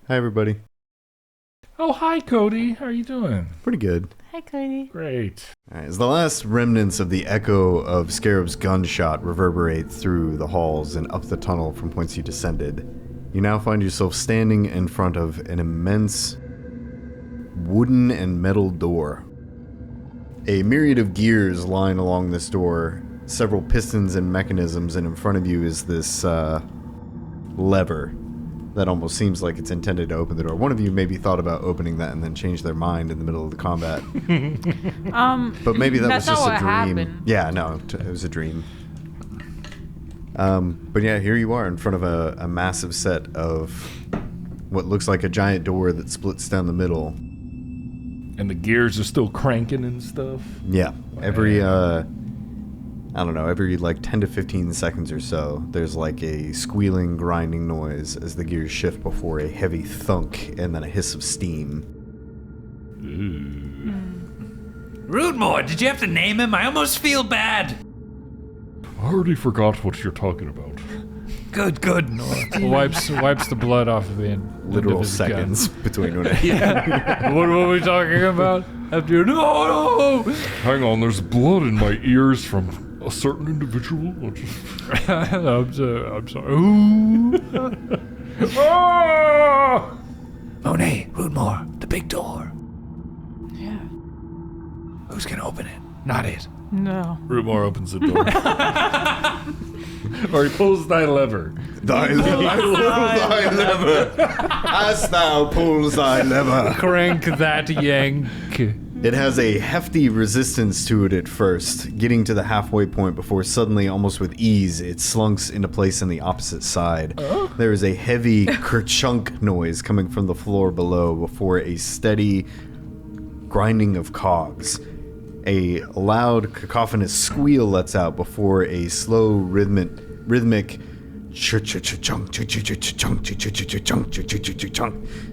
Hi, everybody. Oh, hi, Cody. How are you doing? Pretty good. Hi, Cody. Great. All right, as the last remnants of the echo of Scarab's gunshot reverberate through the halls and up the tunnel from whence you descended, you now find yourself standing in front of an immense wooden and metal door. A myriad of gears line along this door, several pistons and mechanisms, and in front of you is this lever that almost seems like it's intended to open the door. One of you maybe thought about opening that and then changed their mind in the middle of the combat. But maybe that was just a dream. Happened. Yeah, no, it was a dream. But yeah, here you are in front of a massive set of what looks like a giant door that splits down the middle. And the gears are still cranking and stuff? Yeah, every like 10 to 15 seconds or so, there's like a squealing, grinding noise as the gears shift before a heavy thunk and then a hiss of steam. Rootmoore, did you have to name him? I almost feel bad. I already forgot what you're talking about. Good. Wipes the blood off of the Literal seconds between when What were we talking about? After no! Hang on, there's blood in my ears from a certain individual. I'm sorry. Ooh. Oh! Monet, Rootmoore, the big door. Yeah. Who's gonna open it? Not it. No. Rootmoore opens the door. Or he pulls thy lever. Thy lever, as thou pulls thy lever. Crank that yank. It has a hefty resistance to it at first, getting to the halfway point before suddenly, almost with ease, it slunks into place on the opposite side. There is a heavy kerchunk noise coming from the floor below before a steady grinding of cogs. A loud, cacophonous squeal lets out before a slow, rhythmic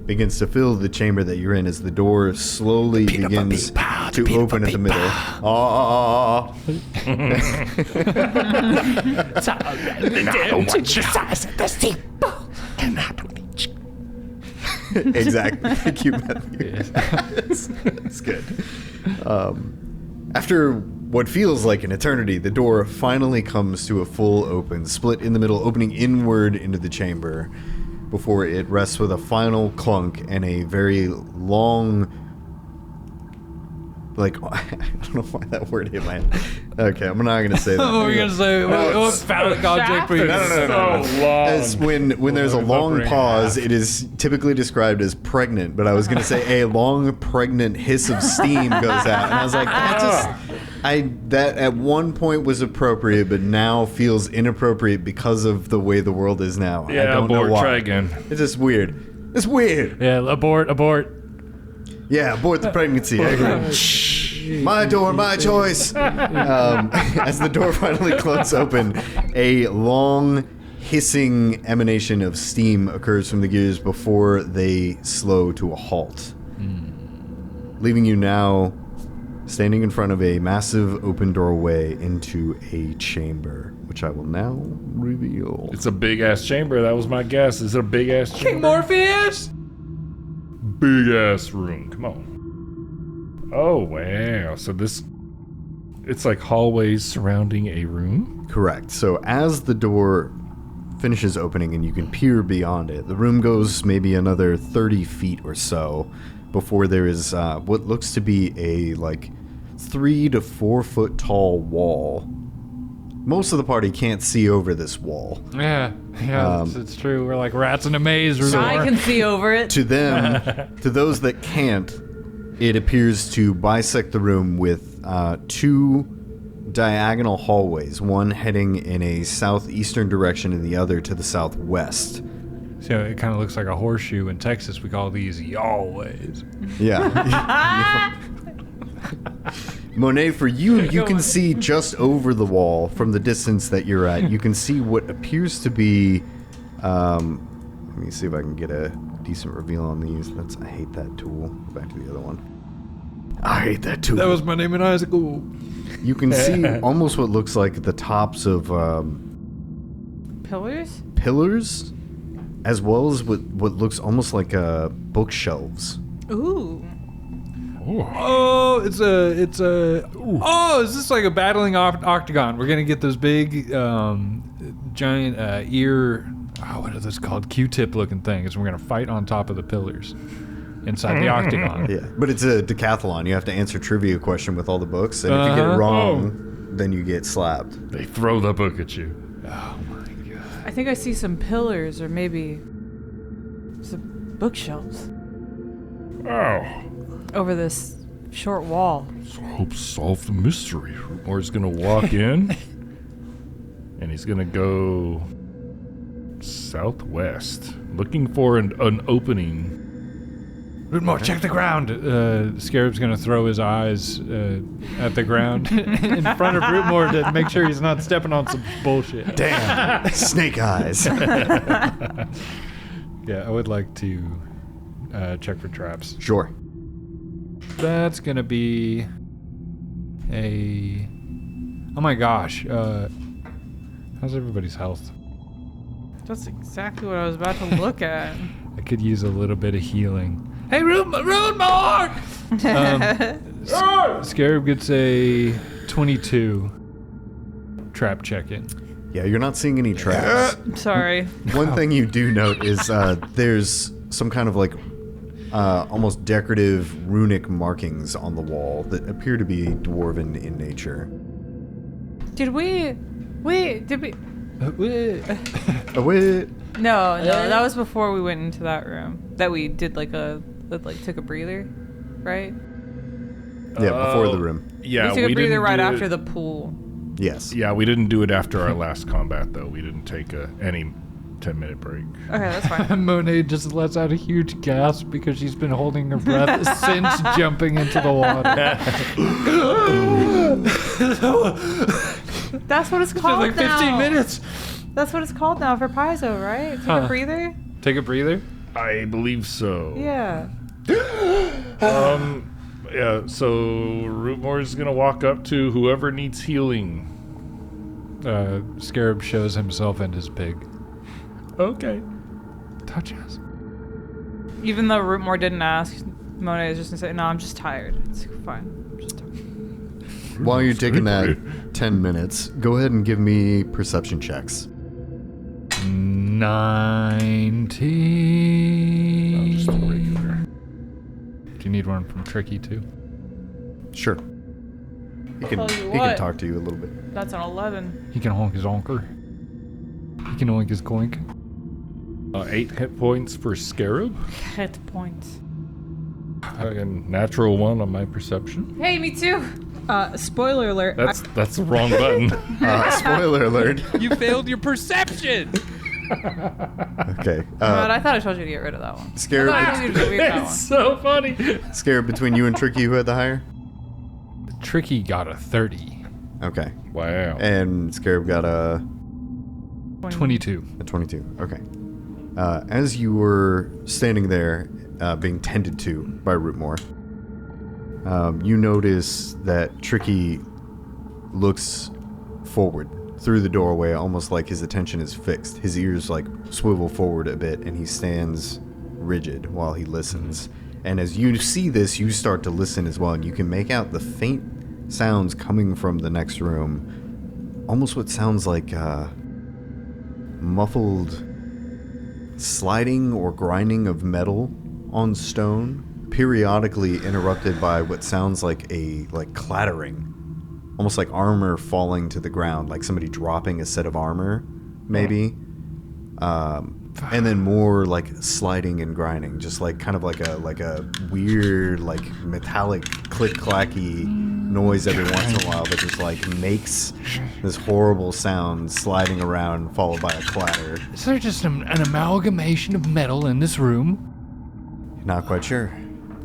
begins to fill the chamber that you're in as the door slowly begins to open at the middle. Exactly. Thank you, Matthew. It's good. After what feels like an eternity, the door finally comes to a full open, split in the middle, opening inward into the chamber, before it rests with a final clunk and a very long, like, I don't know why that word hit my head. Okay, I'm not going to say that. What were we going to say? What phallic object were you going to say? So long. As when there's a long pause, it is typically described as pregnant, but I was going to say a long, pregnant hiss of steam goes out, and I was like, that at one point was appropriate, but now feels inappropriate because of the way the world is now. Yeah, I don't know abort, why. try again. It's just weird. It's weird. Yeah, abort. Yeah, abort the pregnancy. I agree. My door, my choice. As the door finally closes open, a long, hissing emanation of steam occurs from the gears before they slow to a halt. Leaving you now standing in front of a massive open doorway into a chamber, which I will now reveal. It's a big-ass chamber. That was my guess. Is it a big-ass chamber? King Morpheus? Big-ass room. Come on. Oh, wow. So it's like hallways surrounding a room? Correct. So as the door finishes opening and you can peer beyond it, the room goes maybe another 30 feet or so before there is what looks to be a 3 to 4 foot tall wall. Most of the party can't see over this wall. Yeah, it's true. We're like rats in a maze. I can see over it. To them, to those that can't, it appears to bisect the room with 2 diagonal hallways, one heading in a southeastern direction and the other to the southwest. So it kind of looks like a horseshoe. In Texas, we call these yallways. Yeah. Monet, for you can see just over the wall from the distance that you're at. You can see what appears to be. Let me see if I can get a decent reveal on these. I hate that tool. Go back to the other one. I hate that tool. That was my name in high school. You can see almost what looks like the tops of Pillars? pillars as well as what looks almost like bookshelves. Ooh. Oh, it's a. Oh, is this like a battling octagon? We're gonna get those big, giant ear. Oh, what are those called? Q-tip looking things. We're gonna fight on top of the pillars inside the octagon. Yeah, but it's a decathlon. You have to answer trivia question with all the books, and if you get it wrong, then you get slapped. They throw the book at you. Oh my god. I think I see some pillars or maybe some bookshelves Oh. over this short wall. So hope solve the mystery. Rootmoore's gonna walk in, and he's gonna go southwest, looking for an opening. Rootmoore, check the ground. Scarab's gonna throw his eyes at the ground in front of Rootmoore to make sure he's not stepping on some bullshit. Damn, snake eyes. Yeah, I would like to check for traps. Sure. That's gonna be a. Oh my gosh. How's everybody's health? That's exactly what I was about to look at. I could use a little bit of healing. Hey, Rootmoore! Scarab gets a 22 trap check-in. Yeah, you're not seeing any traps. Sorry. One thing you do note is there's some kind of like almost decorative runic markings on the wall that appear to be dwarven in nature. Did we? Wait, did we? Oh, wait. No, that was before we went into that room. That we did took a breather, right? Yeah, before the room. Yeah, we took a breather didn't right do after it- the pool. Yes. Yeah, we didn't do it after our last combat, though. We didn't take any 10-minute break. Okay, that's fine. Monet just lets out a huge gasp because she's been holding her breath since jumping into the water. That's what it's It's been called like 15 now. minutes. That's what it's called now for Paizo, right? Take a breather? Take a breather. I believe so. Yeah. Yeah, so Rootmoore's gonna walk up to whoever needs healing. Scarab shows himself and his pig. Okay. Touch us. Even though Rootmoore didn't ask, Monet is just gonna say, "No, I'm just tired. It's fine. I'm just tired." While you're taking that 10 minutes, go ahead and give me perception checks. 19. Just a regular. Do you need one from Tricky too? Sure. He can I'll tell you he can what. talk to you a little bit. That's an 11. He can honk his honker. He can oink his coink. 8 hit points for Scarab. Hit points. A natural 1 on my perception. Hey, me too. Spoiler alert. That's the wrong button. Spoiler alert. You failed your perception! Okay. But I thought I told you to get rid of that one. I Scarab, thought I told you to delete that one. It's so funny. Scarab between you and Tricky, who had the higher? Tricky got a 30. Okay. Wow. And Scarab got a 22. 22. Okay. As you were standing there, being tended to by Rootmoore, you notice that Tricky looks forward through the doorway, almost like his attention is fixed. His ears like swivel forward a bit, and he stands rigid while he listens. And as you see this, you start to listen as well, and you can make out the faint sounds coming from the next room. Almost what sounds like muffled sliding or grinding of metal on stone, periodically interrupted by what sounds like clattering. Almost like armor falling to the ground, like somebody dropping a set of armor, maybe. And then more like sliding and grinding, just like kind of like a weird like metallic click clacky noise every once in a while that just like makes this horrible sound sliding around, followed by a clatter. Is there just an amalgamation of metal in this room? Not quite sure.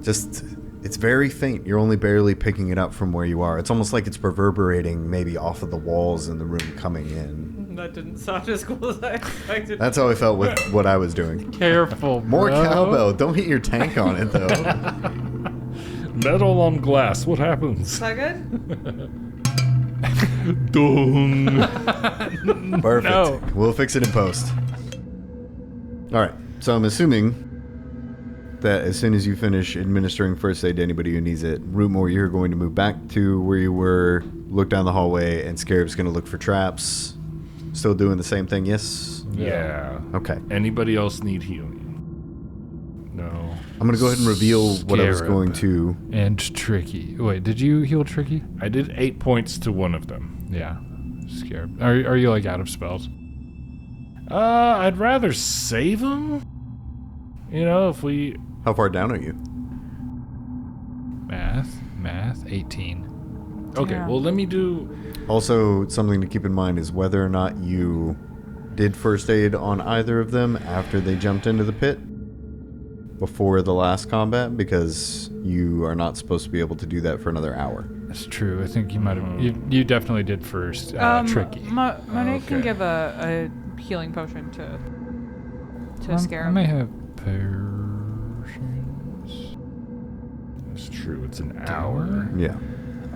Just, it's very faint. You're only barely picking it up from where you are. It's almost like it's reverberating maybe off of the walls in the room coming in. That didn't sound as cool as I expected. That's how I felt with what I was doing. Careful, More bro. cowbell. Don't hit your tank on it, though. Metal on glass. What happens? Is that good? Dung. Perfect. No. We'll fix it in post. All right. So I'm assuming that as soon as you finish administering first aid to anybody who needs it, Rootmoore, you're going to move back to where you were, look down the hallway, and Scarab's going to look for traps. Still doing the same thing, yes? Yeah. Okay. Anybody else need healing? No. I'm going to go ahead and reveal what I was going to. And Tricky. Wait, did you heal Tricky? I did 8 points to one of them. Yeah. Scarab. Are you like out of spells? I'd rather save them. You know, if we... How far down are you? Math, 18. Okay, Yeah. well, let me do... Also, something to keep in mind is whether or not you did first aid on either of them after they jumped into the pit before the last combat, because you are not supposed to be able to do that for another hour. That's true. I think you might have. You definitely did first. Tricky. Monet can Okay. give a healing potion to Scarab. I may have potions. It's true, it's an hour. Yeah.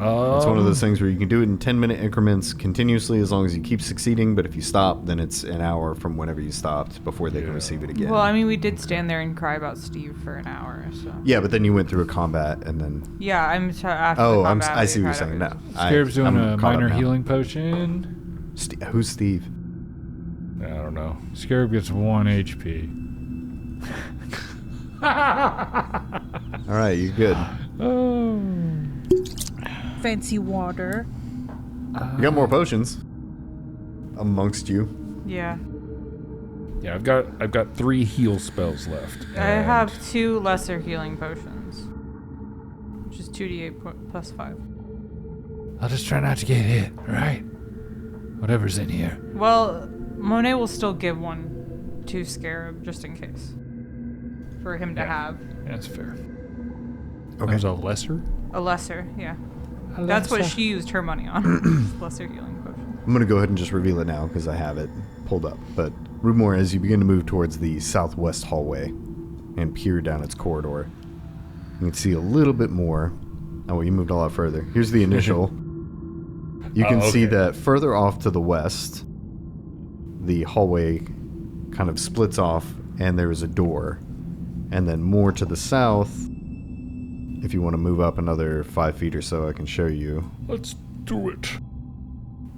It's one of those things where you can do it in 10-minute increments continuously as long as you keep succeeding, but if you stop, then it's an hour from whenever you stopped before they can receive it again. Well, I mean, we did stand there and cry about Steve for an hour, so. Yeah, but then you went through a combat and then... Yeah, after Oh, the combat, I see we what you're cried saying over now. Scarab's doing I'm a caught up minor now. healing potion. Who's Steve? I don't know. Scarab gets 1 HP. All right, you're good. Oh. Fancy water. You got more potions amongst you. Yeah. Yeah, I've got 3 heal spells left. I have 2 lesser healing potions, which is 2d8 plus 5. I'll just try not to get hit, alright? Whatever's in here. Well, Monet will still give one to Scarab just in case. For him to have. Yeah, that's fair. Okay. There's a lesser? A lesser, yeah. That's what she used her money on. Lesser healing potion. I'm going to go ahead and just reveal it now because I have it pulled up. But Rootmoore, as you begin to move towards the southwest hallway and peer down its corridor, you can see a little bit more. Oh, well, you moved a lot further. Here's the initial. You can see that further off to the west, the hallway kind of splits off and there is a door. And then more to the south, if you want to move up another 5 feet or so, I can show you. Let's do it.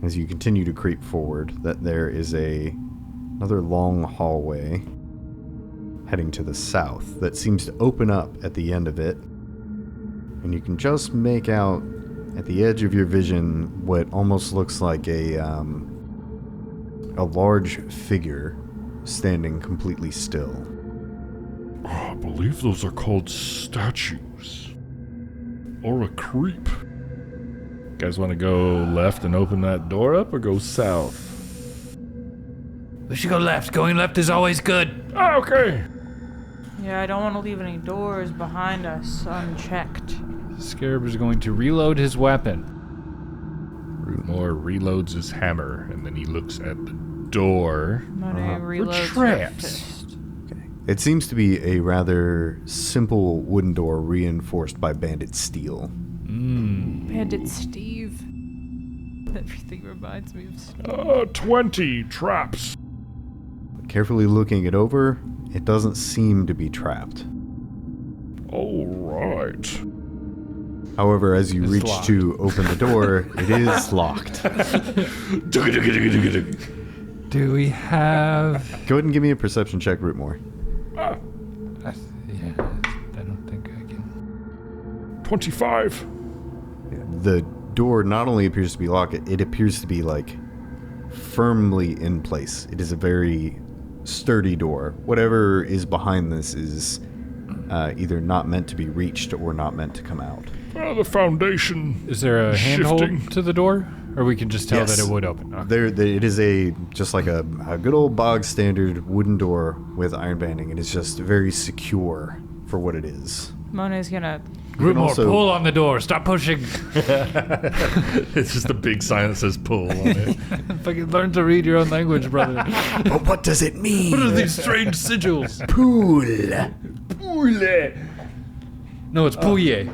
As you continue to creep forward, that there is another long hallway heading to the south that seems to open up at the end of it. And you can just make out at the edge of your vision what almost looks like a large figure standing completely still. I believe those are called statues. Or a creep. Guys want to go left and open that door up, or go south? We should go left. Going left is always good. Ah, okay. Yeah, I don't want to leave any doors behind us unchecked. Scarab is going to reload his weapon. Rootmoore reloads his hammer, and then he looks at the door. Monet reloads her traps. fist. It seems to be a rather simple wooden door reinforced by banded steel. Bandit Steve. Everything reminds me of Steve. 20 traps. Carefully looking it over, it doesn't seem to be trapped. All right. However, as you It's reach locked. to open the door, it is locked. Do we have... Go ahead and give me a perception check, Rootmoore. I don't think I can... 25. The door not only appears to be locked, it appears to be like firmly in place. It is a very sturdy door. Whatever is behind this is either not meant to be reached or not meant to come out. The foundation. Is there a handhold Shifting. to the door? Or we can just tell Yes. that it would open? Okay. It is just like a good old bog standard wooden door with iron banding. It is just very secure for what it is. Monet's gonna. Rootmoore, also- pull on the door. Stop pushing. It's just a big sign that says pull on it. Fucking learn to read your own language, brother. But what does it mean? What are these strange sigils? Pool. No, it's Pouye.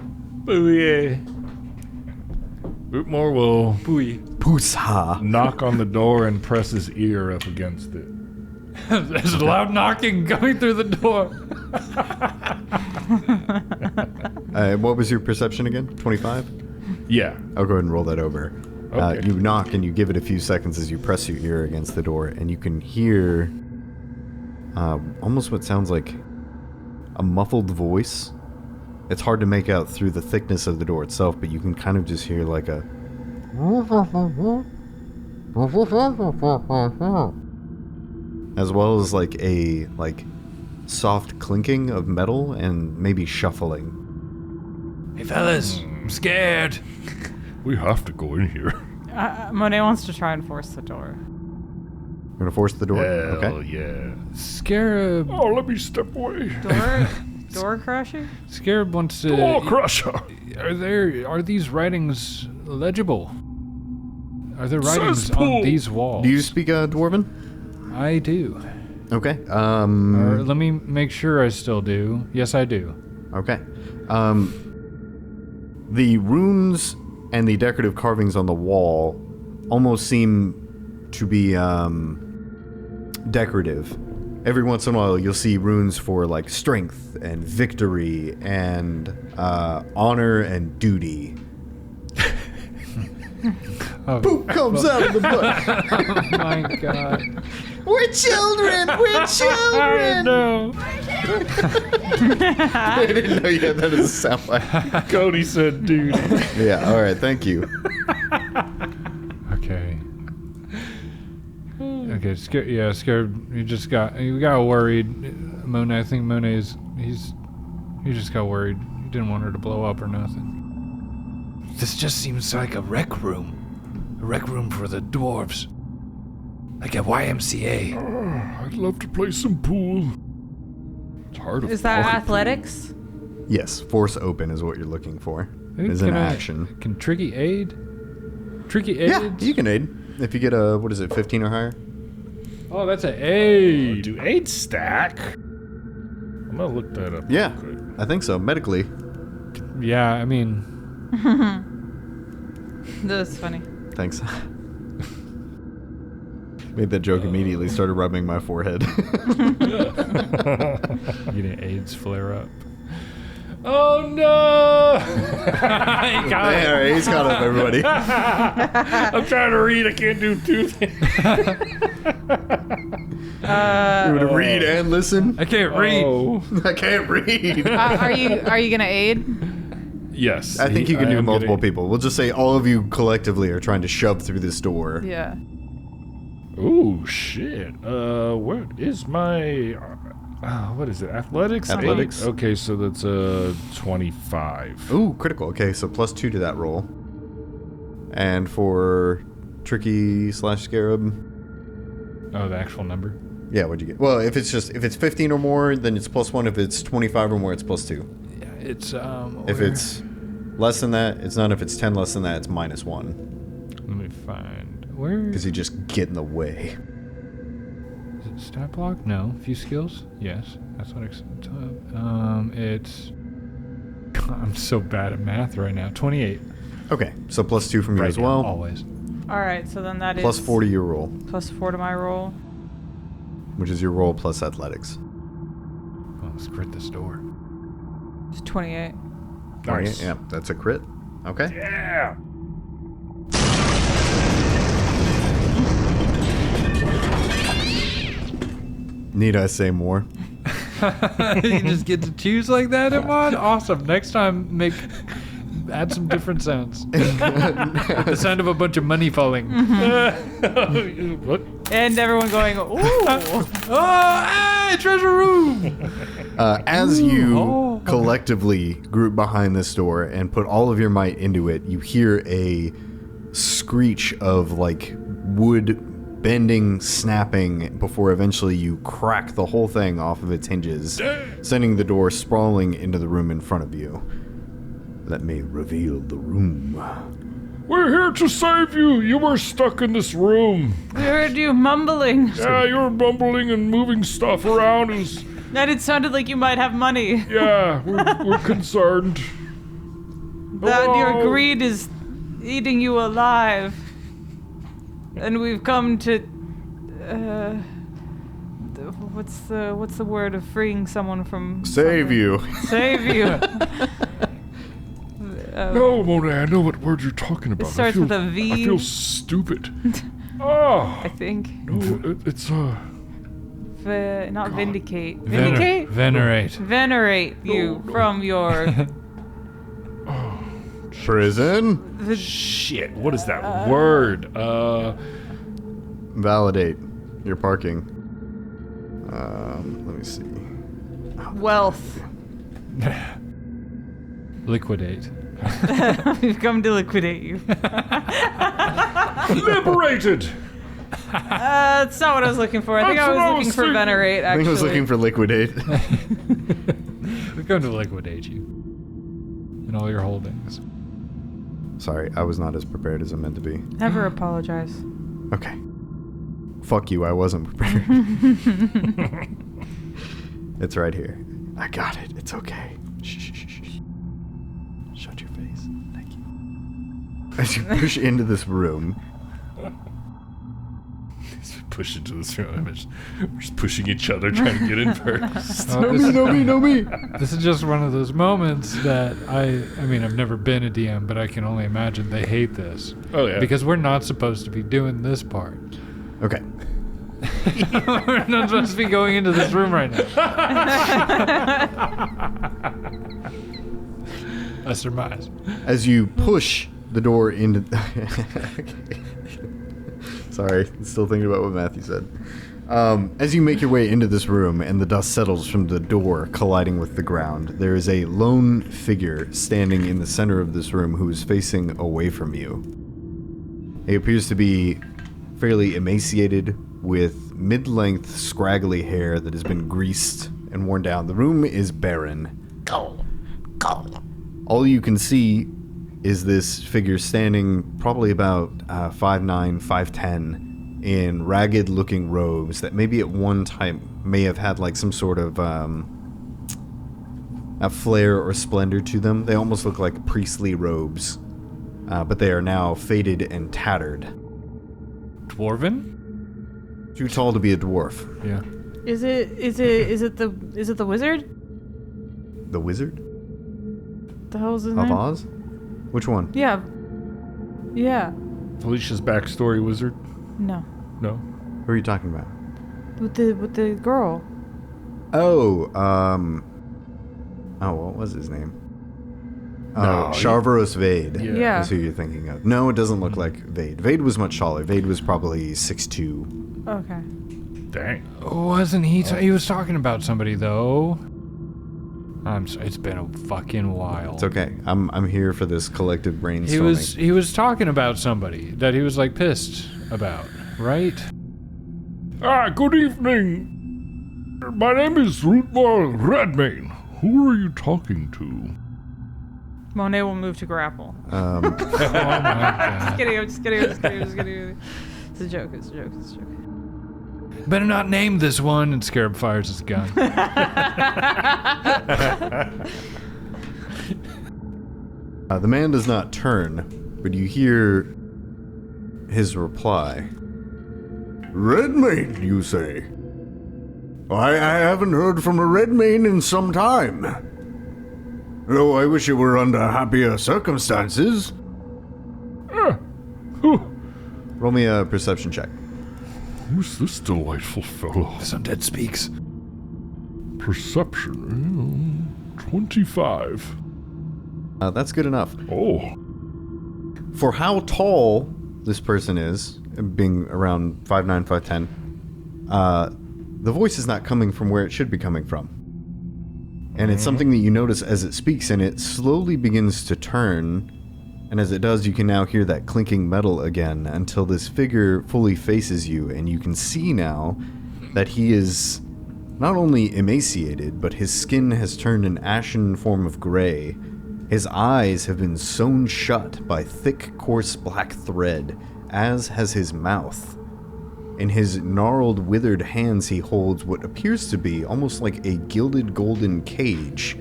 Rootmoore will Pouye. Poosha. knock on the door and press his ear up against it. There's loud knocking coming through the door. What was your perception again? 25? Yeah. I'll go ahead and roll that over. Okay. You knock and you give it a few seconds as you press your ear against the door, and you can hear almost what sounds like a muffled voice. It's hard to make out through the thickness of the door itself, but you can kind of just hear like a... as well as like a soft clinking of metal and maybe shuffling. Hey, fellas, I'm scared. We have to go in here. Monet wants to try and force the door. You're gonna force the door? Hell Okay. yeah. Scarab. Oh, let me step away. Door crashing? Scarab wants to. Oh, crusher. Are these writings legible? Are there writings Cesspool. on these walls? Do you speak Dwarven? I do. Okay. Or let me make sure I still do. Yes, I do. Okay. The runes and the decorative carvings on the wall almost seem to be decorative. Every once in a while, you'll see runes for like strength and victory and honor and duty. Poop comes out of the butt. Oh my god. We're children. We're children. No. I didn't know you had that as a sound bite. Cody said, dude. Yeah. All right. Thank you. Okay. Okay. Scared. You got worried. Monet. I think Monet he just got worried. He didn't want her to blow up or nothing. This just seems like a rec room. A rec room for the dwarves. Like a YMCA. I'd love to play some pool. It's hard to Is that fucking athletics? Yes. Force open is what you're looking for. Is an action. Can Tricky aid? Tricky Yeah, aid? you can aid if you get a 15 or higher. Oh, that's an aid. do 8 stack. I'm gonna look that up. Yeah, real quick. I think so. Medically. Yeah, I mean, That's funny. Thanks. Made that joke immediately. Started rubbing my forehead. getting AIDS flare up. Oh no! There, he's caught up, everybody. I'm trying to read. I can't do 2 things. You would read and listen. I can't read. Oh. I can't read. Are you gonna aid? Yes. I think you can I do am multiple getting- people. We'll just say all of you collectively are trying to shove through this door. Yeah. Ooh, shit. What is my... what is it? Athletics? Athletics. 8? Okay, so that's 25. Ooh, critical. Okay, so +2 to that roll. And for Tricky / Scarab, Oh, the actual number. yeah, what'd you get? Well, if it's 15 or more, then it's +1. If it's 25 or more, it's +2. Yeah, it's If it's less than that, it's none. If it's 10 less than that, it's -1. let me find where Because you just get in the way. is it. Stat block? No. Few skills? Yes. That's what it's. I'm so bad at math right now. 28. Okay, so +2 from you Right as now, well. always. All right. So then that is +4 to your roll, +4 to my roll. which is your roll plus athletics. Oh, let's crit this door. It's 28. Nice. Yeah, that's a crit. Okay. Yeah. Need I say more? You just get to choose like that, Emad? Awesome. Next time, add some different sounds. The sound of a bunch of money falling. What? And everyone going, ooh. Oh, hey, treasure room! As you oh. collectively group behind this door and put all of your might into it, you hear a screech of like wood bending, snapping, before eventually you crack the whole thing off of its hinges, sending the door sprawling into the room in front of you. Let me reveal the room. We're here to save you. You were stuck in this room. We heard you mumbling. Yeah, you were bumbling and moving stuff around. That it sounded like you might have money. Yeah, we're concerned. That your Hello? greed is eating you alive. And we've come to what's the word of freeing someone from Save something? you. Save you. No, Monet, I know what word you're talking about. It starts with a V. I feel stupid. Oh, I think. no, it's Not vindicate. Vener- Vindicate? Venerate. Venerate you from your... Prison. shit. What is that word? Validate your parking. Let me see. Wealth. Liquidate. We've come to liquidate you. Liberated. That's not what I was looking for. I think I was looking for venerate, I actually. think I was looking for liquidate. We're going to liquidate you. And all your holdings. Sorry, I was not as prepared as I meant to be. Never apologize. Okay. Fuck you, I wasn't prepared. It's right here. I got it. It's okay. Shh. Shut your face. Thank you. As you push into this room, Push into this room. We're just pushing each other, trying to get in first. Oh, this, no me. this is just one of those moments that I mean, I've never been a DM, but I can only imagine they hate this. Oh, yeah. Because we're not supposed to be doing this part. Okay. We're not supposed to be going into this room right now. I surmise. As you push the door into... Sorry, still thinking about what Matthew said. As you make your way into this room and the dust settles from the door colliding with the ground, there is a lone figure standing in the center of this room who is facing away from you. He appears to be fairly emaciated with mid-length, scraggly hair that has been greased and worn down. The room is barren. All you can see is this figure standing probably about 5'9", 5'10", in ragged-looking robes that maybe at one time may have had like some sort of a flair or splendor to them. They almost look like priestly robes, but they are now faded and tattered. Dwarven? Too tall to be a dwarf. Yeah. Is it the wizard? The wizard The hell's his of name? Oz? Which one? Yeah. Felicia's backstory wizard? No. No. Who are you talking about? With the girl. Oh, what was his name? No, Sharvaros Vade. Yeah. That's who you're thinking of. No, it doesn't look like Vade. Vade was much taller. Vade was probably 6'2". Okay. Dang. Wasn't he? He was talking about somebody though. I'm sorry. It's been a fucking while. It's okay. I'm here for this collective brainstorming. He was talking about somebody that he was like pissed about, right? Good evening. My name is Rootmoore Redmane. Who are you talking to? Monet will move to grapple. Oh my god. I'm just kidding. It's a joke. Better not name this one. And Scarab fires his gun. The man does not turn, but you hear his reply. Redmane, you say? I haven't heard from a Redmane in some time. Though I wish it were under happier circumstances. Roll me a perception check. Who's this delightful fellow? This undead speaks. Perception. 25. That's good enough. Oh. For how tall this person is, being around 5'9", 5'10", the voice is not coming from where it should be coming from. And it's something that you notice as it speaks, and it slowly begins to turn, and as it does, you can now hear that clinking metal again until this figure fully faces you, and you can see now that he is not only emaciated, but his skin has turned an ashen form of gray. His eyes have been sewn shut by thick, coarse black thread, as has his mouth. In his gnarled, withered hands he holds what appears to be almost like a gilded golden cage.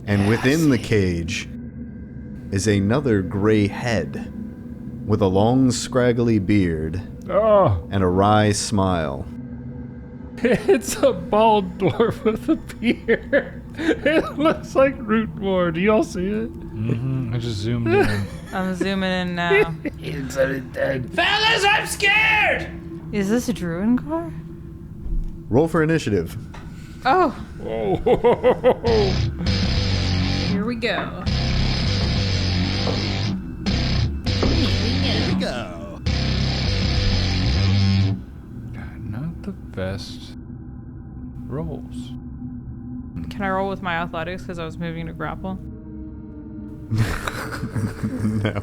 And within the cage is another gray head with a long, scraggly beard and a wry smile. It's a bald dwarf with a beard. It looks like Rootmoore. Do y'all see it? I just zoomed in. I'm zooming in now. It's undead. Fellas, I'm scared! Is this a druid car? Roll for initiative. Oh, Oh. here we go. God, not the best rolls. Can I roll with my athletics because I was moving to grapple? No.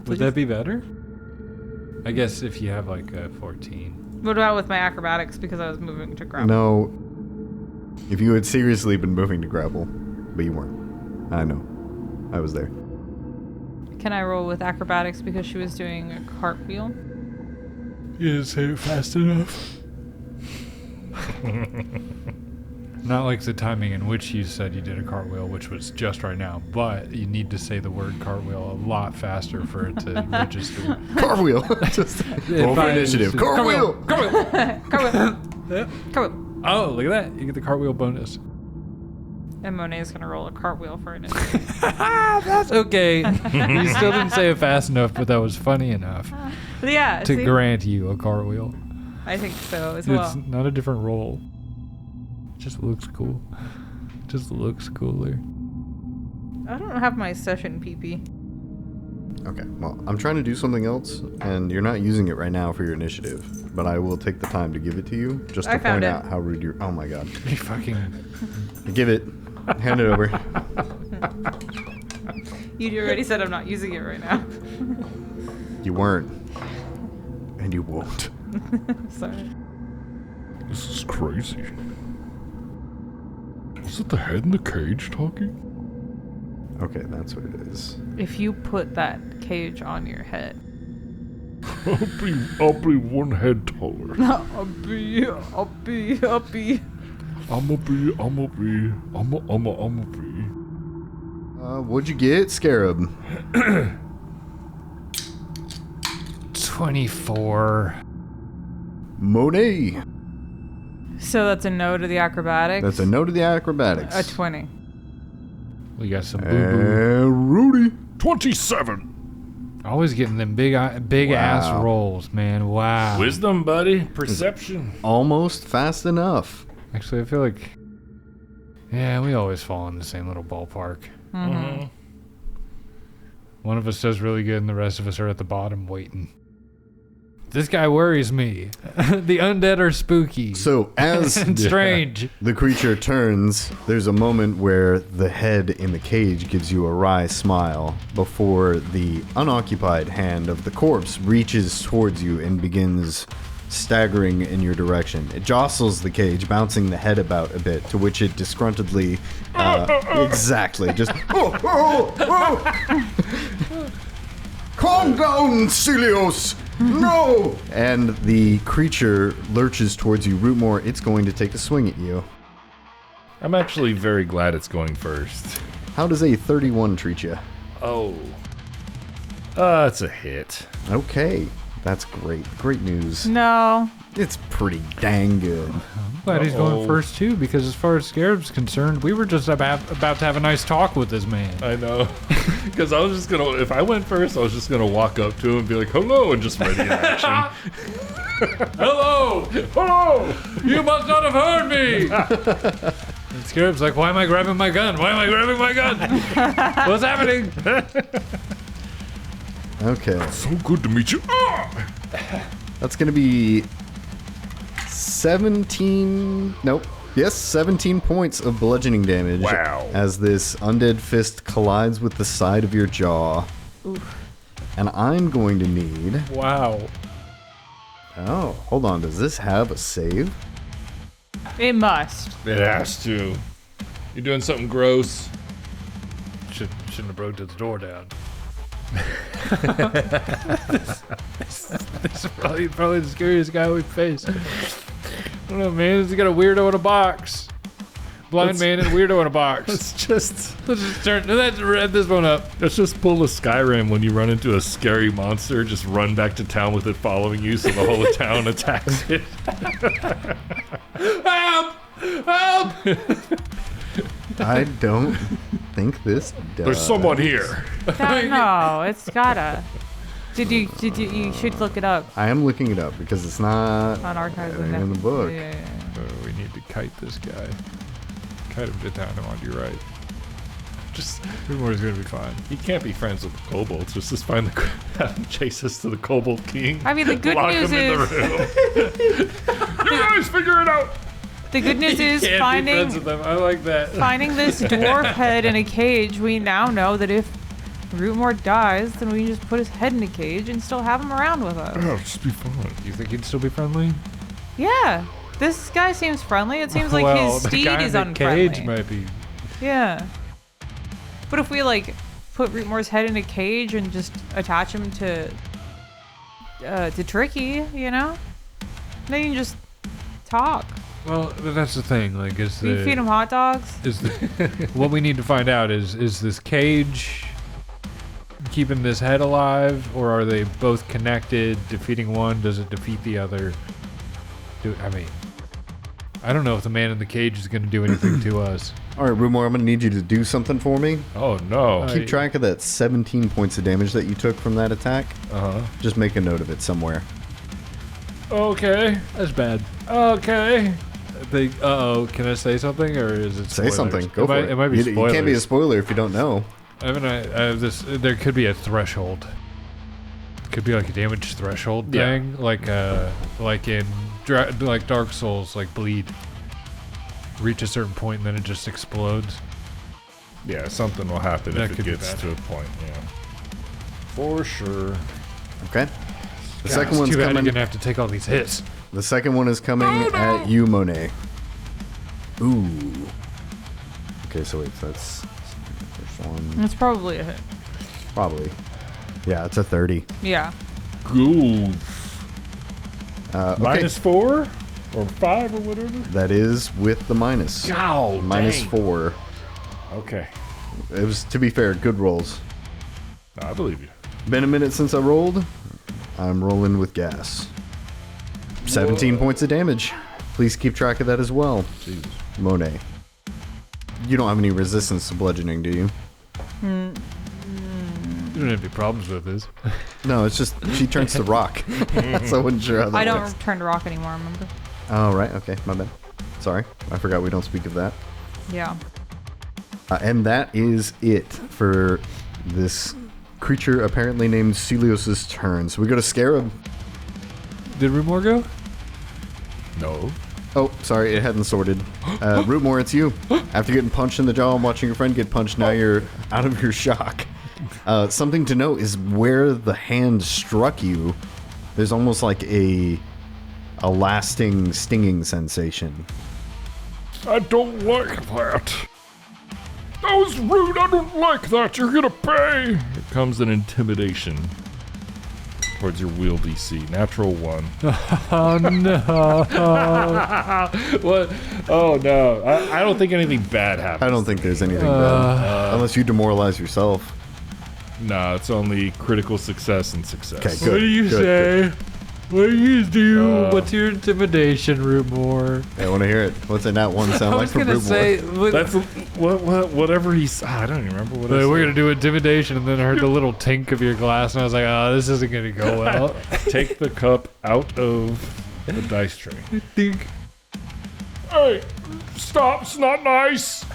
Would that be better? I guess if you have like a 14. What about with my acrobatics because I was moving to grapple? No. If you had seriously been moving to grapple, but you weren't. I know. I was there. Can I roll with acrobatics because she was doing a cartwheel? You didn't say it fast enough. Not like the timing in which you said you did a cartwheel, which was just right now, but you need to say the word cartwheel a lot faster for it to register. Cartwheel. Just roll for initiative. Cartwheel. Cartwheel! Yep. Cartwheel! Oh, look at that. You get the cartwheel bonus. And Monet's gonna roll a cartwheel for it. That's okay. You still didn't say it fast enough, but that was funny enough Yeah, to see? grant you a cartwheel. I think so as It's well. not a different roll. It just looks cool. Just looks cooler. I don't have my session PP. Okay, well, I'm trying to do something else, and you're not using it right now for your initiative, but I will take the time to give it to you, just to I found point it. out how rude you're... Oh my god. You fucking... Give it. Hand it over. You already said I'm not using it right now. You weren't. And you won't. Sorry. This is crazy. Is it the head in the cage talking? Okay, that's what it is. If you put that cage on your head. I'll be one head taller. I'll be. I'ma be. What'd you get, Scarab? 24. Monet. So that's a no to the acrobatics. That's a no to the acrobatics. A 20. We got some boo-boo. And Rooty. 27. Always getting them big ass Wow. rolls, man. Wow. Wisdom, buddy. Perception. Almost fast enough. Actually, I feel like... Yeah, we always fall in the same little ballpark. Mm-hmm. One of us does really good and the rest of us are at the bottom waiting. This guy worries me. The undead are spooky. So as and strange. the creature turns, there's a moment where the head in the cage gives you a wry smile before the unoccupied hand of the corpse reaches towards you and begins staggering in your direction. It jostles the cage, bouncing the head about a bit, to which it disgruntledly, exactly, just, calm down, Celios! No! And the creature lurches towards you. Rootmoore, it's going to take a swing at you. I'm actually very glad it's going first. How does a 31 treat you? Oh. It's a hit. Okay, that's great. Great news. No. It's pretty dang good. I'm glad he's going first too, because as far as Scarab's concerned, we were just about to have a nice talk with this man. I know. Because I was just going to, if I went first, I was just going to walk up to him and be like, hello, and just ready in action. Hello! Hello! You must not have heard me! And Scarab's like, why am I grabbing my gun? Why am I grabbing my gun? What's happening? Okay, So good to meet you. that's gonna be 17. Nope. Yes, 17 points of bludgeoning damage. Wow. As this undead fist collides with the side of your jaw. Oof. And I'm going to need. Wow. Oh, hold on. Does this have a save? It must. It has to. You're doing something gross. Shouldn't have broke the door down. This is probably the scariest guy we've faced. I don't know, man. He's got a weirdo in a box. Blind man and weirdo in a box. Let's just Let's rev this one up. pull a Skyrim when you run into a scary monster. Just run back to town with it following you, so the whole town attacks it. Help! Help! I don't think this does. There's someone here. No, it's gotta. You should look it up I am looking it up because it's not on archives in the book. Yeah. We need to kite this guy. Kite him to town. I'm on your right. Just Rootmoore's gonna be fine. he can't be friends with the kobolds. Just find have him chase us to the Kobold King. I mean, the good Lock news him in the is room. You guys figure it out. the good news is Can't be friends with finding them. I like that. finding this dwarf head in a cage. We now know that if Rootmoore dies, then we can just put his head in a cage and still have him around with us. It'll just be fun. You think he'd still be friendly? Yeah, this guy seems friendly. It seems like well, his the steed guy is in the unfriendly. cage might be. Yeah. But if we like put Rootmoore's head in a cage and just attach him to Tricky, you know, then you can just talk. Well, but that's the thing. Like, is We feed him hot dogs. is the what we need to find out is this cage keeping this head alive, or are they both connected? Defeating one, does it defeat the other? I don't know if the man in the cage is going to do anything to us. All right, Rootmoore, I'm gonna need you to do something for me. Oh no. Keep track of that 17 points of damage that you took from that attack. Uh-huh. Just make a note of it somewhere. Okay. That's bad. Okay. Can I say something, or is it Say spoilers? something. Go for it. It might be you spoilers. can't be a spoiler if you don't know. I have this. There could be a threshold. Could be like a damage threshold Yeah. thing, like in like Dark Souls, like bleed. Reach a certain point and then it just explodes. Yeah, something will happen That if it could be gets bad. to a point. Yeah. For sure. Okay. The God, second it's one's too bad you're coming. gonna have to take all these hits. The second one is coming at you, Monet. Ooh. Okay, so wait, that's the first one. It's probably a hit. Probably. Yeah, it's a 30. Yeah. Goof. Okay. -4 or 5 or whatever. That is with the minus. Oh, Minus 4. Okay. It was, to be fair, good rolls. I believe you. Been a minute since I rolled. I'm rolling with gas. 17 points of damage. Please keep track of that as well. Jesus. Monet. You don't have any resistance to bludgeoning, do you? You don't have any problems with this. No, it's just she turns to rock. So I wasn't sure how that I don't works. turn to rock anymore, remember? Oh, right. Okay, my bad. Sorry. I forgot we don't speak of that. Yeah. And that is it for this creature apparently named Celios' turn. So we go to Scarab. Did Rootmoore go? No. Oh, sorry, it hadn't sorted. Rootmoore, it's you. After getting punched in the jaw and watching your friend get punched, now you're out of your shock. Something to note is where the hand struck you, there's almost like a lasting stinging sensation. I don't like that. That was rude. I don't like that. You're gonna pay. Here comes an intimidation towards your will DC. Natural 1. Oh no! What? Oh no. I don't think anything bad happens. I don't think there's anything bad. Unless you demoralize yourself. No, it's only critical success and success. Okay, What do you good. say? What do you do? Uh, What's your intimidation, Rootmoore? I want to hear it. What's a nat 1 sound I like was from gonna Rootmoore? say, That's whatever he's. I don't even remember what I we're said. gonna do intimidation, and then I heard the little tink of your glass, and I was like, oh, this isn't gonna go well. Take the cup out of the dice tray. Think. Hey, stop! It's not nice.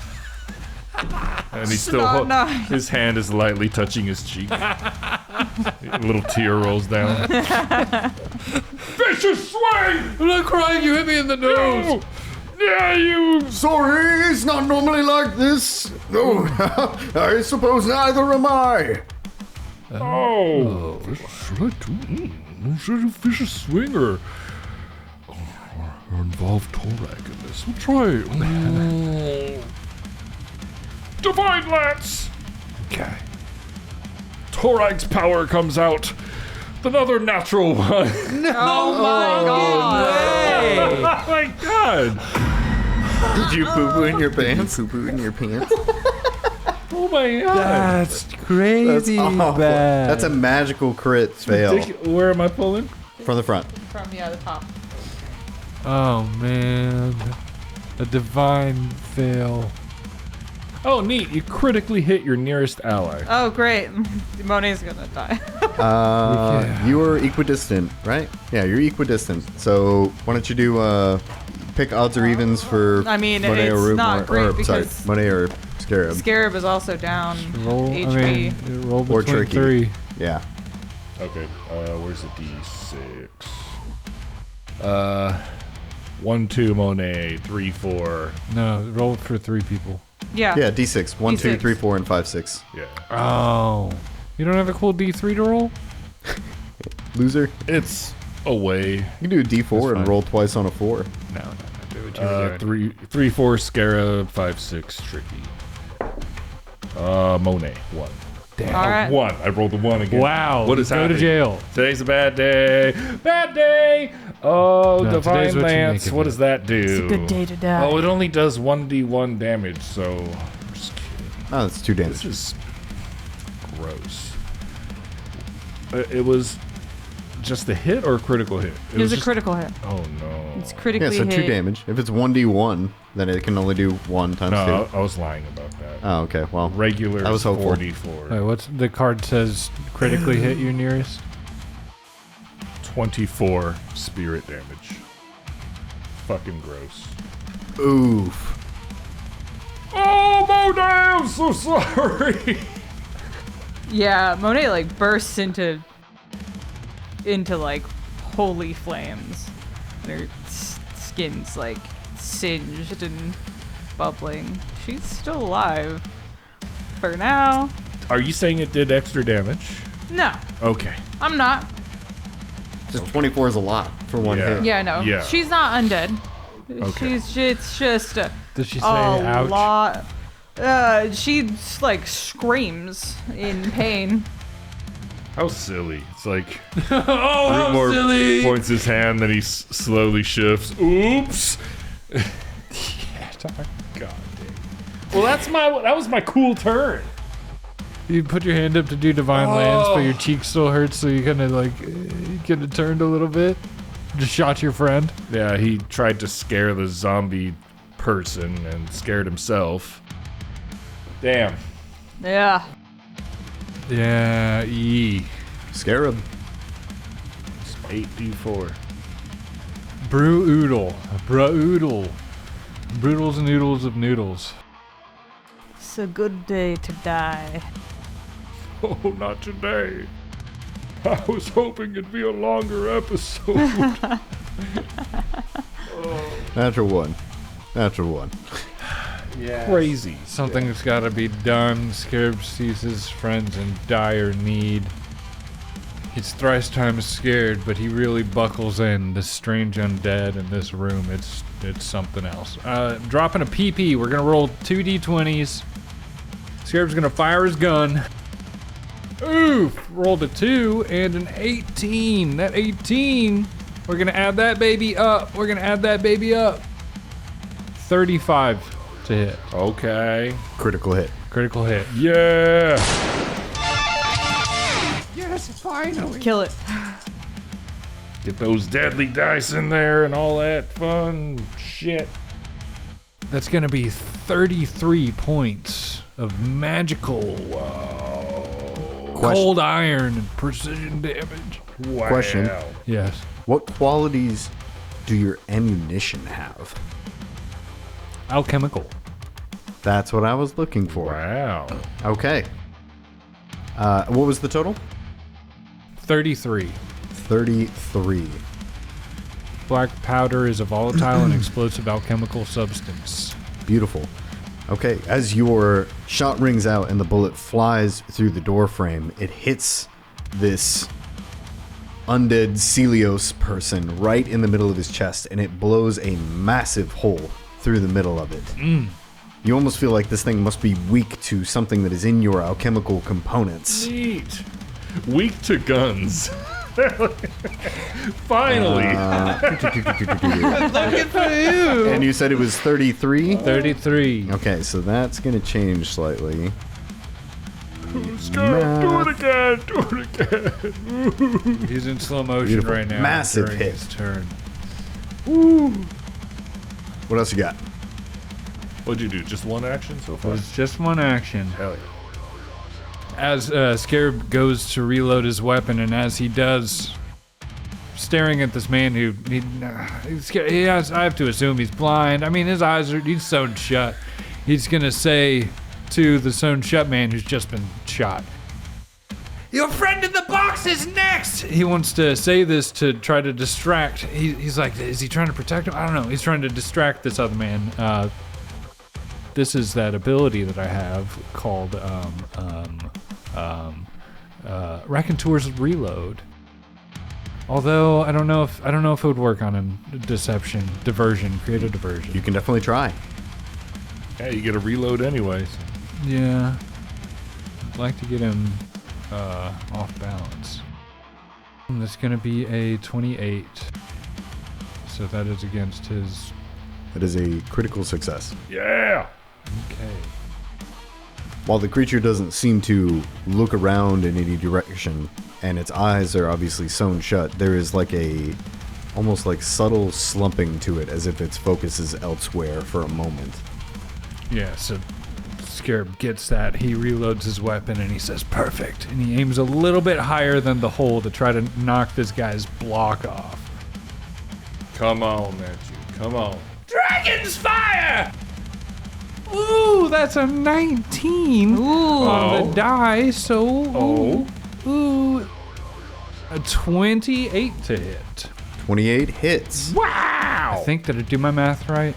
And he's still not nice. his hand is lightly touching his cheek. A little tear rolls down. Vicious swing! I'm not crying. You hit me in the nose. Yeah, you. Sorry, it's not normally like this. No, I suppose neither am I. Oh, should I do? Should I vicious swing or involve Torag in this? We'll try. Divine Lance. Okay. Torag's power comes out. Another natural one. Oh my god! Oh my god! Did you poo-poo in your pants? Poo-poo in your pants? Oh my god. That's crazy That's awful. bad. That's a magical crit fail. Where am I pulling? From the front. From the top. Oh man, a divine fail. Oh, neat. You critically hit your nearest ally. Oh, great. Monet's gonna die. You are equidistant, right? Yeah, you're equidistant. So why don't you do pick odds or evens for I mean, Monet or it's not Rootmoore, great or, sorry, because Monet or Scarab. Scarab is also down. Roll, HP. I mean, roll Or between tricky. 3. Yeah. Okay, where's the D6? 1, 2, Monet. 3, 4. No, roll for 3 people. Yeah. Yeah, D6. 1, 2, D6. 3, 4, and 5, 6. Yeah. Oh, you don't have a cool D3 to roll? Loser. It's away. You can do a D4 That's and fine. roll twice on a 4. No, do what you were doing. 3, 4, Scarab. 5, 6, Tricky. Monet. 1. Damn. All right. 1. I rolled the 1 again. Wow. What is go happening? to jail. Today's a bad day. Bad day. Oh, No, today's Divine what you Lance. make it What be. does that do? It's a good day to die. Oh, it only does 1d1 damage, so I'm just kidding. Oh, that's 2 damage. This is gross. It was just a hit or a critical hit? It was a just- critical hit. Oh no. It's Yeah, critically so 2 hit. damage. If it's 1d1, then it can only do 1 times No, 2. I was lying about that. Oh, okay. Well, Regular I was is hopeful. 44. Wait, what's the card says? Critically hit your nearest. 24 spirit damage. Fucking gross. oof. Oh, Monet, I'm so sorry. Yeah, Monet like bursts into like holy flames, and her skin's like singed and bubbling. She's still alive for now. Are you saying it did extra damage? No, Okay. I'm not. Just 24 is a lot for one Yeah. hit. Yeah, no, Yeah. she's not undead. Okay. It's just a Does she say a ouch? lot. She like screams in pain. How silly. It's like Oh, how Rootmoore silly! points his hand, then he slowly shifts. Oops. God dang. Well, that was my cool turn. You put your hand up to do divine lands, but your cheek still hurts, so you kind of like kind of turned a little bit. Just shot your friend. Yeah, he tried to scare the zombie person and scared himself. Damn. Yeah. Yeah, Scarab. It's 8d4. Brew-oodle. Brew-oodle. Broodles and noodles of noodles. It's a good day to die. Oh, not today. I was hoping it'd be a longer episode. Natural 1. Natural 1. Crazy. Something's got to be done. Scarab sees his friends in dire need. He's thrice times scared, but he really buckles in. This strange undead in this room, it's something else. Dropping a PP. We're gonna roll 2 d20s. Scarab's gonna fire his gun. Oof! Rolled a 2 and an 18. That 18, we're gonna add that baby up. 35 to hit. Okay. Critical hit. Critical hit. Yeah. Kill it. Get those deadly dice in there and all that fun shit. That's gonna be 33 points of magical cold iron and precision damage. Wow. Question. Yes. What qualities do your ammunition have? Alchemical. That's what I was looking for. Wow. Okay. What was the total? 33. 33. Black powder is a volatile and explosive alchemical substance. Beautiful. Okay, as your shot rings out and the bullet flies through the door frame, it hits this undead Celios person right in the middle of his chest, and it blows a massive hole through the middle of it. You almost feel like this thing must be weak to something that is in your alchemical components. Neat. Weak to guns. Finally. Looking for you. And you said it was 33? 33. Okay, so that's going to change slightly. Scarab, do it again. Do it again. He's in slow motion Beautiful. right now. Massive during hit. his turn. What else you got? What'd you do? Just one action so It far? was just one action. Hell yeah. As Scarab goes to reload his weapon, and as he does, staring at this man who he has, I have to assume he's blind. I mean, his eyes are he's sewn shut. He's gonna say to the sewn shut man who's just been shot, "Your friend in the box is next." He wants to say this to try to distract. He's like, is he trying to protect him? I don't know. He's trying to distract this other man. This is that ability that I have called Raconteur's Reload. Although I don't know if it would work on him. Diversion, create a diversion. You can definitely try. Yeah, you get a reload anyways. Yeah, I'd like to get him off balance. And that's gonna be a 28. So that is against his. That is a critical success. Yeah. Okay. While the creature doesn't seem to look around in any direction, and its eyes are obviously sewn shut, there is like almost like subtle slumping to it, as if its focus is elsewhere for a moment. Yeah. So Scarab gets that. He reloads his weapon and he says, "Perfect." And he aims a little bit higher than the hole to try to knock this guy's block off. Come on, Matthew. Come on. Dragon's fire! Ooh, that's a 19 Ooh. on the die, so... Oh. Ooh. A 28 to hit. 28 hits. Wow! I think, did I do my math right?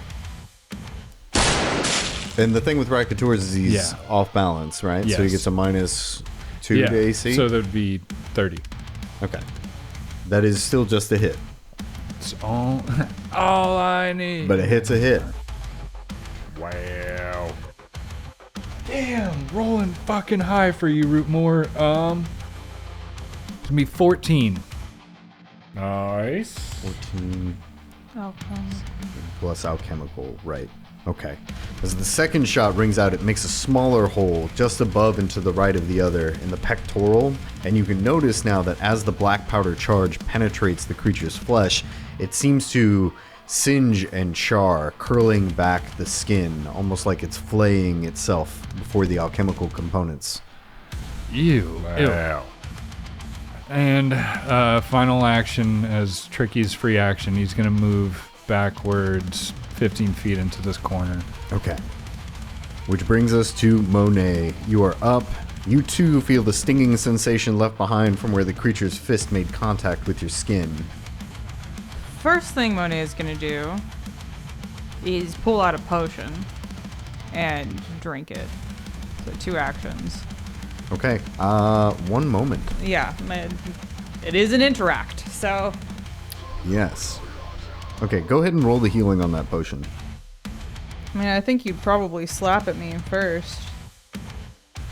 And the thing with Raconteurs is he's Yeah. off balance, right? So he Yes. gets a -2 to AC? So that would be 30. Okay. That is still just a hit. It's all I need. But a hit's a hit. Wow. Damn, rolling fucking high for you, Rootmoore. It's gonna be 14. Nice. 14 Oh, plus alchemical, right. Okay. As the second shot rings out, it makes a smaller hole just above and to the right of the other in the pectoral, and you can notice now that as the black powder charge penetrates the creature's flesh, it seems to singe and char, curling back the skin, almost like it's flaying itself before the alchemical components. Ew. Wow. And final action, as Tricky's free action, he's going to move backwards 15 feet into this corner. Okay. Which brings us to Monet. You are up. You too feel the stinging sensation left behind from where the creature's fist made contact with your skin. First thing Monet is gonna do is pull out a potion and drink it. So 2 actions. Okay. One moment. Yeah, it is an interact, so Yes. Okay, go ahead and roll the healing on that potion. I mean, I think you'd probably slap at me first.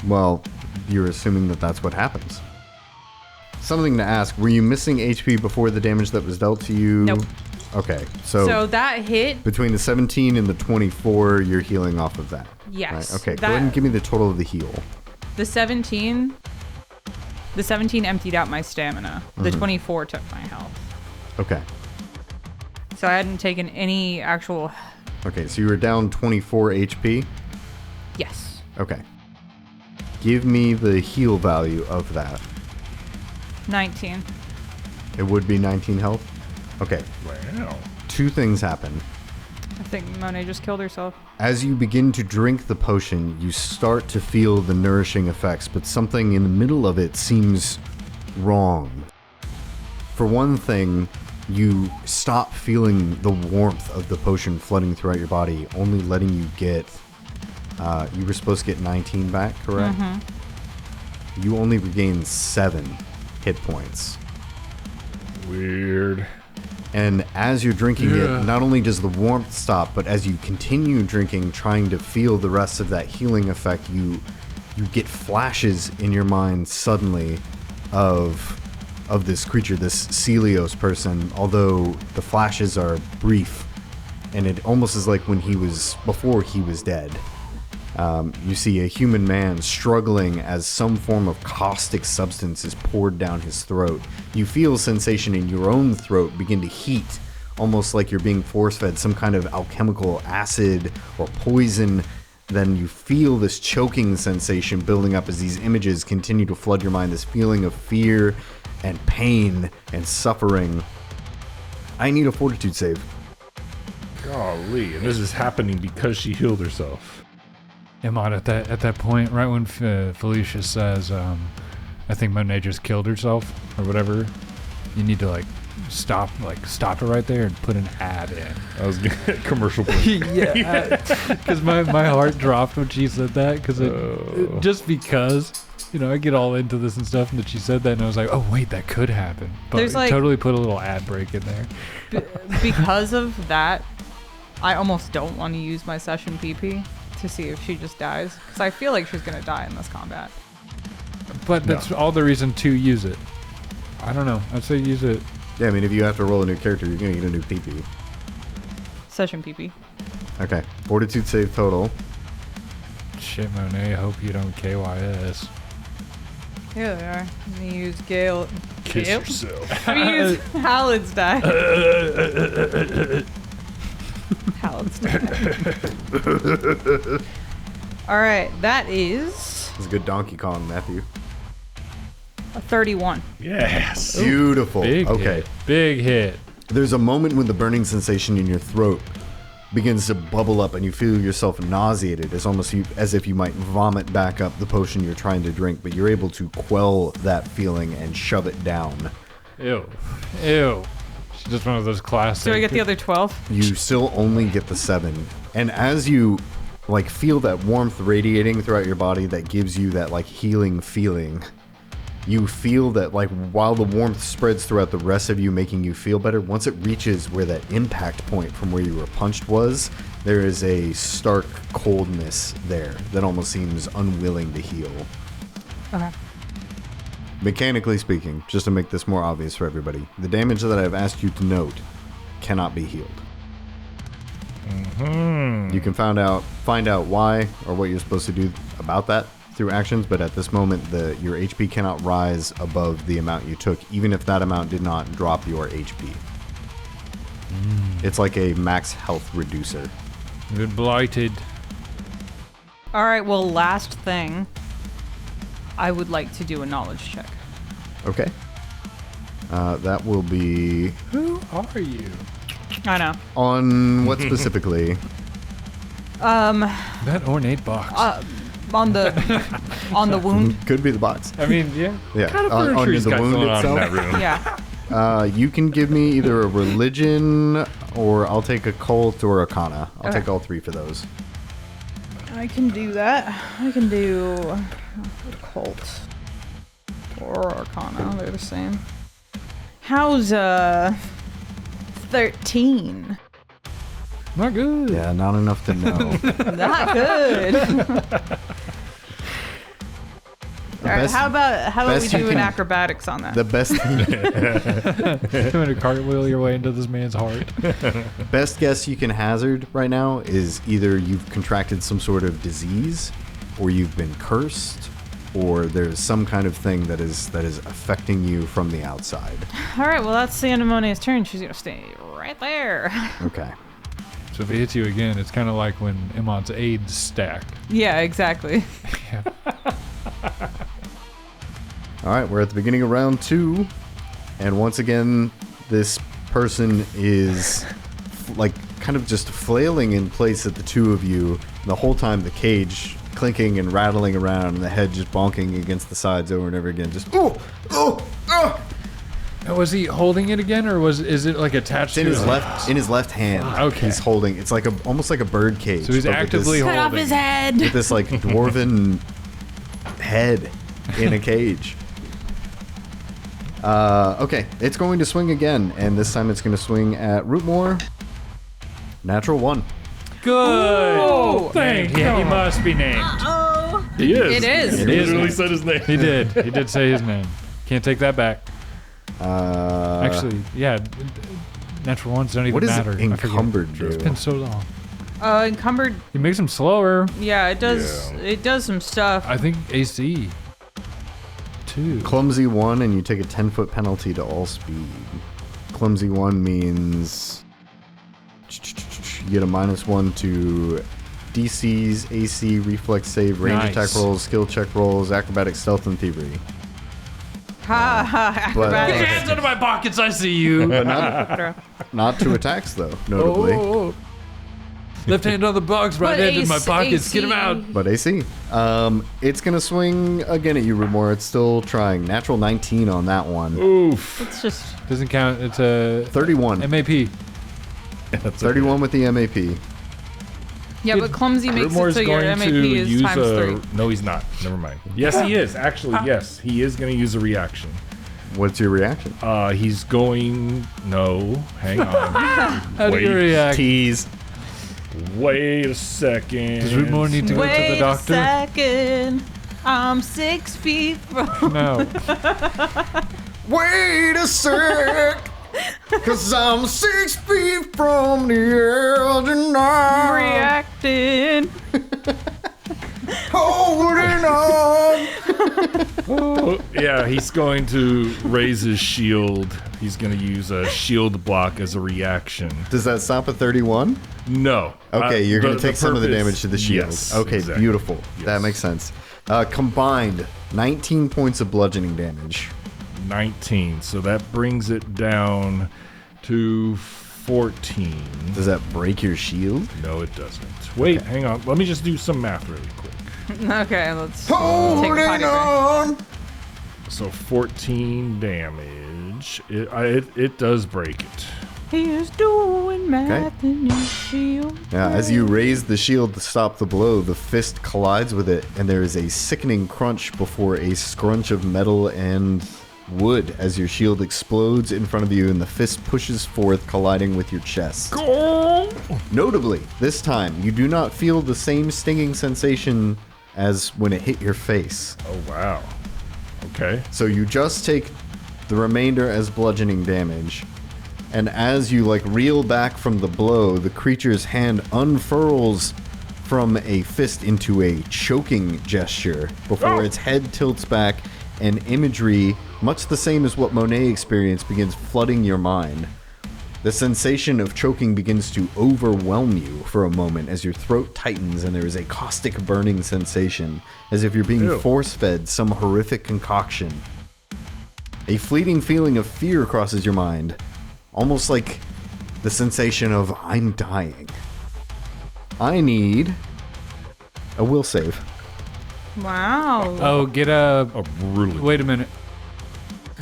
Well, you're assuming that that's what happens. Something to ask, were you missing HP before the damage that was dealt to you? Nope. Okay, so that hit, between the 17 and the 24, you're healing off of that. yes. Right? Okay, go ahead and give me the total of the heal. The 17 emptied out my stamina. The 24 took my health. Okay. So I hadn't taken any actual... Okay, so you were down 24 HP? Yes. Okay. Give me the heal value of that. 19. It would be 19 health? Okay. Wow. 2 things happen. I think Monet just killed herself. As you begin to drink the potion, you start to feel the nourishing effects, but something in the middle of it seems wrong. For one thing, you stop feeling the warmth of the potion flooding throughout your body, only letting you get... you were supposed to get 19 back, correct? Mm-hmm. You only regain 7 hit points. Weird. And as you're drinking it, not only does the warmth stop, but as you continue drinking, trying to feel the rest of that healing effect, you get flashes in your mind suddenly of of this creature, this Celios person, although the flashes are brief, and it almost is like when he was, before he was dead. You see a human man struggling as some form of caustic substance is poured down his throat. You feel a sensation in your own throat begin to heat, almost like you're being force-fed some kind of alchemical acid or poison. Then you feel this choking sensation building up as these images continue to flood your mind, this feeling of fear and pain and suffering. I need a fortitude save. Golly, and this is happening because she healed herself. Emad, at that point, right when Felicia says, I think Monet just killed herself, or whatever, you need to, stop it right there and put an ad in. I was gonna commercial break. Yeah, because my heart dropped when she said that, just because, I get all into this and stuff, and that she said that, and I was like, oh, wait, that could happen. But There's, totally put a little ad break in there. Because of that, I almost don't want to use my session PP to see if she just dies, because I feel like she's going to die in this combat. But that's all the reason to use it. I don't know. I'd say use it. Yeah, I mean, if you have to roll a new character, you're going to get a new PP. Session PP. Okay, fortitude save total. Shit, Monet, I hope you don't KYS. Here they are. I'm going to use Gale. Kiss Gale? yourself. I'm going to use Halid's die. Halid's die. Alright, that is It's a good Donkey Kong, Matthew. a 31. Yes. Beautiful. Big Okay. hit. Big hit. There's a moment when the burning sensation in your throat begins to bubble up and you feel yourself nauseated. It's almost as if you might vomit back up the potion you're trying to drink, but you're able to quell that feeling and shove it down. Ew. It's just one of those classic. Do I get the other 12? You still only get the 7. And as you feel that warmth radiating throughout your body that gives you that healing feeling, you feel that while the warmth spreads throughout the rest of you, making you feel better, once it reaches where that impact point from where you were punched was, there is a stark coldness there that almost seems unwilling to heal. Okay. Mechanically speaking, just to make this more obvious for everybody, the damage that I've asked you to note cannot be healed. You can find out why or what you're supposed to do about that through actions, but at this moment, your HP cannot rise above the amount you took, even if that amount did not drop your HP. It's like a max health reducer. Good blighted. Alright, well, last thing. I would like to do a knowledge check. Okay. That will be Who are you? I know. on what specifically? That ornate box. On the wound. Could be the box. I mean, yeah. Yeah, Kind of on furniture the got wound going on in itself. that room. Yeah. You can give me either a religion, or I'll take occult or arcana. I'll Okay. take all 3 for those. I can do that. I can do occult or arcana. They're the same. How's 13? Not good. Yeah, not enough to know. Not good. All right, best- how about we best you do an can- acrobatics on that? The best You're going to cartwheel your way into this man's heart. best guess you can hazard right now is either you've contracted some sort of disease, or you've been cursed, or there's some kind of thing that is affecting you from the outside. All right, well, that's the end of Monet's turn. She's going to stay right there. Okay. So if it hits you again, it's kind of like when Emad's AIDS stacked. Yeah, exactly. All right, we're at the beginning of round 2, and once again, this person is kind of just flailing in place at the 2 of you. The whole time, the cage clinking and rattling around, and the head just bonking against the sides over and over again. Just oh. Was he holding it again, or is it attached It's in to his left hand. Okay. He's holding. It's almost like a bird cage. So he's but with actively this, Cut off his head. with this dwarven head in a cage. Okay, it's going to swing again, and this time it's going to swing at Rootmoore. Natural 1. Good. Oh, Thank you. He must be named. He is. It is. He literally said his name. He did. He did say his name. Can't take that back. Actually, yeah. Natural ones don't even what does matter. encumbered do? It's been so long. Encumbered. It makes them slower. Yeah, it does. Yeah. It does some stuff. I think AC. 2. Clumsy 1, and you take a 10-foot penalty to all speed. Clumsy 1 means you get a -1 to DC's, AC, reflex save, range Nice. attack rolls, skill check rolls, acrobatic, stealth, and thievery. Ha ha. But, Acrobatics. Hands out of my pockets, I see you. not to attacks, though, notably. Oh. Left hand on the box, right But hand in my AC. pockets. Get him out. But AC. It's going to swing again at you, Rootmoore. It's still trying. Natural 19 on that one. Oof. It's just. Doesn't count. It's a 31. MAP. 31 with the MAP. Yeah, but clumsy makes it Rootmoore's so your going MAP to is use times 3. No, he's not. Never mind. Yes, he is. Actually, yes. He is going to use a reaction. What's your reaction? He's going... No. Hang on. How do you react? Tease. Wait a second. Does Rootmoore need to go to the Wait a doctor? second. I'm 6 feet from. No. Wait a sec, cause I'm 6 feet from the edge and I'm Reacting. holding on. Oh, yeah, he's going to raise his shield. He's going to use a shield block as a reaction. Does that stop at 31? No. Okay, you're going to take some of the purpose- damage to the shield. Yes, okay, exactly. beautiful. Yes. That makes sense. Combined, 19 points of bludgeoning damage. 19. So that brings it down to 14. Does that break your shield? No, it doesn't. Wait, hang on. Let me just do some math really quick. Okay, let's take a potty break. on. So 14 damage. It does break it. He is doing math in his shield. Yeah, as you raise the shield to stop the blow, the fist collides with it, and there is a sickening crunch before a scrunch of metal and wood as your shield explodes in front of you and the fist pushes forth, colliding with your chest. Notably, this time, you do not feel the same stinging sensation as when it hit your face. Oh, wow. Okay. So you just take the remainder as bludgeoning damage. And as you reel back from the blow, the creature's hand unfurls from a fist into a choking gesture before its head tilts back and imagery, much the same as what Monet experienced, begins flooding your mind. The sensation of choking begins to overwhelm you for a moment as your throat tightens and there is a caustic burning sensation, as if you're being force-fed some horrific concoction. A fleeting feeling of fear crosses your mind, almost like the sensation of, I'm dying. I need a will save. Wow. Oh, get a. Oh, really? Wait a minute.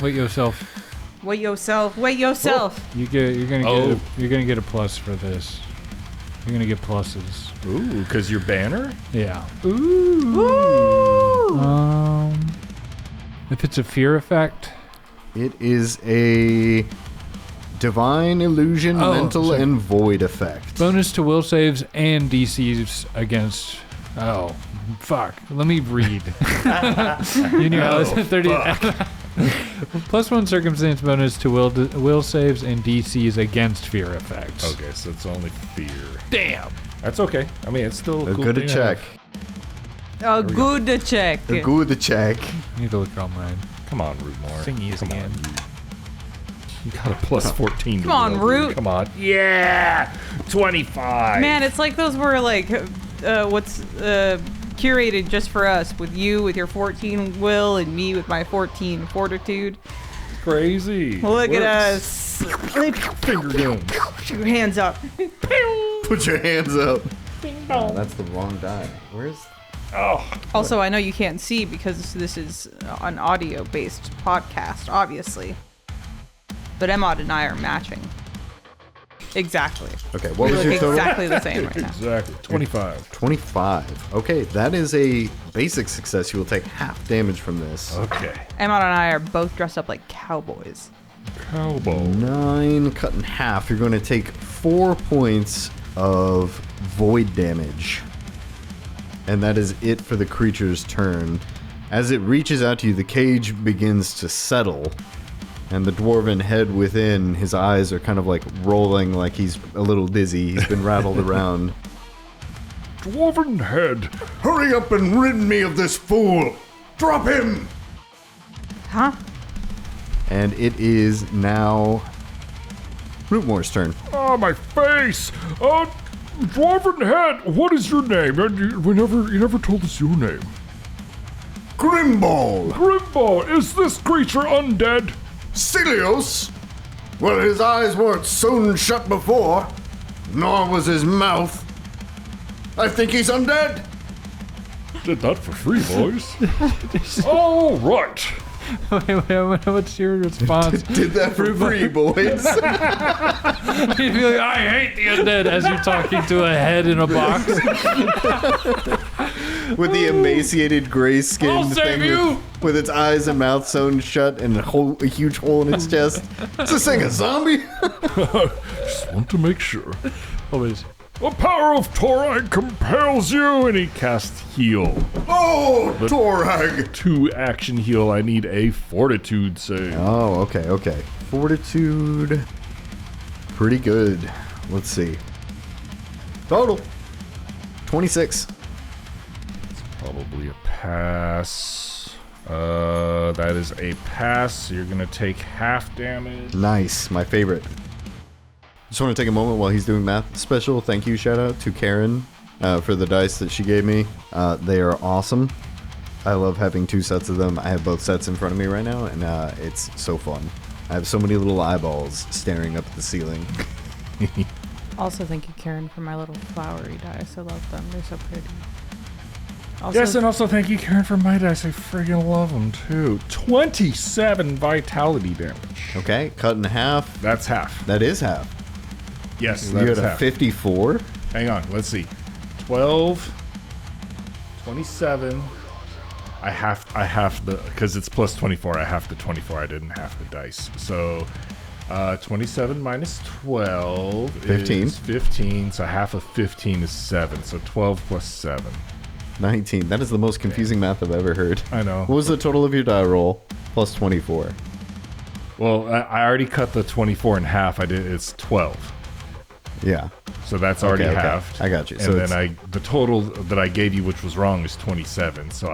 Wait yourself. Wait yourself. Wait yourself. You're gonna get a plus for this. You're gonna get pluses. Ooh, because your banner? Yeah. Ooh. If it's a fear effect. It is a divine illusion, mental, sorry. and void effect. Bonus to will saves and DCs against. Oh, fuck. Let me read. You knew I was at 30. +1 circumstance bonus to will saves and DCs against fear effects. Okay, so it's only fear. Damn. That's okay. I mean, it's still A cool good thing to check. A good check. A good check. I need to look on mine. Come on, Rootmoore. Thingies Come again. on. You got a plus 14. Come on, Root. Come on. Yeah! 25. Man, it's like those were curated just for us, with you with your 14 will and me with my 14 fortitude. Crazy. Look at Works. us. Finger gun. Put your hands up. Put your hands up. Oh, that's the wrong die. Where's... Oh. Also, I know you can't see because this is an audio-based podcast, obviously. But Emad and I are matching. Exactly. Okay, what We was look your total? exactly the same right now. Exactly. 25. 25. Okay, that is a basic success. You will take half damage from this. Okay. Emad and I are both dressed up like cowboys. Cowboy. 9 cut in half. You're going to take 4 points of void damage. And that is it for the creature's turn. As it reaches out to you, the cage begins to settle. And the dwarven head within, his eyes are kind of like rolling like he's a little dizzy. He's been rattled around. Dwarven head. Hurry up and rid me of this fool! Drop him! Huh? And it is now Rootmoore's turn. Ah, my face! Dwarven head, what is your name? You never told us your name. Grimball! Grimball, is this creature undead? Celios? Well, his eyes weren't sewn shut before, nor was his mouth. I think he's undead. Did that for free, boys. All right. Wait, what's your response? Did that for free, boys. You'd be like, I hate the undead as you're talking to a head in a box. With the emaciated gray-skinned I'll save thing you! with its eyes and mouth sewn shut and a huge hole in its chest. Is this thing a zombie? Just want to make sure. Always. The power of Torag compels you, and he casts heal. Oh, Torag! 2 action heal. I need a fortitude save. Oh, okay. Fortitude. Pretty good. Let's see. Total. 26. Probably a pass. That is a pass. So you're gonna take half damage. Nice. My favorite. Just want to take a moment while he's doing math. Special thank you shout out to Karen for the dice that she gave me. They are awesome. I love having 2 sets of them. I have both sets in front of me right now, and it's so fun. I have so many little eyeballs staring up at the ceiling. Also, thank you, Karen, for my little flowery dice. I love them. They're so pretty. Also, Yes, and also thank you, Karen, for my dice. I friggin' love them too. 27 vitality damage. Okay, cut in half. That's half. That is half. Yes, You that had is a half. 54. Hang on, let's see. 12, 27. I have the, because it's plus 24, I have the 24. I didn't have the dice. So 27 minus 12 15. is 15. So half of 15 is 7. So 12 plus 7. 19. That is the most confusing math I've ever heard. I know. What was the total of your die roll? Plus 24. Well, I already cut the 24 in half. It's 12. Yeah. So that's already Okay. halved. I got you. And So then the total that I gave you, which was wrong, is 27. So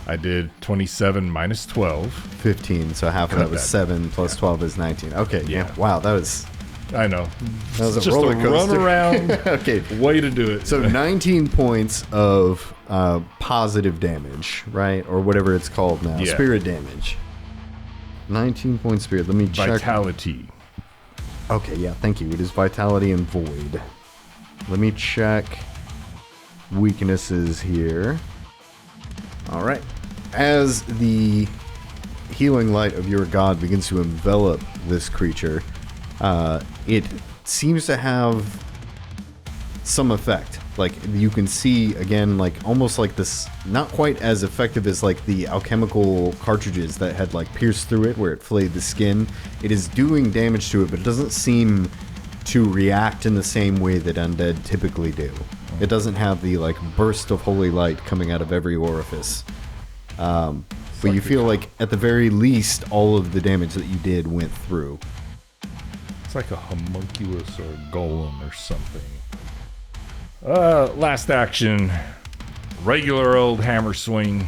I did 27 minus 12. 15. So half of that was 7 plus 12 is 19. Okay. Yeah. Wow. That was I know. That was It's a just roller a coaster. run around okay. way to do it. So 19 points of positive damage, right? Or whatever it's called now. Yeah. Spirit damage. 19 points spirit. Let me check. Vitality. Okay, yeah, thank you. It is vitality and void. Let me check weaknesses here. All right. As the healing light of your god begins to envelop this creature, it seems to have some effect. Like, you can see, again, like, almost like this, not quite as effective as, like, the alchemical cartridges that had, like, pierced through it, where it flayed the skin. It is doing damage to it, but it doesn't seem to react in the same way that undead typically do. It doesn't have the, like, burst of holy light coming out of every orifice. But you feel like, at the very least, all of the damage that you did went through. It's like a homunculus or a golem or something. Last action. Regular old hammer swing.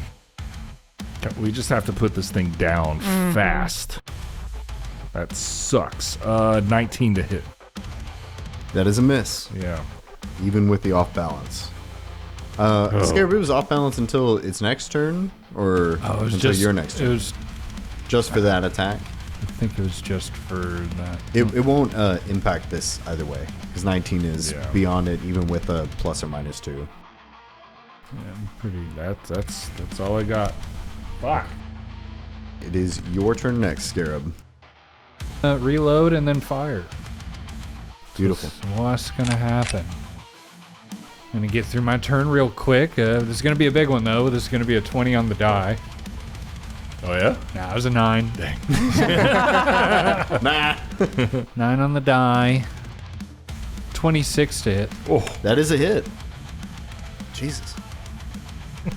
We just have to put this thing down fast. That sucks. 19 to hit. That is a miss, Yeah. even with the off balance. Scarab was off balance until its next turn, or it was until just your next turn? It was. Just for that attack? I think it was just for that. It won't impact this either way, because 19 is beyond it, even with a plus or minus 2. Yeah, pretty. That's all I got. Fuck. It is your turn next, Scarab. Reload and then fire. Beautiful. What's gonna happen? I'm gonna get through my turn real quick. This is gonna be a big one though. This is gonna be a 20 on the die. Oh, yeah? Nah, it was a 9. Dang. Nah! 9 on the die. 26 to hit. Oh, That is a hit. Jesus.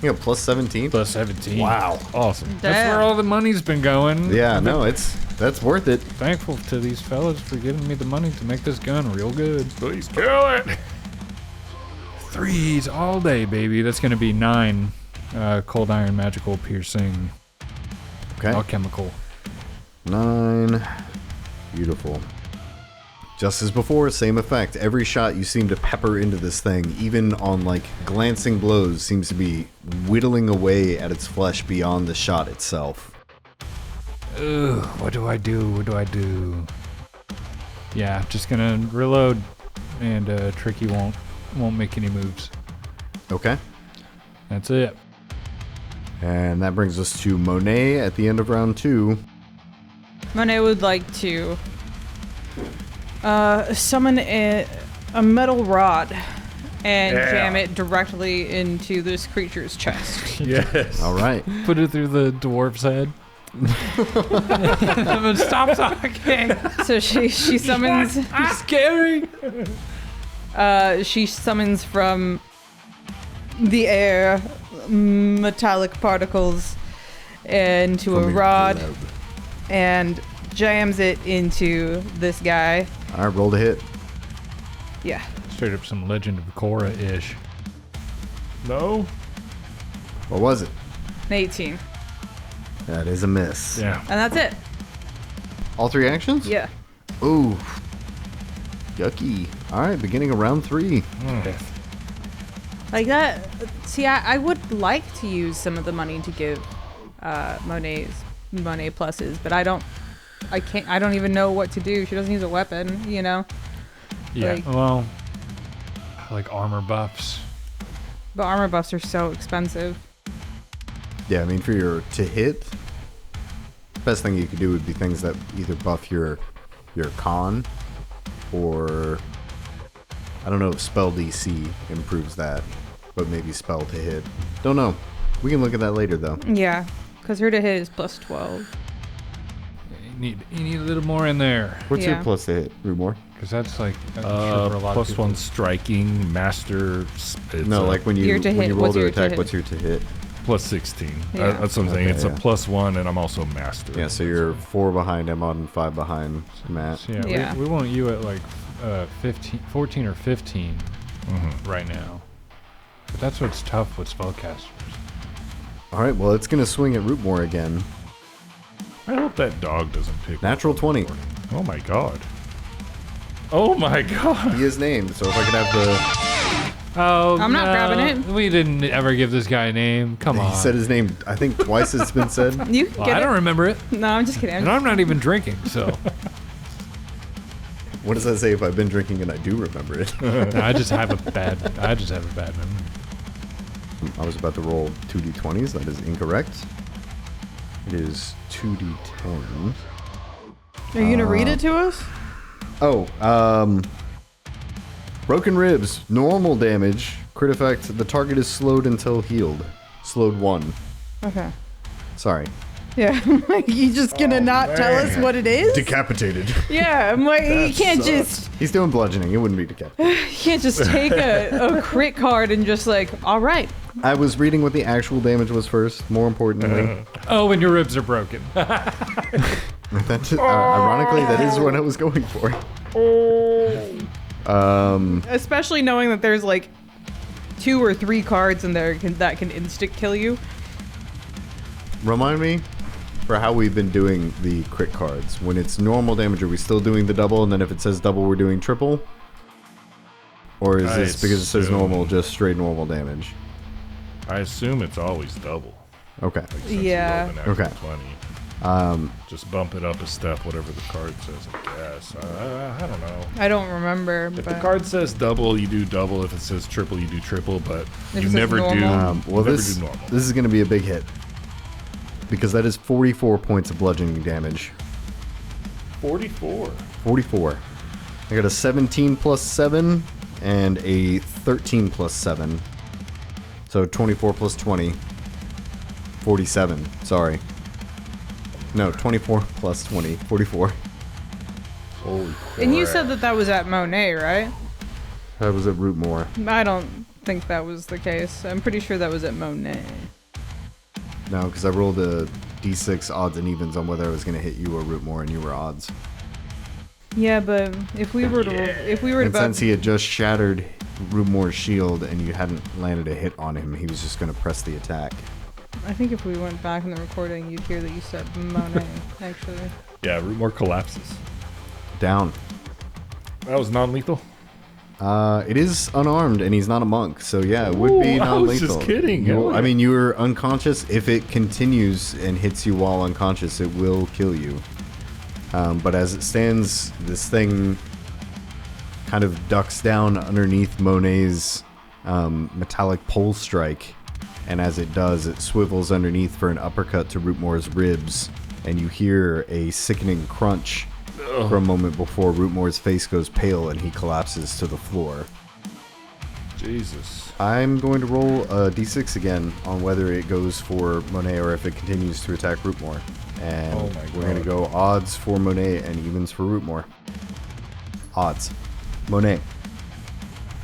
You got plus 17? Plus 17. Wow. awesome. That's where all the money's been going. Yeah, no, it's That's worth it. Thankful to these fellas for giving me the money to make this gun real good. Please kill it. 3s all day, baby. That's gonna be 9 cold iron, magical, piercing, Okay. alchemical. 9. Beautiful. Just as before, same effect. Every shot you seem to pepper into this thing, even on like glancing blows, seems to be whittling away at its flesh beyond the shot itself. Ugh, what do I do? What do I do? Yeah, just gonna reload, and Tricky won't make any moves. Okay. That's it. And that brings us to Monet at the end of round 2. Monet would like to summon a metal rod and jam it directly into this creature's chest. Yes. All right. Put it through the dwarf's head. Stop talking. So she summons. Scary. She summons from the air metallic particles into a rod and jams it into this guy. All right, roll to hit. Yeah. Straight up some Legend of Korra-ish. No. What was it? An 18. That is a miss. Yeah. And that's it. All 3 actions? Yeah. Ooh. Yucky. All right, beginning of round 3. Like that. See, I would like to use some of the money to give Monet pluses, but I don't even know what to do. She doesn't use a weapon, you know? Yeah. Like- Well, like armor buffs. But armor buffs are so expensive. Yeah, I mean, for your to hit, best thing you could do would be things that either buff your con, or I don't know if spell DC improves that, but maybe spell to hit. Don't know. We can look at that later though. Yeah, because her to hit is plus 12. You need a little more in there, What's Yeah. your plus to hit, Rootmoore? because that's like I'm sure for a lot of people. +1 striking, master. No, like when you Your to when hit, you roll what's to your to attack, hit? what's your to hit? +16. Yeah. That's what I'm saying. Okay, It's yeah. a +1, and I'm also master. Yeah, so you're 4 behind Emad and 5 behind Matt. So yeah, Yeah. We want you at like 14 or 15 right now. But that's what's tough with spellcasters. All right, well, it's gonna swing at Rootmoore again. I hope that dog doesn't pick. Natural 20. Oh my god. Oh my god. He is named, so if I could have the... Oh, I'm not grabbing it. We didn't ever give this guy a name. Come on. He said his name, I think twice it's been said. You can Well, get I it. don't remember it, No, I'm just kidding. and I'm not even drinking. So What does that say if I've been drinking and I do remember it? I just have a bad memory. I was about to roll 2d20s. That is incorrect. It is 2d10. Are you gonna read it to us? Oh, broken ribs, normal damage, crit effect. The target is slowed until healed. Slowed 1. Okay. Sorry. Yeah. You just gonna not tell us what it is? Decapitated. Yeah. I'm like, you can't just He's doing bludgeoning. It wouldn't be decapitated. take a crit card and just like, all right. I was reading what the actual damage was first. More importantly, Oh, and your ribs are broken. ironically, that is what I was going for. Especially knowing that there's like 2 or 3 cards in there that can instant kill you. Remind me for how we've been doing the crit cards. When it's normal damage, are we still doing the double, and then if it says double, we're doing triple? Or is I this because it says assume- normal, just straight normal damage? I assume it's always double. Okay. Like, since you Yeah. rolled an actual Okay. 20. Just bump it up a step, whatever the card says, I guess. I don't know. I don't remember. If but the card says double, you do double. If it says triple, you do triple. But If it you says never do. normal. Well, never this do normal. this is going to be a big hit because that is 44 points of bludgeoning damage. 44. 44. I got a 17 plus 7 and a 13 plus 7. So 24 plus 20. 47. Sorry. No, 24 plus 20. 44. Holy crap. And you said that was at Monet, right? That was at Rootmoore. I don't think that was the case. I'm pretty sure that was at Monet. No, because I rolled a d6 odds and evens on whether I was going to hit you or Rootmoore, and you were odds. Yeah, but if we were to, And since he had just shattered Rootmoore's shield and you hadn't landed a hit on him, he was just going to press the attack. I think if we went back in the recording, you'd hear that you said Monet, actually. Yeah, Rootmoore collapses. Down. That was non-lethal. It is unarmed, and he's not a monk, so yeah, it would be Ooh, I was non-lethal. just kidding. I mean, you were unconscious. If it continues and hits you while unconscious, it will kill you. But as it stands, this thing kind of ducks down underneath Monet's metallic pole strike, and as it does, it swivels underneath for an uppercut to Rootmoore's ribs, and you hear a sickening crunch for a moment before Rootmoore's face goes pale and he collapses to the floor. Jesus. I'm going to roll a d6 again on whether it goes for Monet or if it continues to attack Rootmoore. And Oh my we're going to God. go odds for Monet and evens for Rootmoore. Odds. Monet.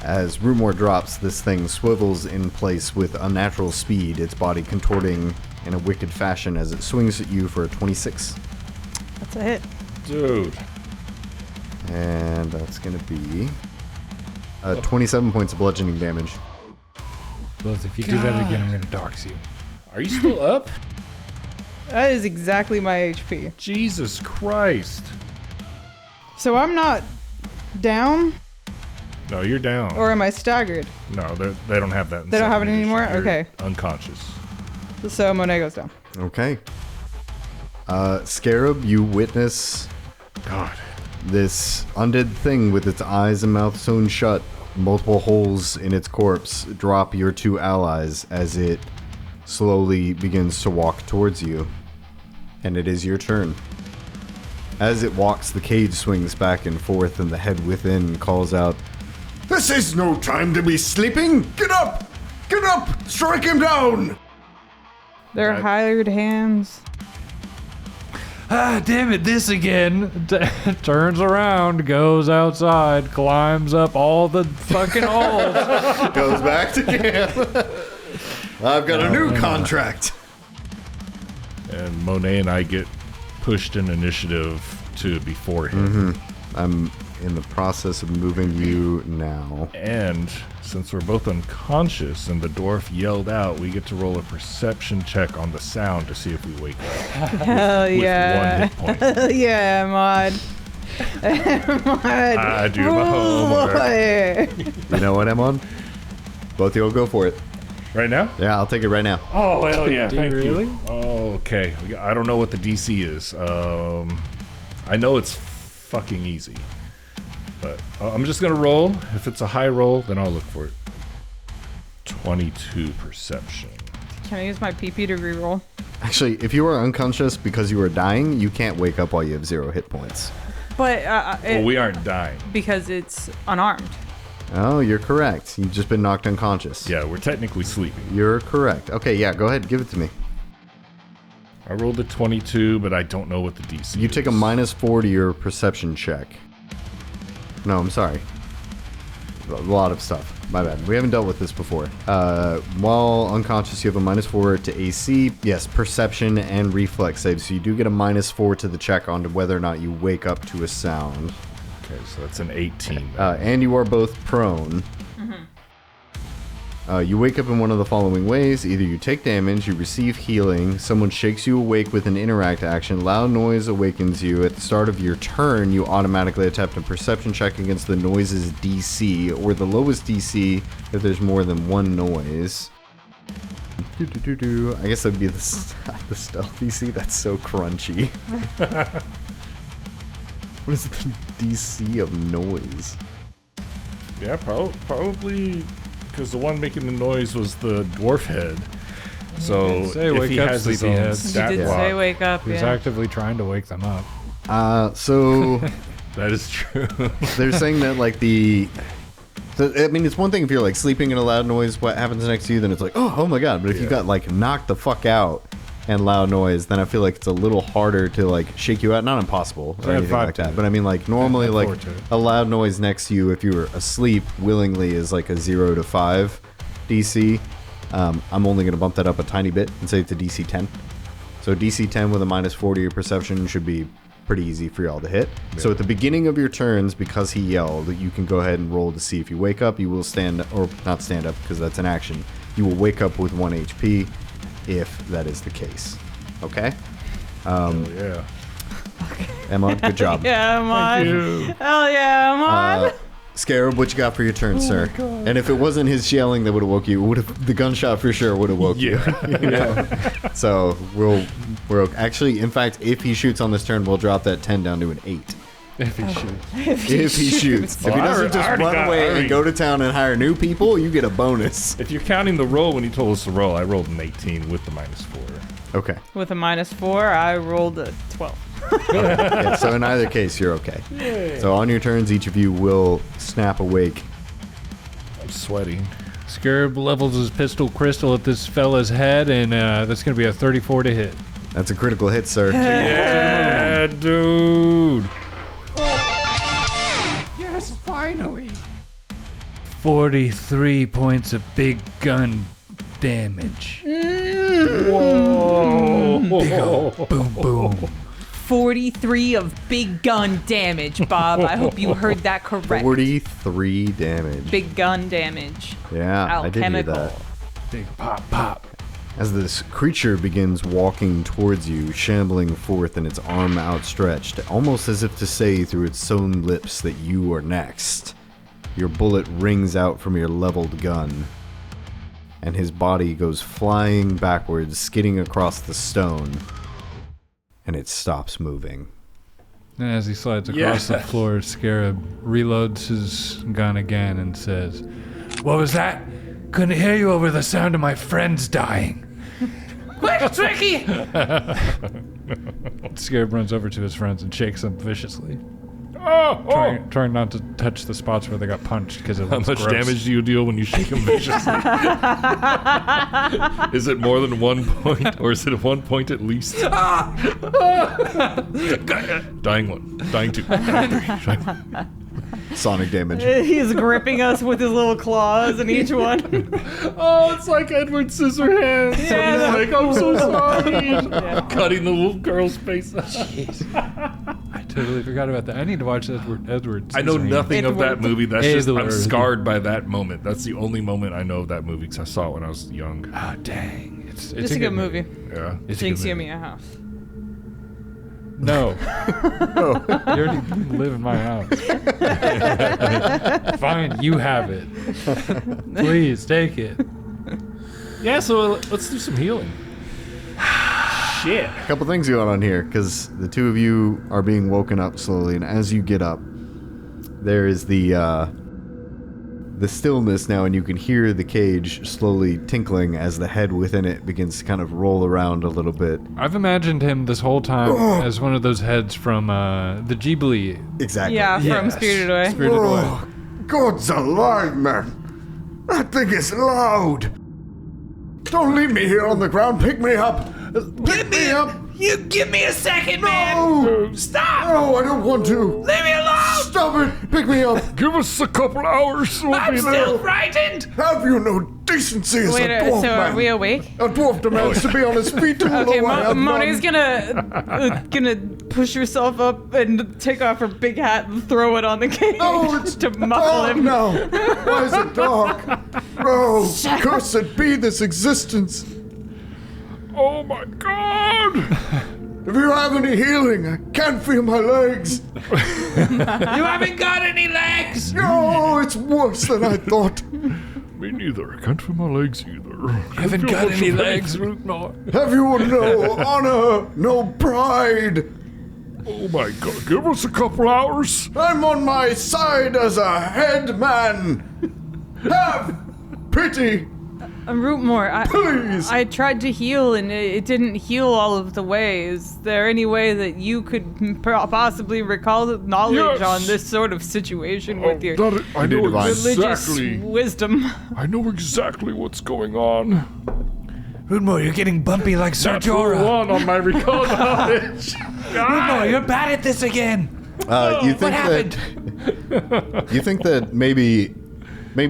As Rootmoore drops, this thing swivels in place with unnatural speed, its body contorting in a wicked fashion as it swings at you for a 26. That's a hit. Dude. And that's going to be 27 points of bludgeoning damage. Both, if you do that again, I'm gonna dox you. Are you still up? That is exactly my HP. Jesus Christ. So I'm not down, No, you're down. or am I staggered? No, they don't have that. In They don't have it second edition. anymore? You're Okay. Unconscious. So Monet goes down. Okay. Scarab, you witness God. this undead thing with its eyes and mouth sewn shut, multiple holes in its corpse, drop your two allies as it slowly begins to walk towards you. And it is your turn. As it walks, the cage swings back and forth, and the head within calls out, "This is no time to be sleeping! Get up! Get up! Strike him down!" They're hired hands. Ah, damn it, this again. Turns around, goes outside, climbs up all the fucking holes. Goes back to camp. I've got a new contract. And Monet and I get pushed in initiative to before him. I'm in the process of moving you now. And since we're both unconscious and the dwarf yelled out, we get to roll a perception check on the sound to see if we wake up. Hell yeah. With 1 hit point. Hell yeah, Emad. Emad. I do my homework. Boy. You know what, Emad? Both of you will go for it. Right now? Yeah, I'll take it right now. Oh, hell yeah. Do you Thank really? you. Oh, okay. I don't know what the DC is. I know it's fucking easy. But I'm just going to roll. If it's a high roll, then I'll look for it. 22 perception. Can I use my PP to reroll? Actually, if you are unconscious because you are dying, you can't wake up while you have 0 hit points. But Well, we aren't dying. because it's unarmed. Oh, you're correct. You've just been knocked unconscious. Yeah, we're technically sleeping. You're correct. Okay, yeah, go ahead. Give it to me. I rolled a 22, but I don't know what the DC You is. take a -4 to your perception check. No, I'm sorry. A lot of stuff. My bad. We haven't dealt with this before. While unconscious, you have a -4 to AC. Yes, perception and reflex saves. So you do get a -4 to the check on whether or not you wake up to a sound. Okay, so that's an 18. then. And you are both prone. You wake up in one of the following ways. Either you take damage, you receive healing, someone shakes you awake with an interact action, loud noise awakens you. At the start of your turn, you automatically attempt a perception check against the noise's DC, or the lowest DC if there's more than one noise. I guess that'd be the stealth DC. That's so crunchy. What is the DC of noise? Yeah, probably because the one making the noise was the dwarf head. So Say, if wake he up, has his sleepyhead. own You stat You did block, say wake up, He's yeah. actively trying to wake them up. So that is true. they're saying that like I mean, it's one thing if you're like sleeping in a loud noise, what happens next to you, then it's like, oh my god. But if you got like knocked the fuck out and loud noise, then I feel like it's a little harder to like shake you out. Not impossible or Add anything 5 like to that. it. But I mean, like normally, Add like 4 to it. a loud noise next to you, if you were asleep willingly, is like a 0 to 5 DC. I'm only gonna bump that up a tiny bit and say it's a DC 10. So DC 10 with a -4 to your perception should be pretty easy for y'all to hit. Yeah. So at the beginning of your turns, because he yelled, you can go ahead and roll to see if you wake up. You will stand, or not stand up because that's an action. You will wake up with 1 HP if that is the case. Okay? Yeah. Emad, good job. Yeah, Emad. Thank you. Hell yeah, Emad. Scarab, what you got for your turn, sir? And if it wasn't his yelling that would have woke you, the gunshot for sure would have woke you. You know? So we're actually, in fact, if he shoots on this turn, we'll drop that 10 down to an 8. If he shoots. If he shoots. If he doesn't just run away and go to town and hire new people, you get a bonus. If you're counting the roll when he told us to roll, I rolled an 18 with the -4. Okay. With a -4, I rolled a 12. Yeah, so in either case, you're okay. Yay. So on your turns, each of you will snap awake. I'm sweating. Scarab levels his pistol crystal at this fella's head, and that's going to be a 34 to hit. That's a critical hit, sir. Yeah, dude. Yes, finally. 43 points of big gun damage. Whoa. Boom, boom. 43 of big gun damage, Bob. I hope you heard that correct. 43 damage. Big gun damage. Yeah, I did hear Alchemical. that. Big pop, pop. As this creature begins walking towards you, shambling forth in its arm outstretched, almost as if to say through its sewn lips that you are next, your bullet rings out from your leveled gun, and his body goes flying backwards, skidding across the stone, and it stops moving. And as he slides across the floor, Scarab reloads his gun again and says, "What was that? Couldn't hear you over the sound of my friends dying." Quick, Tricky! Scarab runs over to his friends and shakes them viciously, Oh. trying not to touch the spots where they got punched because it How looks much gross. damage do you deal when you shake him viciously? Is it more than 1 point, or is it 1 point at least? Dying 1, dying 2, dying 3. Dying 1. Sonic damage. He's gripping us with his little claws in each one. Oh, it's like Edward Scissorhands. Yeah. He's like, I'm so sorry. Cutting the little girl's face out. I totally forgot about that. I need to watch Edward. I know nothing of that Edward. movie. That's just, I'm Edward. scarred by that moment. That's the only moment I know of that movie because I saw it when I was young. Ah, dang. It's It's a good movie. Yeah. It's a Jinx good you movie. me a house. No. You already live in my house. Fine, you have it. Please, take it. Yeah, so let's do some healing. Shit. A couple things going on here, because the two of you are being woken up slowly, and as you get up, there is the stillness now, and you can hear the cage slowly tinkling as the head within it begins to kind of roll around a little bit. I've imagined him this whole time as one of those heads from the Ghibli. Exactly. Yeah, from Yes. Spirited Away. Spirited Away. God's alive, man. That thing is loud. Don't leave me here on the ground. Pick me up. Pick me up. You give me a second, man. No. Stop. No, I don't want to. Leave me alone. Stop it. Pick me up. Give us a couple hours. We'll I'm be still there. frightened. Have you no decency as Wait, a dwarf, so man? are we awake? A dwarf demands to be on his feet to Okay, although I have Monet's none. gonna push herself up and take off her big hat and throw it on the cage No, it's to muffle dark him. now. Why is it dark? No, cursed be this existence. Oh my god. If you have any healing, I can't feel my legs. You haven't got any legs. No, it's worse than I thought. Me neither. I can't feel my legs either. You haven't got any legs, Rootmoore. Have you no honor, no pride? Oh my god. Give us a couple hours. I'm on my side as a head man. Have pity, Rootmoore, please. I tried to heal and it didn't heal all of the way. Is there any way that you could possibly recall the knowledge Yes. on this sort of situation with your I know divine. religious exactly. wisdom? I know exactly what's going on. Rootmoore, you're getting bumpy like Sir Natural Jorah. 1 on my recall knowledge. Rootmoore, you're bad at this again. You think happened? you think that maybe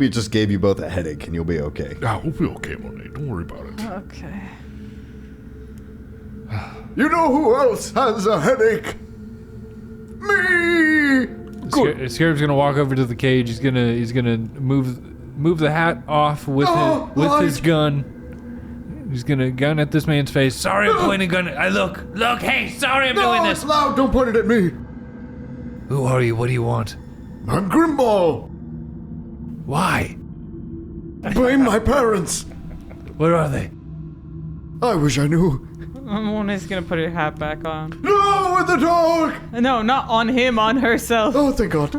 it just gave you both a headache and you'll be okay. Ah, we'll be okay, Monet. Don't worry about it. Okay. You know who else has a headache? Me! Scarab's gonna walk over to the cage. He's gonna move the hat off with his gun. He's gonna gun at this man's face. Sorry, I'm pointing a gun. Look, hey, sorry, I'm doing this. It's loud, don't point it at me. Who are you? What do you want? I'm Grimball. Why? Blame my parents. Where are they? I wish I knew. Monet's gonna put her hat back on. No, in the dark! No, not on him, on herself. Oh, thank God.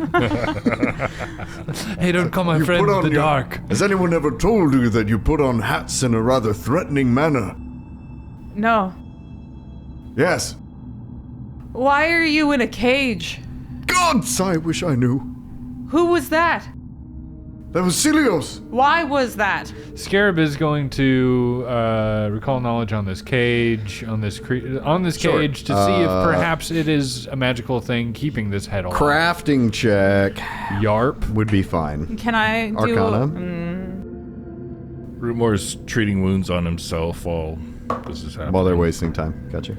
Hey, don't call my You friend put on the your- dark. Has anyone ever told you that you put on hats in a rather threatening manner? No. Yes. Why are you in a cage? Gods, I wish I knew. Who was that? That was Celios. Why was that? Scarab is going to recall knowledge on this cage, Sure. cage to see if perhaps it is a magical thing keeping this head alive. Crafting check Yarp. would be fine. Can I do Arcana? Rootmoore's treating wounds on himself while this is happening. While they're wasting time. Gotcha.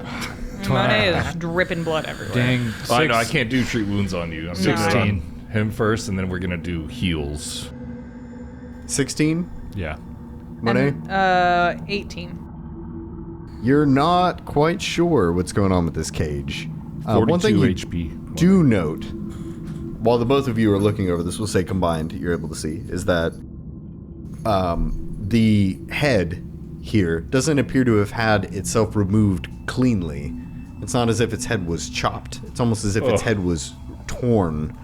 Monet is dripping blood everywhere. Dang. I know, I can't do treat wounds on you. I'm doing it 16. on him first, and then we're gonna do heals. 16? Yeah. Monet? 18. You're not quite sure what's going on with this cage. 42 one thing you HP. do note, while the both of you are looking over this, we'll say combined, you're able to see, is that the head here doesn't appear to have had itself removed cleanly. It's not as if its head was chopped. It's almost as if its head was torn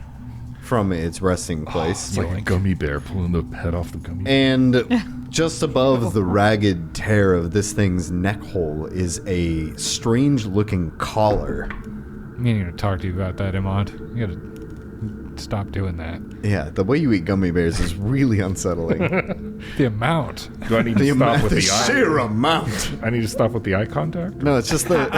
from its resting place. It's like a gummy bear pulling the head off the gummy bear. And just above the ragged tear of this thing's neck hole is a strange-looking collar. I'm meaning to talk to you about that, Emad. You gotta stop doing that. Yeah, the way you eat gummy bears is really unsettling. The amount. Do I need to stop with The the sheer eye? amount. I need to stop with the eye contact? No, it's just the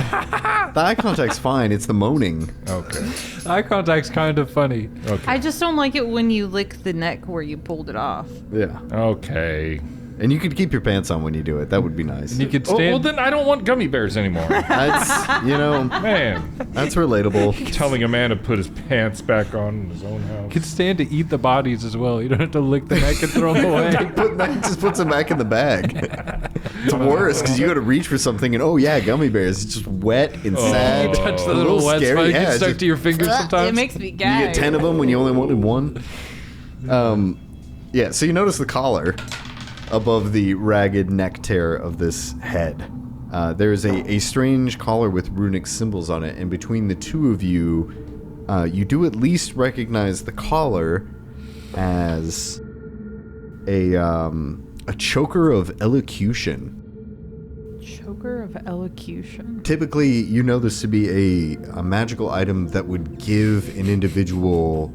eye contact's fine. It's the moaning. Okay. Eye contact's kind of funny. I just don't like it when you lick the neck where you pulled it off. Yeah, Okay. and you could keep your pants on when you do it. That would be nice. And you could Oh, stand. well, then I don't want gummy bears anymore. That's Man, that's relatable. telling a man to put his pants back on in his own house. could stand to eat the bodies as well. You don't have to lick the neck and throw them away. Just puts them back in the bag. It's worse because you got to reach for something and oh yeah, gummy bears. It's just wet and sad. You touch the A little wet scary. spot, you Yeah, get it's stuck just- to your fingers sometimes. It makes me You gag. get 10 of them when you only wanted one. Yeah, so you notice the collar above the ragged neck tear of this head. There's a strange collar with runic symbols on it, and between the two of you, you do at least recognize the collar as a choker of elocution. Choker of elocution. Typically, you know this to be a magical item that would give an individual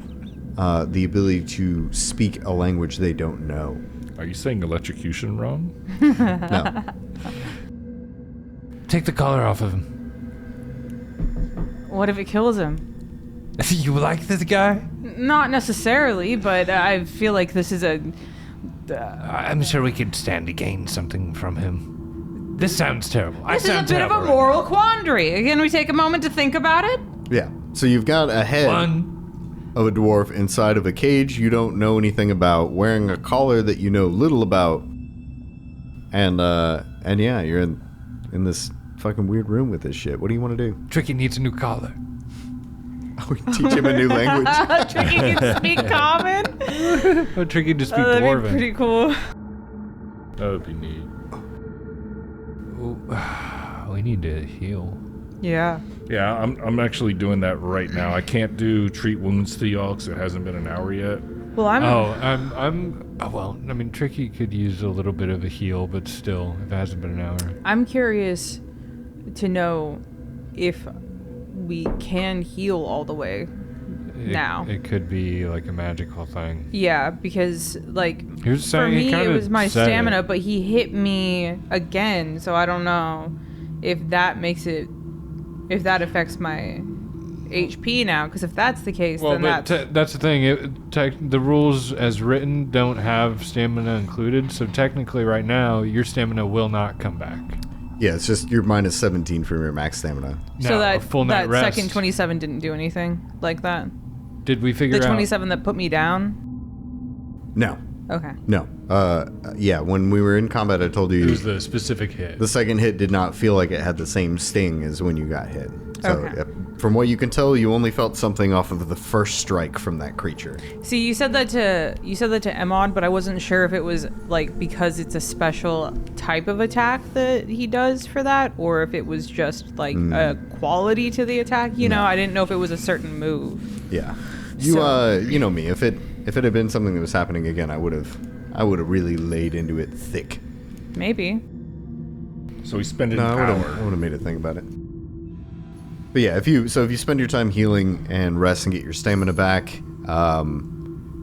the ability to speak a language they don't know. Are you saying electrocution wrong? No. Take the collar off of him. What if it kills him? You like this guy? Not necessarily, but I feel like this is a. I'm sure we could stand to gain something from him. This sounds terrible. This is a bit of a moral quandary. Can we take a moment to think about it? Yeah. So you've got a head One. of a dwarf inside of a cage you don't know anything about, wearing a collar that you know little about, and yeah, you're in this fucking weird room with this shit. What do you want to do? Tricky needs a new collar. Oh, teach him a new language. Tricky can speak common. Oh, tricky to speak That'd be dwarven. pretty cool. That would be neat. We need to heal. Yeah. Yeah, I'm actually doing that right now. I can't do treat wounds to y'all because it hasn't been an hour yet. Well, I'm. Well, I mean, Tricky could use a little bit of a heal, but still, if it hasn't been an hour. I'm curious to know if we can heal all the way now. It could be like a magical thing. Yeah, because like He was for saying he me it kinda was my said stamina, it. but he hit me again, so I don't know if that makes it, if that affects my HP now. Because if that's the case, Well, then but that's that's the thing. The rules as written don't have stamina included, so technically right now your stamina will not come back. Yeah, it's just you're minus 17 from your max stamina. So a that full night that rest. second 27 didn't do anything like that. Did we figure The out? 27 that put me down. No. Okay. No. Yeah, when we were in combat, I told you It was the specific hit. the second hit did not feel like it had the same sting as when you got hit. So, Okay. from what you can tell, you only felt something off of the first strike from that creature. See, you said that to Emad, but I wasn't sure if it was like because it's a special type of attack that he does for that, or if it was just like a quality to the attack. You know, I didn't know if it was a certain move. Yeah. You know me. If it had been something that was happening again, I would have really laid into it thick. Maybe. So we spend an No, I would hour. have made it think about it. But yeah, if you spend your time healing and rest and get your stamina back,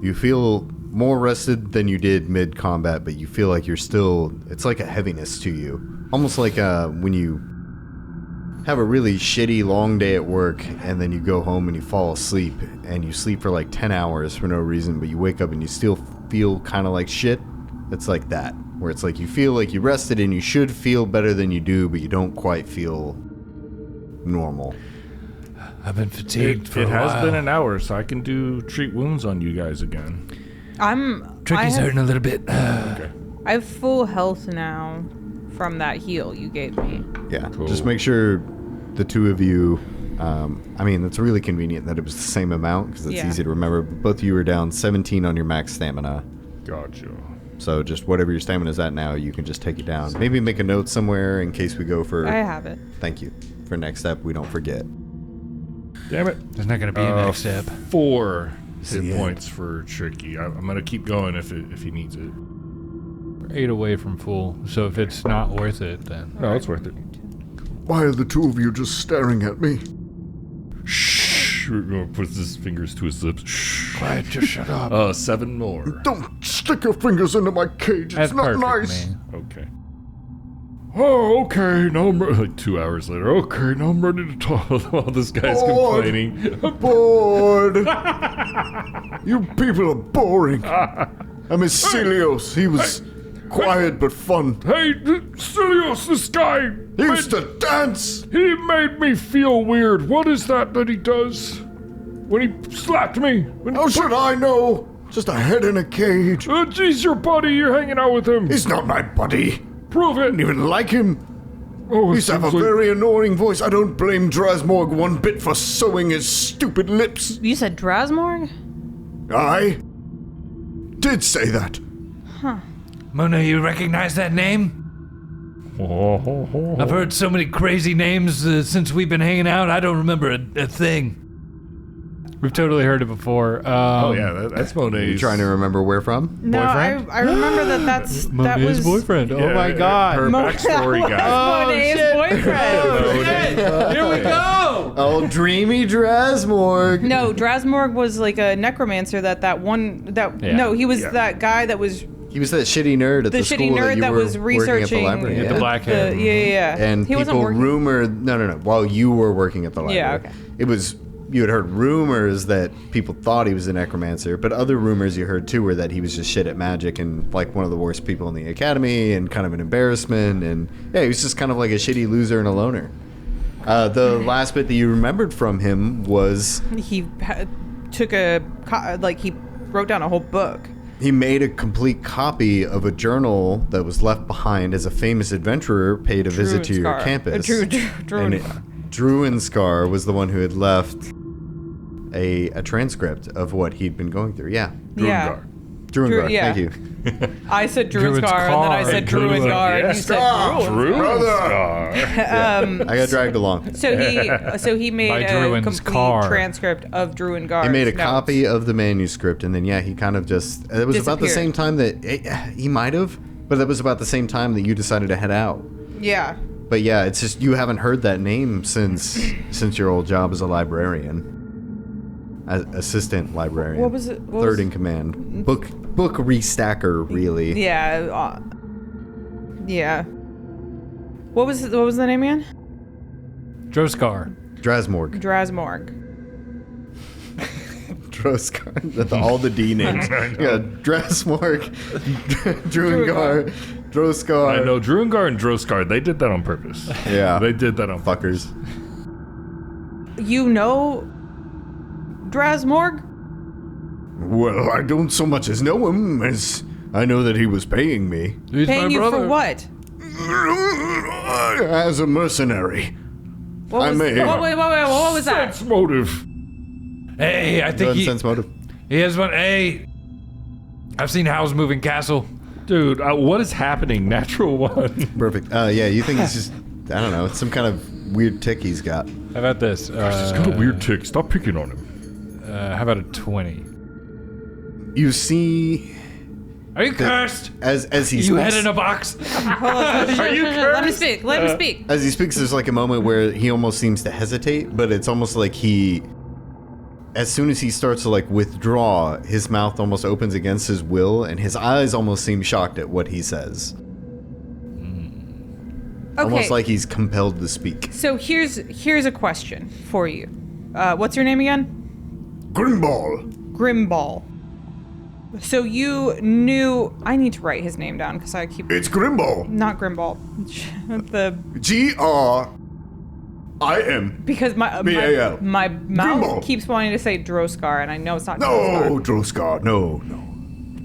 you feel more rested than you did mid-combat, but you feel like it's like a heaviness to you. Almost like when you have a really shitty long day at work and then you go home and you fall asleep and you sleep for like 10 hours for no reason, but you wake up and you still feel kind of like shit. It's like that, where it's like you feel like you rested and you should feel better than you do, but you don't quite feel normal. I've been fatigued for It a has while. been an hour, so I can treat wounds on you guys again. Tricky's hurting a little bit. Okay. I have full health now from that heal you gave me. Yeah, Cool. just make sure the two of you, I mean, it's really convenient that it was the same amount because it's Yeah. easy to remember. But both of you are down 17 on your max stamina. Gotcha. So just whatever your stamina is at now, you can just take it down. Maybe make a note somewhere in case we go for... I have it. Thank you. For next step, we don't forget. Damn it. There's not going to be a next step. 4 the hit end. points for Tricky. I'm gonna keep going if he needs it. We're 8 away from full. So if it's not worth it, then No, it's worth it. Why are the two of you just staring at me? Shh. Puts his fingers to his lips. Shh. Quiet, just shut up. 7 more. Don't stick your fingers into my cage. It's that's not perfect, nice. man. Okay. Oh, okay. Now I'm like 2 hours later. Okay, now I'm ready to talk while this guy's Bored. complaining. Bored. You people are boring. I'm Celios. He was quiet but fun. Hey, Stelios, this guy. He used to dance. He made me feel weird. What is that he does? When he slapped me. How should I know? Just a head in a cage. He's your buddy. You're hanging out with him. He's not my buddy. Prove it. I didn't even like him. Oh, He used to have a very annoying voice. I don't blame Drasmorg one bit for sewing his stupid lips. You said Drasmorg? I did say that. Monet, you recognize that name? I've heard so many crazy names since we've been hanging out. I don't remember a thing. We've totally heard it before. Oh yeah, that's Monet's. You trying to remember where from? No, Boyfriend? I remember that Monet's was boyfriend. Yeah, Oh my god. Her backstory, guys. Monet's boyfriend. Here we go. Oh, dreamy Drasmorg. No, Drasmorg was like a necromancer no, he was that guy that was He was that shitty nerd at the the shitty school that nerd you that were was working at the researching library. With the black hair. yeah. And he wasn't people working. rumored no. While you were working at the library, Yeah, okay. It was you had heard rumors that people thought he was a necromancer, but other rumors you heard too were that he was just shit at magic and like one of the worst people in the academy and kind of an embarrassment. And yeah, he was just kind of like a shitty loser and a loner. The last bit that you remembered from him was He took he wrote down a whole book. he made a complete copy of a journal that was left behind as a famous adventurer paid a visit to your campus. Druinscar was the one who had left a transcript of what he'd been going through. Yeah. Yeah. Druingar, yeah. thank you. I said Druinscar, and then I said Druinscar, and you said I got dragged along. So he made By a Druin's complete car. transcript of Druingar. He made a copy of the manuscript, and then, yeah, he kind of just... It was about the same time that... he might have, but that was about the same time that you decided to head out. Yeah. But yeah, it's just you haven't heard that name since your old job as a librarian. Assistant librarian. What was it? Third in command. Book restacker, really. Yeah. Yeah. What was the name again? Droskar. Drasmorg. Drasmorg. Droskar. All the D names. Yeah, Drasmorg, Druingar, Droskar. I know Drungar and Droskar, they did that on purpose. Yeah. They did that on purpose. Fuckers. You know Drasmorg? Well, I don't so much as know him as I know that he was paying me. He's Paying my you brother. for what? As a mercenary. What was, may- what was that? Sense motive. Hey, I think Sense motive. he has one. Hey, I've seen Howl's Moving Castle. Dude, what is happening? Natural one. Perfect. Yeah, you think it's just, I don't know, it's some kind of weird tick he's got. How about this? He's got a weird tick. Stop picking on him. How about a 20? You see, Are you cursed? as he You speaks, head in a box. Are you Let me speak. Let me speak. as he speaks, there's like a moment where he almost seems to hesitate, but it's almost like as soon as he starts to like withdraw, his mouth almost opens against his will, and his eyes almost seem shocked at what he says. Okay. Almost like he's compelled to speak. So here's a question for you. What's your name again? Grimball. Grimball. So you knew. I need to write his name down because I keep. It's Grimball. Not Grimball. The G-R-I-M. because my B-A-L. my mouth Grimball. keeps wanting to say Droskar, and I know it's not No, Droskar. Droskar. No.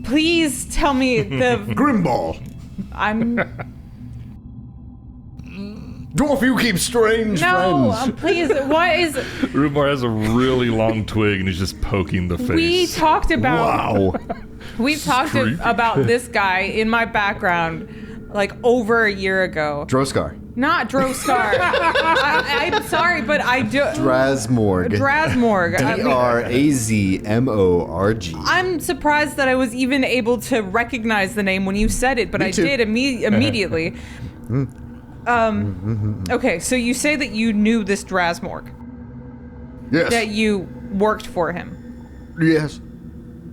Please tell me the. Grimball. I'm Dwarf, you keep strange no. friends. Please. What is? Rootmoore has a really long twig and he's just poking the face. We talked about. Wow. We talked Creepy. about this guy in my background like over a year ago. Droskar. Not Droskar. I'm sorry, but I do. Drasmorg. Drasmorg. I mean, Drazmorg. I'm surprised that I was even able to recognize the name when you said it, but I too. did immediately. Okay, so you say that you knew this Drasmorg, Yes. that you worked for him. Yes.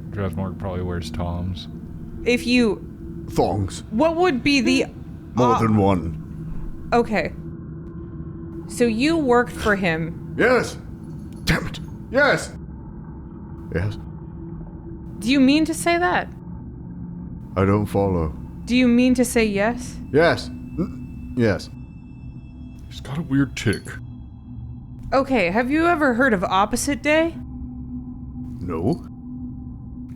Drasmorg probably wears Toms. If you, Thongs. what would be the More than one. Okay. So you worked for him. Yes. Damn it. Yes. Yes. Do you mean to say that? I don't follow. Do you mean to say yes? Yes. Yes. He's got a weird tick. Okay, have you ever heard of Opposite Day? No.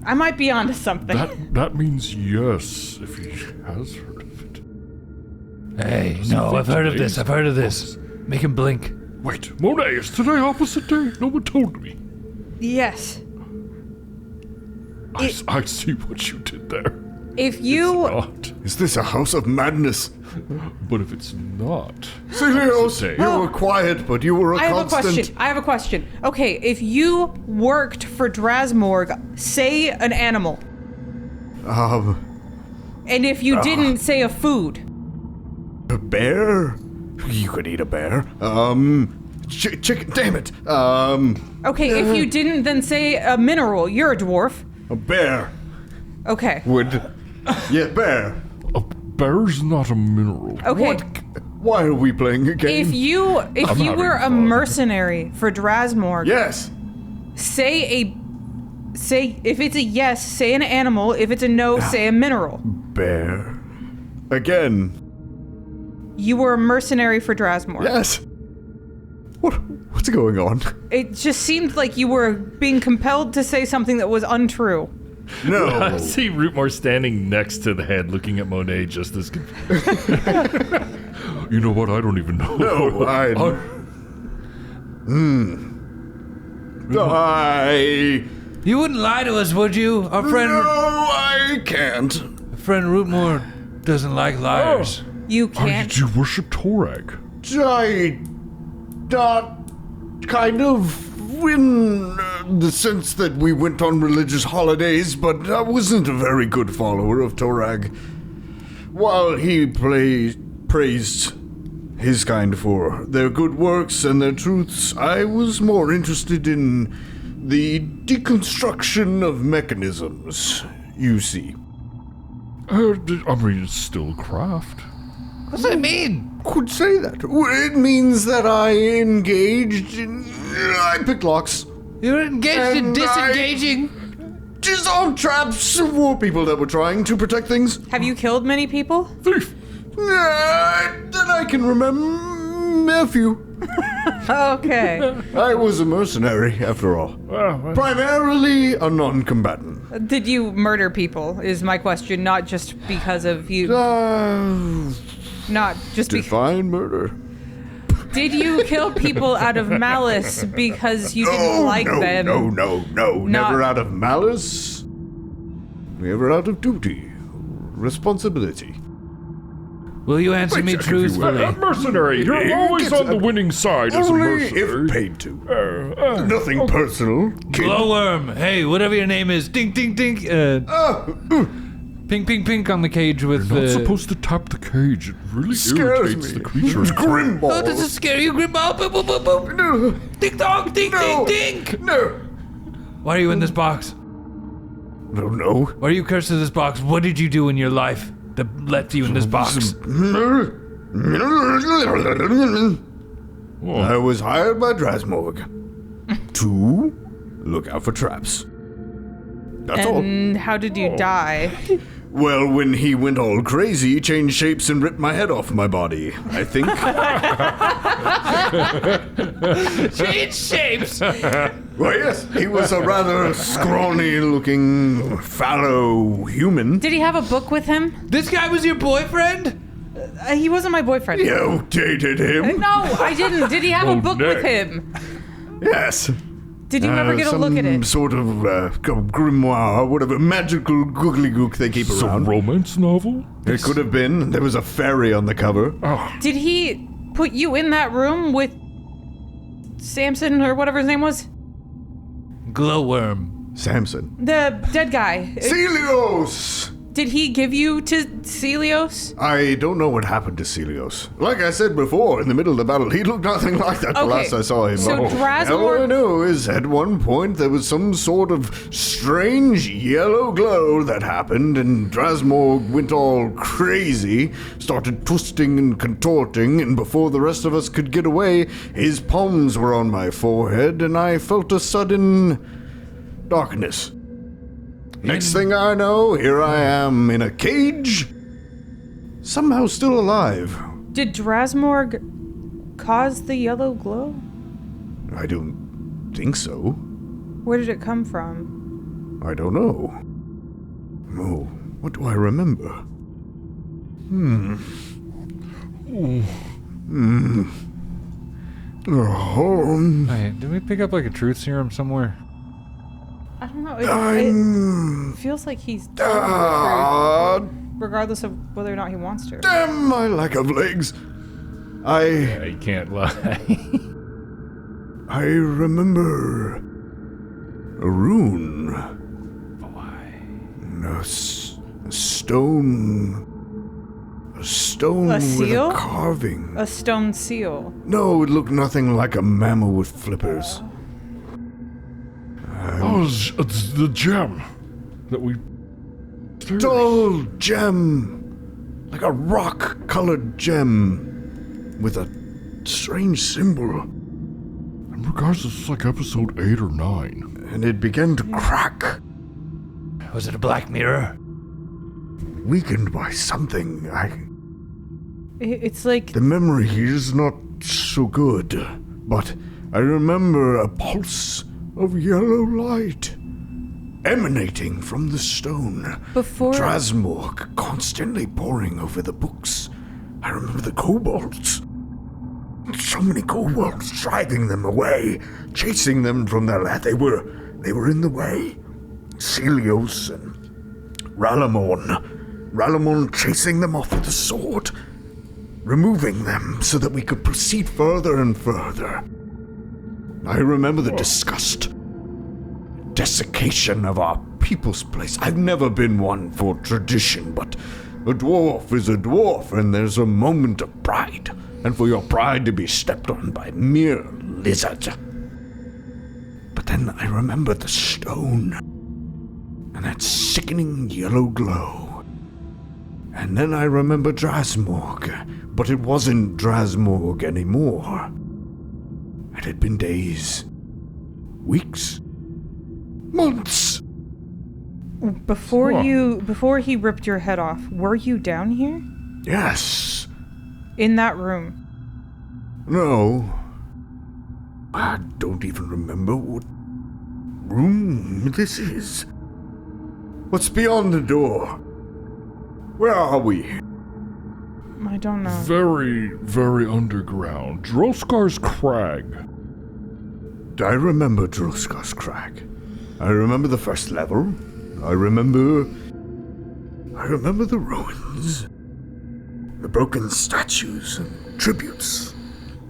I might be onto something. That means yes, if he has heard of it. Hey, no, I've heard of this. I've heard of this. Make him blink. Wait, Monet, is today opposite day? No one told me. Yes. I see what you did there. If you... Not. Is this a house of madness? But if it's not... Celios, Opposite you day. were quiet, but you were a I have constant. I have a question. Okay, if you worked for Drasmorg, say an animal. And if you didn't, say a food. A bear? You could eat a bear. Chicken. Damn it. Okay, if you didn't, then say a mineral. You're a dwarf. A bear Okay. would. Yeah, bear. A bear's not a mineral. Okay. Why are we playing a game? If you were a fun. mercenary for Drasmorg, Yes. say if it's a yes, say an animal. If it's a no, say a mineral. Bear. Again. You were a mercenary for Drasmorg. Yes. What's going on? It just seemed like you were being compelled to say something that was untrue. I No. see Rootmoore standing next to the head looking at Monet just as confused. You know what? I don't even know. No, I. You wouldn't lie to us, would you? Our friend, No, I can't. Rootmoore doesn't like liars. You Why can't. did you worship Torag? I. Not. Kind of. In the sense that we went on religious holidays, but I wasn't a very good follower of Torag. While he praised his kind for their good works and their truths, I was more interested in the deconstruction of mechanisms, you see. I mean, it's still a craft. What's that mean? Could say that. It means that I engaged in. I picked locks. You're engaged in And disengaging. disarmed traps for people that were trying to protect things. Have you killed many people? Thief! That I can remember a few. Okay. I was a mercenary, after all. Primarily a non-combatant. Did you murder people, is my question, not just because of you... Not just because... Define murder. Did you kill people out of malice because you didn't like them? No. Not- Never out of malice. Never out of duty. Responsibility. Will you answer me check if you will. truthfully? Mercenary, you're always on the winning side as a Only mercenary. if paid to. Nothing personal. Kid. Glowworm, hey, whatever your name is, dink, dink, dink. Pink, pink, pink on the cage with You're not supposed to tap the cage. It really Scares irritates me. the creature. It's Grimball. Oh, does it scare you, Grimball? Boop, boop, boop, boop. No. Ding dong, ding, No. ding, ding. No. Why are you in this box? I don't know. Why are you cursed to this box? What did you do in your life that left you in this box? I was hired by Drasmorg to look out for traps. That's all. And how did you die? Well, when he went all crazy, changed shapes and ripped my head off my body, I think. Change shapes. Well, yes, he was a rather scrawny-looking, fallow human. Did he have a book with him? This guy was your boyfriend? He wasn't my boyfriend. You dated him? No, I didn't. Did he have a book with Monet. him? Yes. Did you ever get a look at Some it? sort of grimoire, whatever magical googly gook they keep Some around. romance novel? It could have been. There was a fairy on the cover. Did he put you in that room with Samson or whatever his name was? Glowworm. Samson. The dead guy. Celios! Did he give you to Celios? I don't know what happened to Celios. Like I said before, in the middle of the battle, he looked nothing like that the Okay, last I saw him. so All I Drasmorg... know is at one point there was some sort of strange yellow glow that happened, and Drasmorg went all crazy, started twisting and contorting, and before the rest of us could get away, his palms were on my forehead, and I felt a sudden darkness. Next thing I know, here I am in a cage, somehow still alive. Did Drasmorg cause the yellow glow? I don't think so. Where did it come from? I don't know. Oh, what do I remember? Oh, Wait, did we pick up like a truth serum somewhere? I don't know. It feels like he's telling the truth, regardless of whether or not he wants to. damn my lack of legs. I You can't lie. remember a rune. A stone. A stone A with seal? a carving. A stone seal. No, it looked nothing like a mammal with flippers. Oh, it's the gem that we... Dull gem. Like a rock-colored gem. With a strange symbol. In regards, this is like episode 8 or 9. And it began to crack. Was it a black mirror? Weakened by something. It's like The memory is not so good. But I remember a pulse of yellow light emanating from the stone. before. Drasmorg constantly poring over the books. I remember the kobolds. So many kobolds driving them away, chasing them from their land. They were in the way. Celios and Ralamon chasing them off with a sword, removing them so that we could proceed further and further. I remember the disgust, desiccation of our people's place. I've never been one for tradition, but a dwarf is a dwarf, and there's a moment of pride, and for your pride to be stepped on by mere lizards. But then I remember the stone, and that sickening yellow glow. And then I remember Drasmorg, but it wasn't Drasmorg anymore. It had been days, weeks, months. Before he ripped your head off, were you down here? Yes. In that room? No. I don't even remember what room this is. What's beyond the door? Where are we? I don't know. Very, very underground. Droskar's Crag. I remember Droskar's Crag. I remember the first level. I remember the ruins. The broken statues and tributes.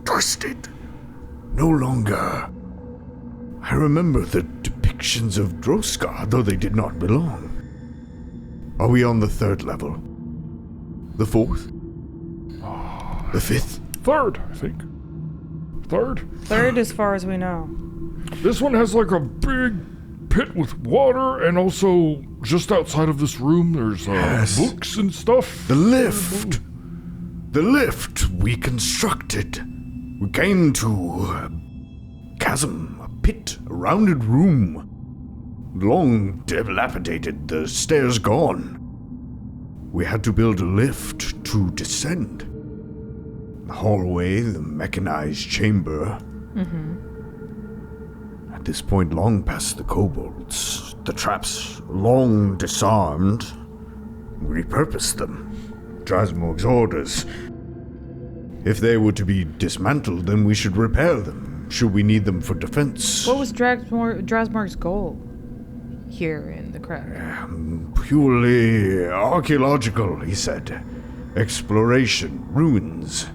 Twisted. No longer. I remember the depictions of Droskar, though they did not belong. Are we on the third level? The fourth? The fifth? Third, I think. Third? Third as far as we know. This one has like a big pit with water, and also just outside of this room there's Yes. books and stuff. The lift! The lift we constructed. We came to a chasm, a pit, a rounded room. Long dilapidated, the stairs gone. We had to build a lift to descend. The hallway, the mechanized chamber. At this point, long past the kobolds, the traps long disarmed. We repurposed them. Drasmorg's orders. If they were to be dismantled, then we should repair them, should we need them for defense. What was Drasmorg's goal here in the crag? Purely archaeological, he said. Exploration, ruins.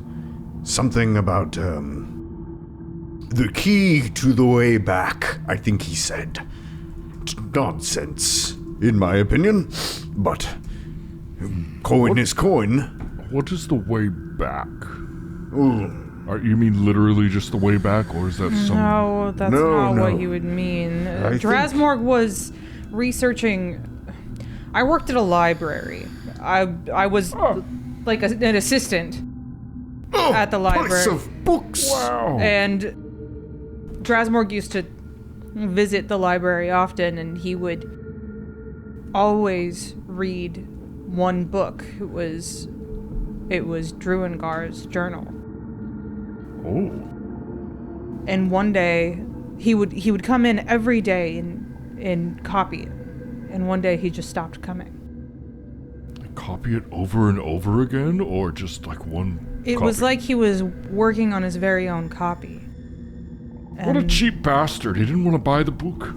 Something about, the key to the way back, I think he said. Nonsense, in my opinion, but coin is coin. What is the way back? Ooh. You mean literally just the way back, or is that some... No, that's No, not no. what you would mean. I think- Drasmorg was researching. I worked at a library. I was like an assistant at the library. Place of books. Wow. And Drasmorg used to visit the library often, and he would always read one book. It was Druengar's journal. Oh. And one day he would come in every day and copy it. And one day he just stopped coming. Copy it over and over again, or just like one It was like he was working on his very own copy. What a And cheap bastard. He didn't want to buy the book.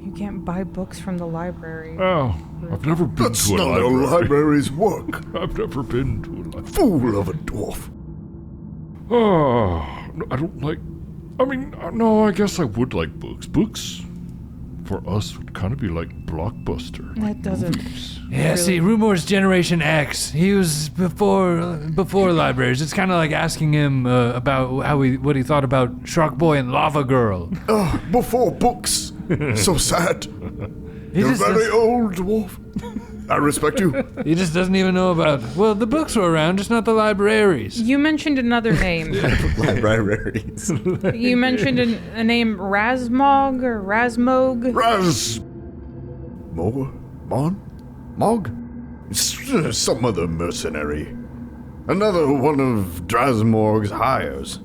you can't buy books from the librry. Oh, I've never been That's to a not how library. libraries work. I've never been to a library. Fool of a dwarf. Oh, I don't like... I mean, no, I guess I would like books. Books, for us, would kind of be like Blockbuster. That doesn't. Movies. Yeah, Really? see, Rootmoore's Generation X. He was before libraries. It's kind of like asking him about what he thought about Shark Boy and Lava Girl. Before books. So sad. He You're just, very old, dwarf. I respect you. he just doesn't even know about. Well, the books were around, just not the libraries. You mentioned another name. Libraries. You mentioned a name, Razmog or Razmog. Mog? Some other mercenary. Another one of Drasmorg's hires.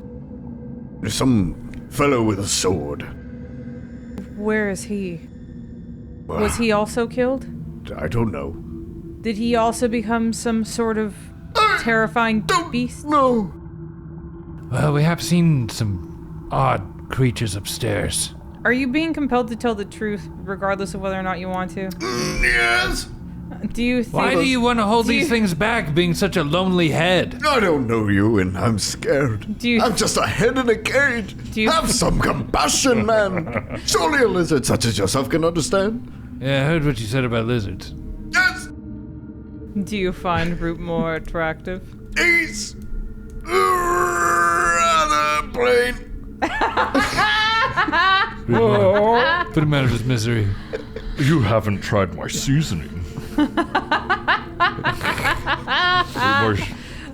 Some fellow with a sword. Where is he? Was he also killed? I don't know. Did he also become some sort of terrifying beast? No. Well, we have seen some odd creatures upstairs. Are you being compelled to tell the truth, regardless of whether or not you want to? Yes. Do you think? Why do you want to hold Do you- these things back, being such a lonely head? I don't know you, and I'm scared. Do you- I'm just a head in a cage. Do you- Have some compassion, man. Surely a lizard such as yourself can understand. Yeah, I heard what you said about lizards. Yes. Do you find Rootmoore attractive? He's rather plain. Oh, Put him out of his misery. you haven't tried my seasoning. More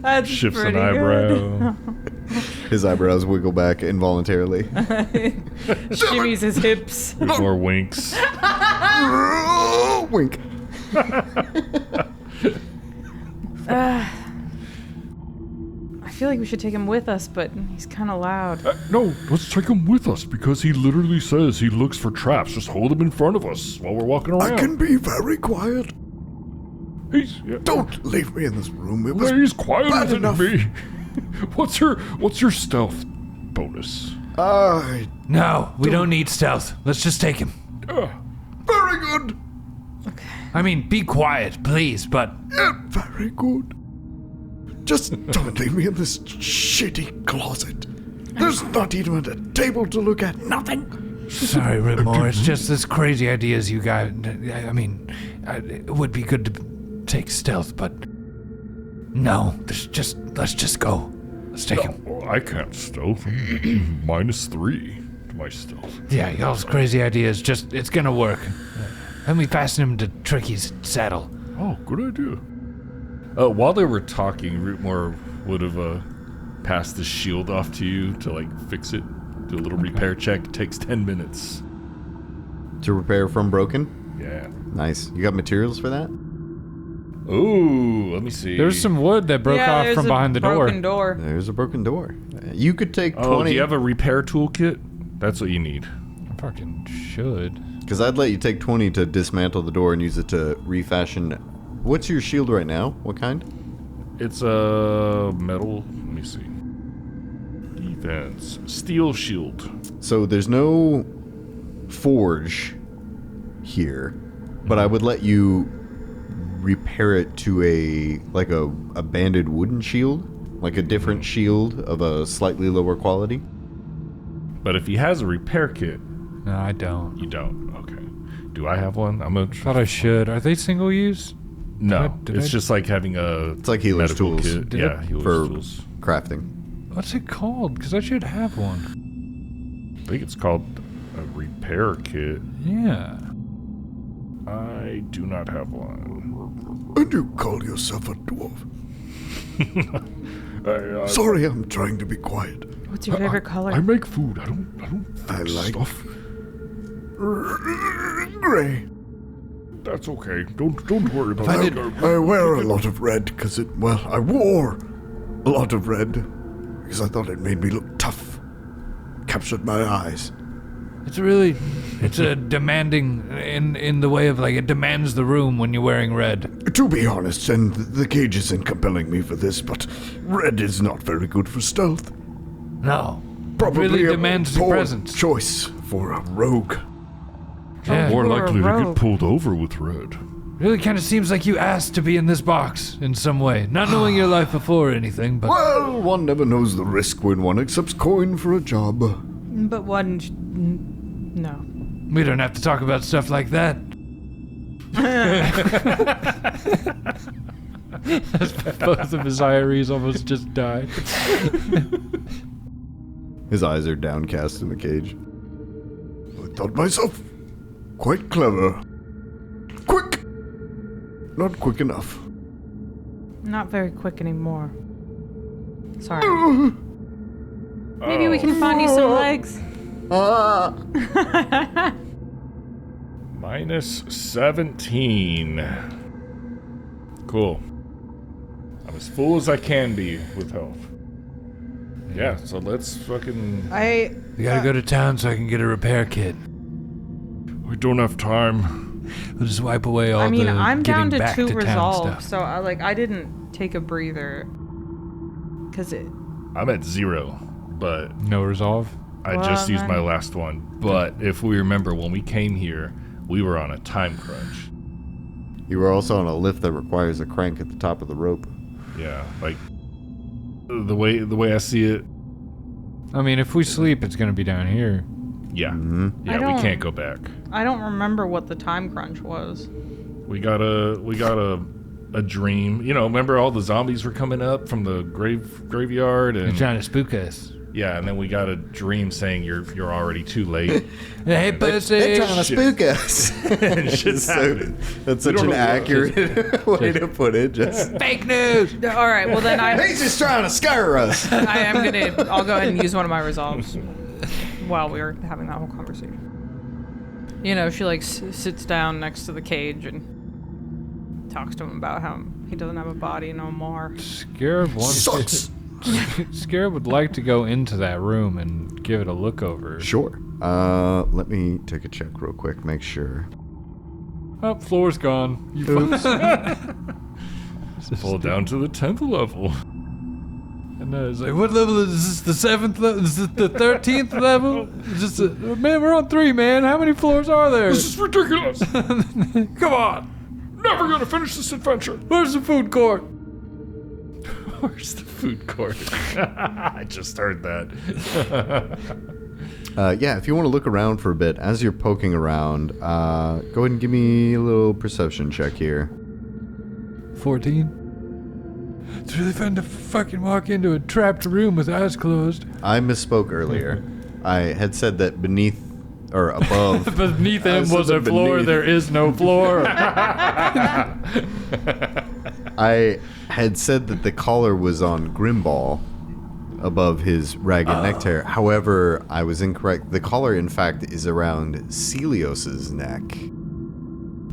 That's shifts an pretty eyebrow. His eyebrows wiggle back involuntarily. Shimmies his hips. More winks. Oh, Wink. I feel like we should take him with us, but he's kind of loud. No, let's take him with us because he literally says he looks for traps. Just hold him in front of us while we're walking around. I can be very quiet. Yeah. Don't leave me in this room. It was He's quieter bad than enough. me. What's your stealth bonus? No, we don't need stealth. Let's just take him. Very good. I mean, be quiet, please, but... Yeah, very good. Just don't leave me in this shitty closet. There's not even a table to look at. Nothing. Sorry, Rootmoore. It's just this crazy ideas you got. I mean, it would be good to take stealth, but... No, let's just go. Let's take him. Well, I can't stealth. -3 to my stealth. Yeah, y'all's crazy ideas, it's gonna work. Let me fasten him to Tricky's saddle. Oh, good idea. While they were talking, Rootmoore would have passed the shield off to you to like fix it. Do a little repair check. It takes 10 minutes. To repair from broken? Yeah. Nice. You got materials for that? Ooh, let me see. There's some wood that broke off there's from a behind the door. broken door. There's a broken door. You could take 20. Oh, do you have a repair toolkit? That's what you need. I fucking should. Because I'd let you take 20 to dismantle the door and use it to refashion. What's your shield right now? What kind? It's a metal. Let me see. Defense. Steel shield. So there's no forge here, but I would let you repair it to a banded wooden shield, like a different shield of a slightly lower quality. But if he has a repair kit, No, I don't. you don't. Okay. Do I have one? I'm gonna Thought I should. Are they single use? No, Did it's I- just like having a. It's like healer's medical tools. Kit. Did Yeah, I- healer's for tools. crafting. What's it called? Because I should have one. I think it's called a repair kit. Yeah. I do not have one. And you call yourself a dwarf? I Sorry, I'm trying to be quiet. What's your favorite color? I make food. I don't I fix like stuff. Gray. That's okay. Don't worry about Find that. I wear a lot of red because I wore a lot of red because I thought it made me look tough. Captured my eyes. It's a demanding in the way of like it demands the room when you're wearing red. To be honest, and the cage isn't compelling me for this, but red is not very good for stealth. No. Probably really a demands your poor presence. choice for a rogue. Yeah. More You're a likely to rogue. get pulled over with red. Really kind of seems like you asked to be in this box in some way. Not knowing your life before or anything, but... Well, one never knows the risk when one accepts coin for a job. But one... No. We don't have to talk about stuff like that. Both of his IREs almost just died. His eyes are downcast in the cage. I thought myself quite clever. Quick! Not quick enough. Not very quick anymore. Sorry. Maybe we can find you some legs. -17. Cool. I'm as full as I can be with health. Yeah, so let's fucking... We gotta go to town so I can get a repair kit. We don't have time. We'll just wipe away all I mean, the I'm down getting to back 2 to town resolve, stuff. so I didn't take a breather. Cause it... I'm at 0, but No resolve. I Well, just used my then- last one. But if we remember, when we came here, we were on a time crunch. You were also on a lift that requires a crank at the top of the rope. Yeah, like the way I see it. I mean, if we sleep, it's gonna be down here. Yeah, I yeah, we don't- can't go back. I don't remember what the time crunch was. We got a dream. You know, remember all the zombies were coming up from the graveyard, You're and trying to spook us. yeah, and then we got a dream saying you're already too late. Hey, pussy! spook us. And shit's happening. That's We such don't an know what- accurate way to put it. Just, Fake news! All right, well then he's just trying to scare us. I'll go ahead and use one of my resolves while we were having that whole conversation. You know, she like sits down next to the cage and talks to him about how he doesn't have a body no more. Scarab Scarab would like to go into that room and give it a look over. Sure. Let me take a check real quick, make sure. Oh, floor's gone. You Fall down to the 10th level. And it's like, what level is this? The 7th level? Is it the 13th level? It's just man, we're on 3, man. How many floors are there? This is ridiculous. Come on. Never gonna finish this adventure. Where's the food court? Where's the food court? I just heard that. Yeah, if you want to look around for a bit, as you're poking around, go ahead and give me a little perception check here. 14. It's really fun to fucking walk into a trapped room with eyes closed. I misspoke earlier. I had said that beneath or above. Beneath him was a floor. beneath. There is no floor. I had said that the collar was on Grimball above his ragged necktie. However, I was incorrect. The collar, in fact, is around Celios's neck.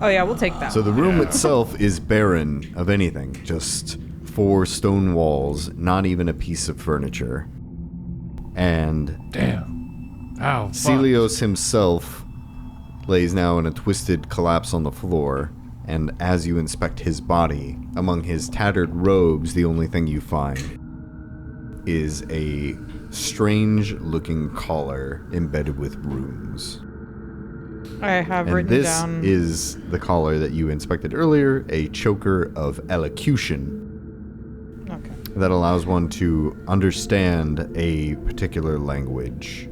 Oh yeah, we'll take that. So the room itself is barren of anything. Just 4 stone walls, not even a piece of furniture. And Damn. Ow. Fuck. Celios himself lays now in a twisted collapse on the floor, and as you inspect his body, among his tattered robes, the only thing you find is a strange-looking collar embedded with runes. I have And written this down. is the collar that you inspected earlier, a choker of elocution Okay. that allows one to understand a particular language.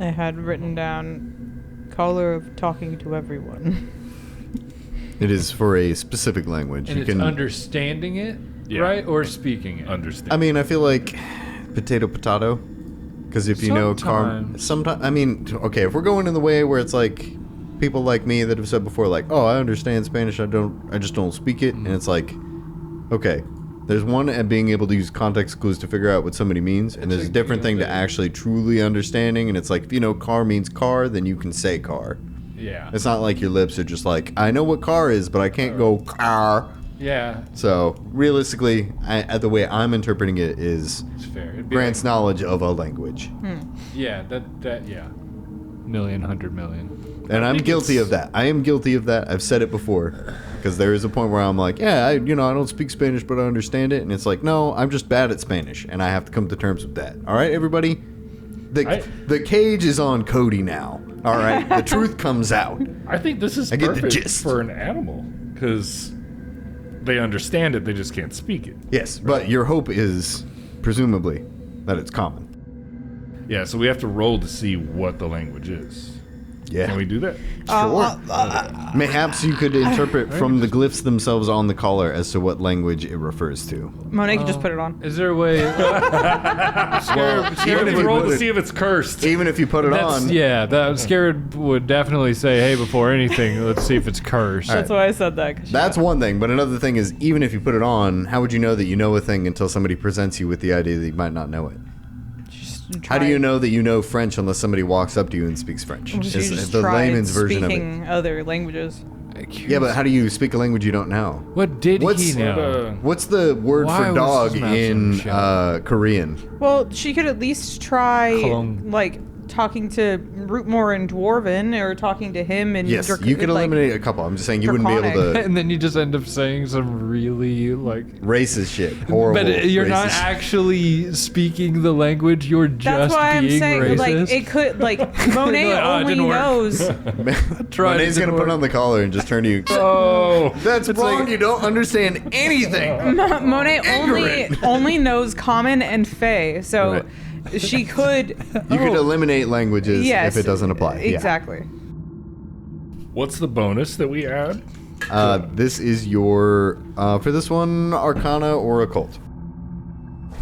I had written down collar of talking to everyone. It is for a specific language. And you it's can understanding it, Yeah. right? Or speaking it. Understand. I mean, I feel like potato. Because if you know sometimes, I mean, okay, if we're going in the way where it's like people like me that have said before, like, oh, I understand Spanish, I just don't speak it, and it's like, okay, there's one at being able to use context clues to figure out what somebody means, and there's a different thing to actually truly understanding, and it's like, if you know car means car, then you can say car. Yeah. It's not like your lips are just like, I know what car is, but I can't go car. Yeah. So, realistically, the way I'm interpreting it is It's fair. It'd be grants knowledge of a language. yeah. That. Yeah. Million, 100 million. And I'm guilty of that. I am guilty of that. I've said it before. Because there is a point where I'm like, yeah, I don't speak Spanish, but I understand it. And it's like, no, I'm just bad at Spanish. And I have to come to terms with that. All right, everybody? The cage is on Cody now. All right? The truth comes out. I think this is I get the perfect gist. for an animal. Because they understand it, they just can't speak it. Yes, but your hope is, presumably, that it's common. Yeah, so we have to roll to see what the language is. Yeah. Can we do that? Sure. Mayhaps you could interpret from the glyphs themselves on the collar as to what language it refers to. Monet can just put it on. Is there a way? Even if you roll to see if it's cursed. Even if you put it on. Yeah, that Scarab would definitely say, hey, before anything, let's see if it's cursed. That's why I said that. 'Cause That's one thing, but another thing is, even if you put it on, how would you know that you know a thing until somebody presents you with the idea that you might not know it? How do you know that you know French unless somebody walks up to you and speaks French? It's the layman's version of it. Speaking other languages. Yeah, but how do you speak a language you don't know? What did What's- he know? What's the word Why for was dog his mouth so in shut? Korean? Well, she could at least try, Cologne. like, talking to Rootmoore in Dwarven, or talking to him in Yes, you could eliminate a couple. I'm just saying you wouldn't be able to And then you just end up saying some really, like... racist shit. Horrible. But you're not racist. actually speaking the language, you're That's just why I'm being saying, racist. like, it could, like, Monet Like, oh, it only didn't work. knows. Monet's gonna put on the collar and just turn to you. Oh, That's wrong. like- you don't understand anything. Monet Ignorant. only knows Common and Fey, so Right. she could. You could eliminate languages Yes, if it doesn't apply. Yeah. Exactly. what's the bonus that we add? This is your for this one, Arcana or Occult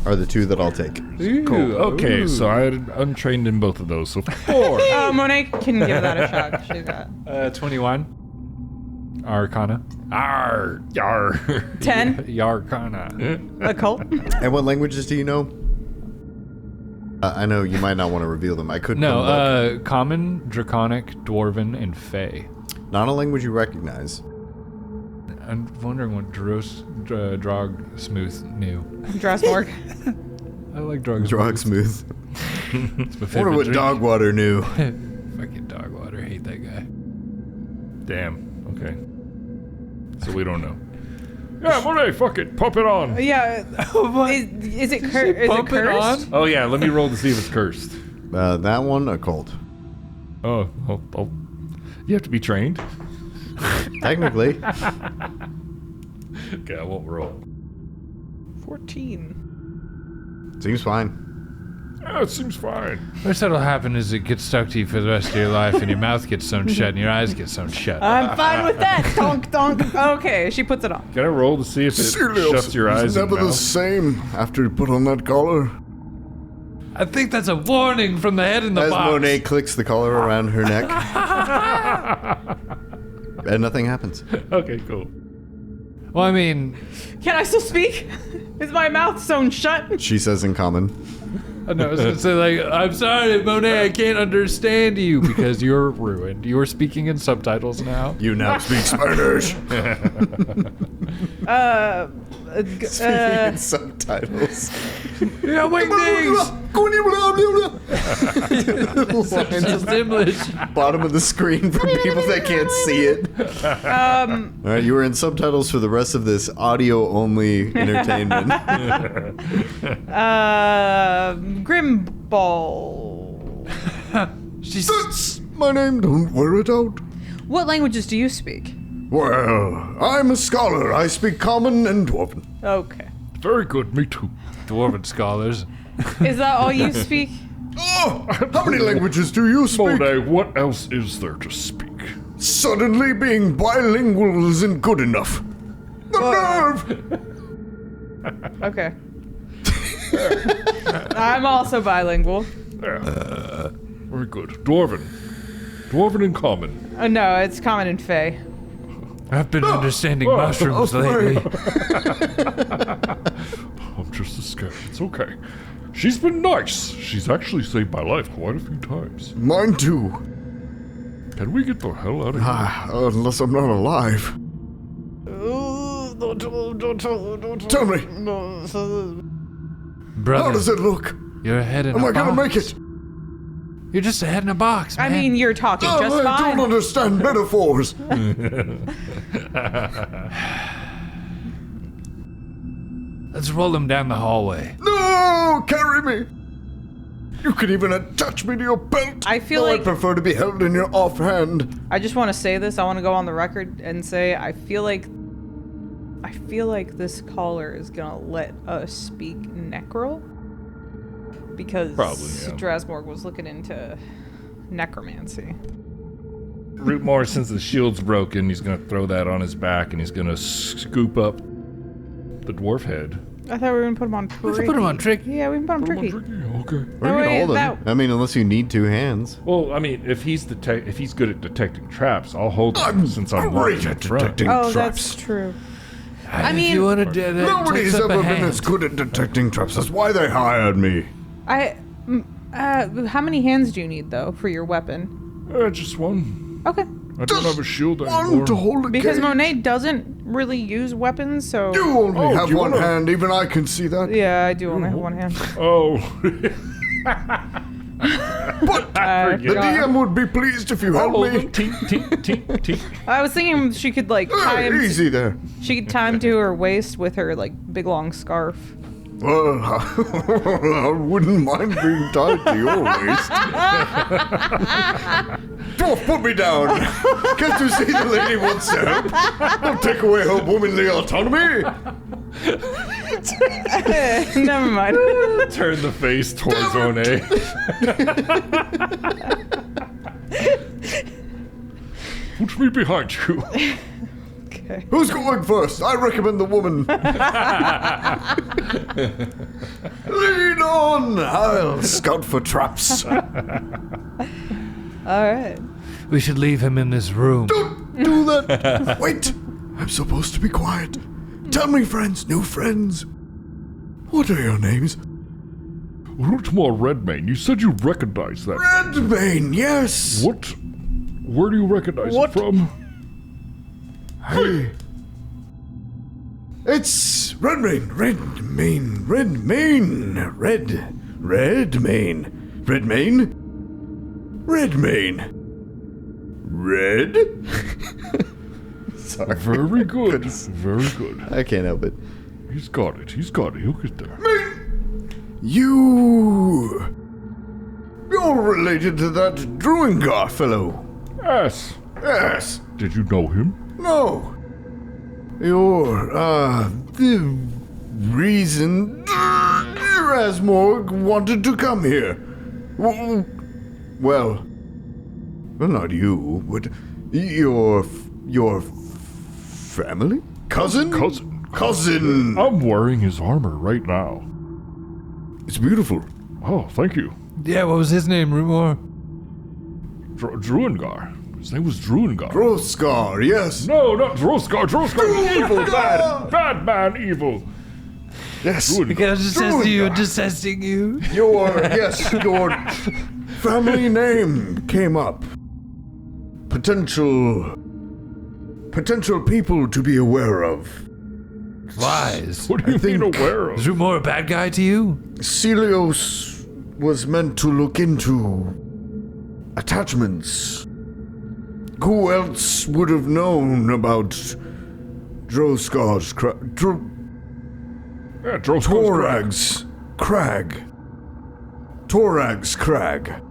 are the two that I'll take. Ooh, okay, so I'm untrained in both of those, so 4. Monet can give that a shot. She's got 21. Arcana. Arr, yar. 10 Yarcana. occult. And what languages do you know? I know you might not want to reveal them. I could No, common, draconic, dwarven, and fey. not a language you recognize. I'm wondering what Drog Smooth knew. Dressmorg. I like Drog Drog Smooth. smooth. It's my Wonder favorite what drink. Dogwater knew. Fucking Dogwater. Hate that guy. Damn. Okay. So we don't know. Yeah, Monet, fuck it. Pump it on. Yeah. Is it Pump it cursed? on? Oh, yeah. Let me roll to see if it's cursed. That one, occult. Oh. You have to be trained? Technically. Okay, I won't roll. 14. Seems fine. Yeah, it seems fine. Worst that'll happen is it gets stuck to you for the rest of your life, and your mouth gets sewn shut, and your eyes get sewn shut. I'm fine with that. Donk, donk. Okay, she puts it on. Can I roll to see if it Serious. shuts your eyes It's and never the mouth? same after you put on that collar. I think that's a warning from the head in the As box. Monet clicks the collar around her neck. And nothing happens. Okay, cool. Well, I mean, Can I still speak? Is my mouth sewn shut? She says in common. no, I was gonna say like, I'm sorry, Monet, I can't understand you because you're ruined. You are speaking in subtitles now. You now speak Spanish. Speaking subtitles. Yeah, wingdings. Just English. Bottom of the screen for people that can't see it. All right, you were in subtitles for the rest of this audio-only entertainment. Grimball. That's my name, don't wear it out. What languages do you speak? Well, I'm a scholar. I speak common and dwarven. Okay. Very good, me too. Dwarven scholars. Is that all you speak? Oh, how many languages do you speak? Monet, what else is there to speak? Suddenly being bilingual isn't good enough. The nerve! Okay. I'm also bilingual. Yeah. Very good. Dwarven. Dwarven in common. No, it's common and fey. I've been understanding mushrooms lately. I'm just as scared. It's okay. She's been nice. She's actually saved my life quite a few times. Mine too. Can we get the hell out of here? Unless I'm not alive. Tell me, Brother, how does it look? you're a head in Am a I gonna box. make it? You're just a head in a box, man. I mean, you're talking just I fine. don't understand metaphors. Let's roll him down the hallway. No, carry me. You can even attach me to your belt. I feel Though like- I prefer to be held in your offhand. I just want to say this. I want to go on the record and say I feel like this caller is gonna let us speak Necrol because Probably, yeah. Drasmorg was looking into necromancy. Rootmoore, since the shield's broken, he's gonna throw that on his back and he's gonna scoop up the dwarf head. I thought we were gonna put him on Tricky. We can put him on Tricky. Yeah, we can put him Tricky. Okay. Or you can hold him. I mean, unless you need two hands. Well, I mean, if he's good at detecting traps, I'll hold him I'm since I'm great walking at in front. detecting Oh, traps. that's true. I mean- if you want to do that, Nobody's takes up ever a been hand. as good at detecting traps. That's why they hired me. How many hands do you need though for your weapon? Just one. Okay. I don't have a shield One anymore. to hold a Because cage. Monet doesn't really use weapons, so You only Oh, have do you one wanna- hand. Even I can see that. yeah, I do only have one hand. Oh. But the DM would be pleased if you I'll help hold me. him. Tink, tink, tink, tink. I was thinking she could like tie him. Easy there. She could tie him to her waist with her like big long scarf. Well, I wouldn't mind being tied to your waist. Dwarf, put me down. Can't you see the lady wants to help? Don't take away her womanly autonomy. Never mind. Turn the face towards Monet. Put me behind you. Okay. Who's going first? I recommend the woman. Lean on. I'll scout for traps. All right. We should leave him in this room. Don't do that. Wait. I'm supposed to be quiet. Tell me, friends, new friends. What are your names? Rootmoore Redmane, you said you recognized that. Redmane, yes! What? Where do you recognize it from? Hey. It's Redmane. Redmane. Red? Sorry. Very good. Very good. I can't help it. He's got it. He'll get there. You're related to that Druingar fellow. Yes. Yes. Did you know him? No. You're, the reason Erasmorg wanted to come here. Well, not you, but your family? Cousin? Cousin. I'm wearing his armor right now. It's beautiful. Oh, thank you. Yeah, what was his name, Rootmoore? Druingar. His name was Druingar. Droskar, yes. No, not Droskar. Droskar is evil. Bad man evil. Yes. Druingar. Just testing you. Your family name came up. Potential people to be aware of. Lies. What do you mean aware of? Is Rootmoore a bad guy to you? Celios was meant to look into attachments. Who else would have known about Droskar's Torag's crag? Torag's crag.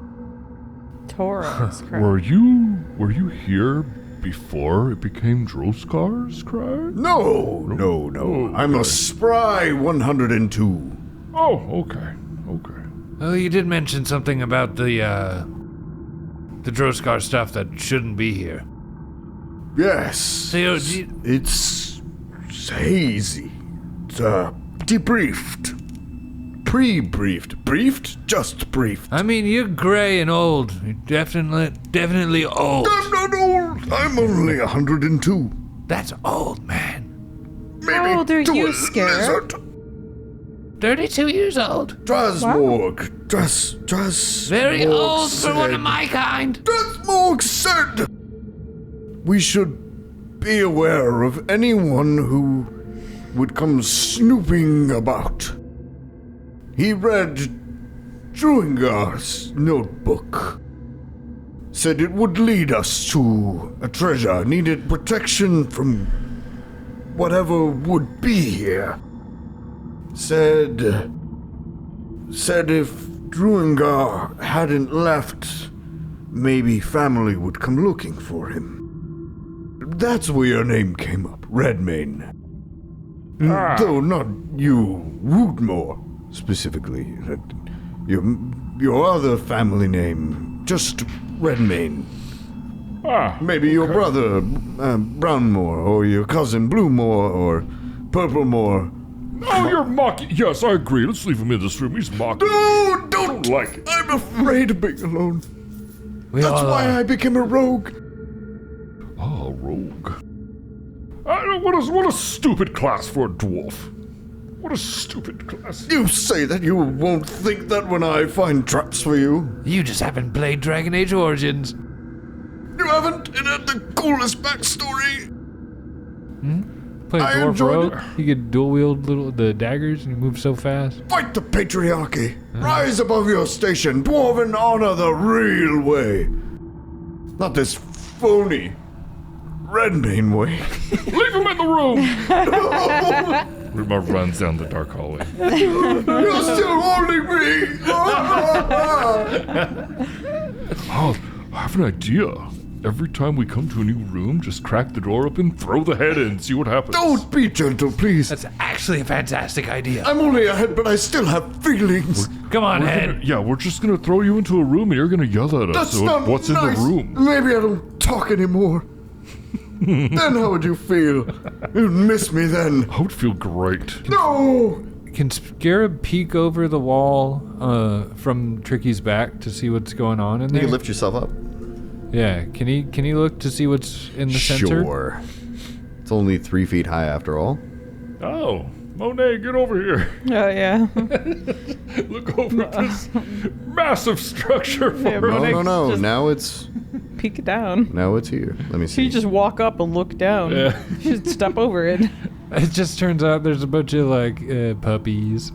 Taurus. Were you here before it became Droskar's crag? No. Oh, I'm a okay. spry 102. Oh, okay. Oh, you did mention something about the Droskar stuff that shouldn't be here. Yes. So It's hazy. It's debriefed. Pre-briefed. Briefed? Just briefed. I mean, you're gray and old. You're definitely old. I'm not old. I'm only 102. That's old, man. Maybe How old are to you, a Scarab? lizard. 32 years old. Drasmorg. Very old for one of my kind. Drasmorg said we should be aware of anyone who would come snooping about. He read Druingar's notebook. Said it would lead us to a treasure, needed protection from whatever would be here. Said if Druingar hadn't left, maybe family would come looking for him. That's where your name came up, Redmane. Though not you, Rootmoore, specifically. Your other family name, just Redmane. Maybe your brother, Brownmoore, or your cousin Bluemoore, or Purplemore. Oh, you're mocking. Yes, I agree. Let's leave him in this room. He's mocking. No, don't like it. I'm afraid of being alone. That's why I became a rogue. Oh, rogue. What a stupid class for a dwarf. What a stupid class. You say that you won't think that when I find traps for you. You just haven't played Dragon Age Origins. You haven't? It had the coolest backstory. Play I Dwarf enjoyed Rogue. You could dual wield the daggers and you move so fast. Fight the patriarchy. Rise above your station. Dwarven honor the real way. Not this phony Redmane way. Leave him in the room. Ruma runs down the dark hallway. You're still holding me. Oh, I have an idea. Every time we come to a new room, just crack the door open, throw the head in, see what happens. Don't be gentle, please. That's actually a fantastic idea. I'm only a head, but I still have feelings. Come on, Head. We're just gonna throw you into a room and you're gonna yell at us. That's So not what's nice. in the room? Maybe I don't talk anymore. Then how would you feel? You'd miss me then. I would feel great. No! Can Scarab peek over the wall from Tricky's back to see what's going on in You there? can lift yourself up. Yeah. Can he look to see what's in the center? Sure. It's only 3 feet high after all. Oh, Monet, get over here. Oh, yeah. look over this massive structure for Yeah, us. Monet- No. Just- Now it's Peek down. here. Let me see. She just walk up and look down. Yeah. She should step over it. It just turns out there's a bunch of like puppies.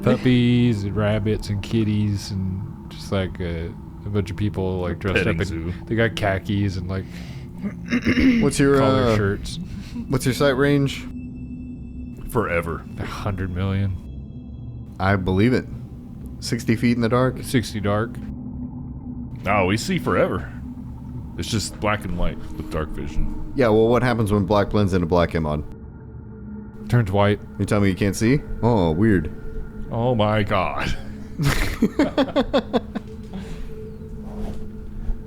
Puppies and rabbits and kitties and just like a bunch of people like dressed Petting up zoo. They got khakis and like What's your collar shirts. What's your sight range? Forever. 100 million. I believe it. 60 feet in the dark. 60 dark. No, we see forever. It's just black and white with dark vision. Yeah. Well, what happens when black blends into black, Emad? Turns white. You tell me you can't see? Oh, weird. Oh my god.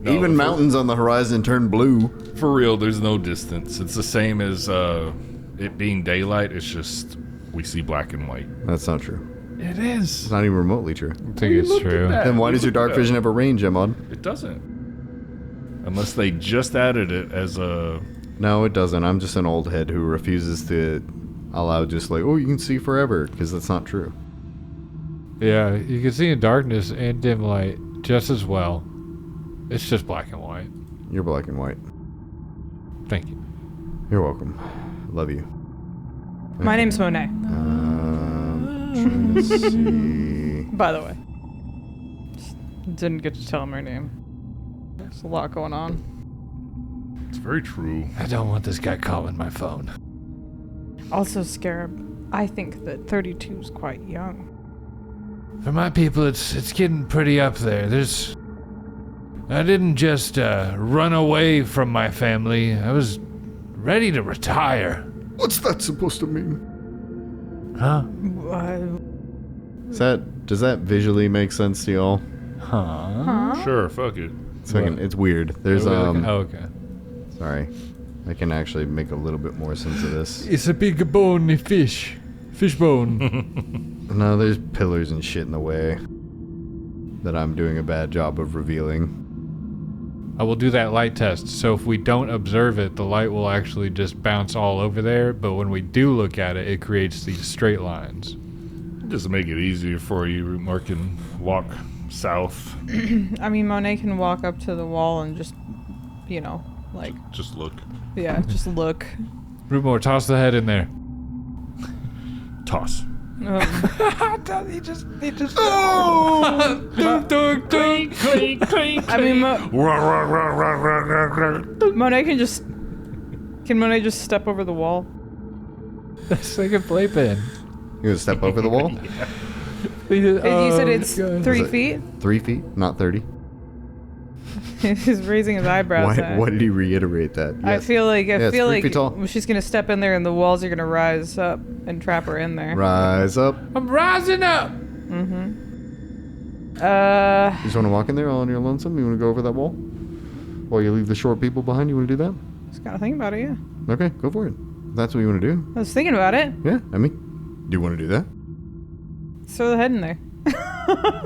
No, Even mountains on the horizon turn blue. For real, there's no distance. It's the same as it being daylight. It's just we see black and white. That's not true. It is. It's not even remotely true. I think it's true. Then why does your dark vision have a range, Emad? It doesn't. Unless they just added it as a... No, it doesn't. I'm just an old head who refuses to allow just like, oh, you can see forever, because that's not true. Yeah, you can see in darkness and dim light just as well. It's just black and white. You're black and white. Thank you. You're welcome. Love you. My name's Monet, Trying to see. by the way. Just didn't get to tell him her name. There's a lot going on. It's very true. I don't want this guy calling my phone. Also, Scarab, I think that 32 is quite young. For my people, it's getting pretty up there. I didn't just run away from my family. I was ready to retire. What's that supposed to mean? Huh? Does that visually make sense to y'all? Huh? Sure, fuck it. It's weird. There's Oh, okay. sorry. I can actually make a little bit more sense of this. It's a big bony fish. Fish bone. No, there's pillars and shit in the way that I'm doing a bad job of revealing. I will do that light test. So if we don't observe it, the light will actually just bounce all over there. But when we do look at it, it creates these straight lines. Just to make it easier for you, Rootmoore can walk south. I mean, Monet can walk up to the wall and just, like, Just look. yeah, just look. Rootmoore, toss the head in there. Toss. he just. I mean, Monet can just. Can Monet just step over the wall? That's like a playpen. You gonna step over the wall? You said it's 3 feet? 3 feet, not 30. He's raising his eyebrows. Why did he reiterate that? I Yes. feel like it's 3 feet tall. she's gonna step in there and the walls are gonna rise up and trap her in there. Rise up. I'm rising up. You just want to walk in there all on your lonesome? You want to go over that wall? While you leave the short people behind, you want to do that? Just gotta think about it. Yeah, Okay, go for it. If that's what you want to do. I was thinking about it. Yeah, do you want to do that? Throw the head in there.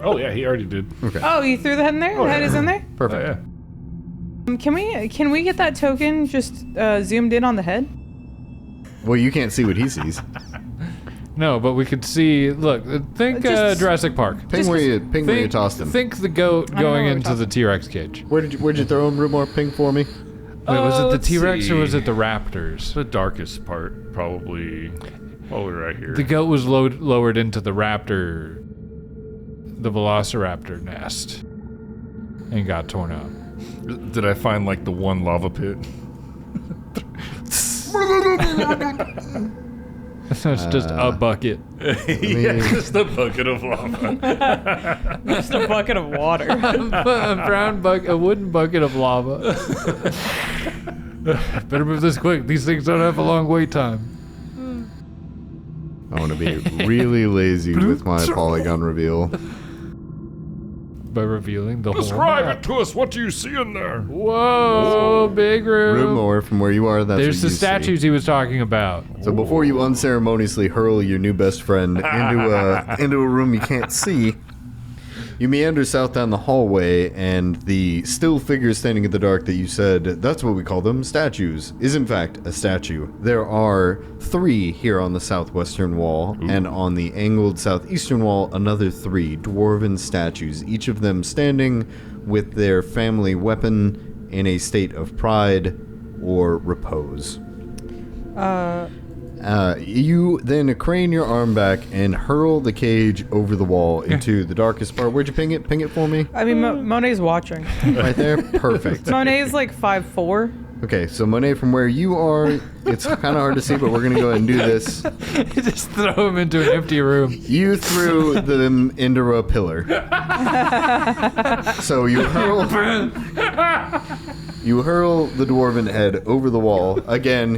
Oh, yeah, he already did. Okay, Oh, you threw the head in there? The head is in there? perfect. Oh, yeah. Can we get that token just zoomed in on the head? Well, you can't see what he sees. No, but we could see. Look, think Just- Jurassic Park. Ping where you tossed him. Think the goat I know going where we into tossed the T-Rex cage. Where'd you throw him, Rootmoore? Ping for me. Wait, was it the let's T-Rex or was see. it the Raptors? The darkest part, probably. Oh, we're right here. The goat was lowered into the Velociraptor nest, and got torn up. Did I find, like, the one lava pit? So it's just a bucket. Yeah, just a bucket of lava. Just a bucket of water. A wooden bucket of lava. Better move this quick. These things don't have a long wait time. I want to be really lazy with my polygon reveal. By revealing the whole Describe map. it to us. What do you see in there? Whoa, big room. Rootmoore, from where you are, that's There's what the you see. statues he was talking about. So before you unceremoniously hurl your new best friend into a room you can't see, You meander south down the hallway, and the still figure standing in the dark that you said, that's what we call them, statues, is in fact a statue. There are 3 here on the southwestern wall, and on the angled southeastern wall, another 3 dwarven statues, each of them standing with their family weapon in a state of pride or repose. You then crane your arm back and hurl the cage over the wall into the darkest part. Where'd you ping it? Ping it for me. I mean, Monet's watching. Right there? Perfect. Monet's like 5'4". Okay, so Monet, from where you are, it's kind of hard to see, but we're going to go ahead and do this. Just throw him into an empty room. You threw them into a pillar. So you hurl the dwarven head over the wall. Again,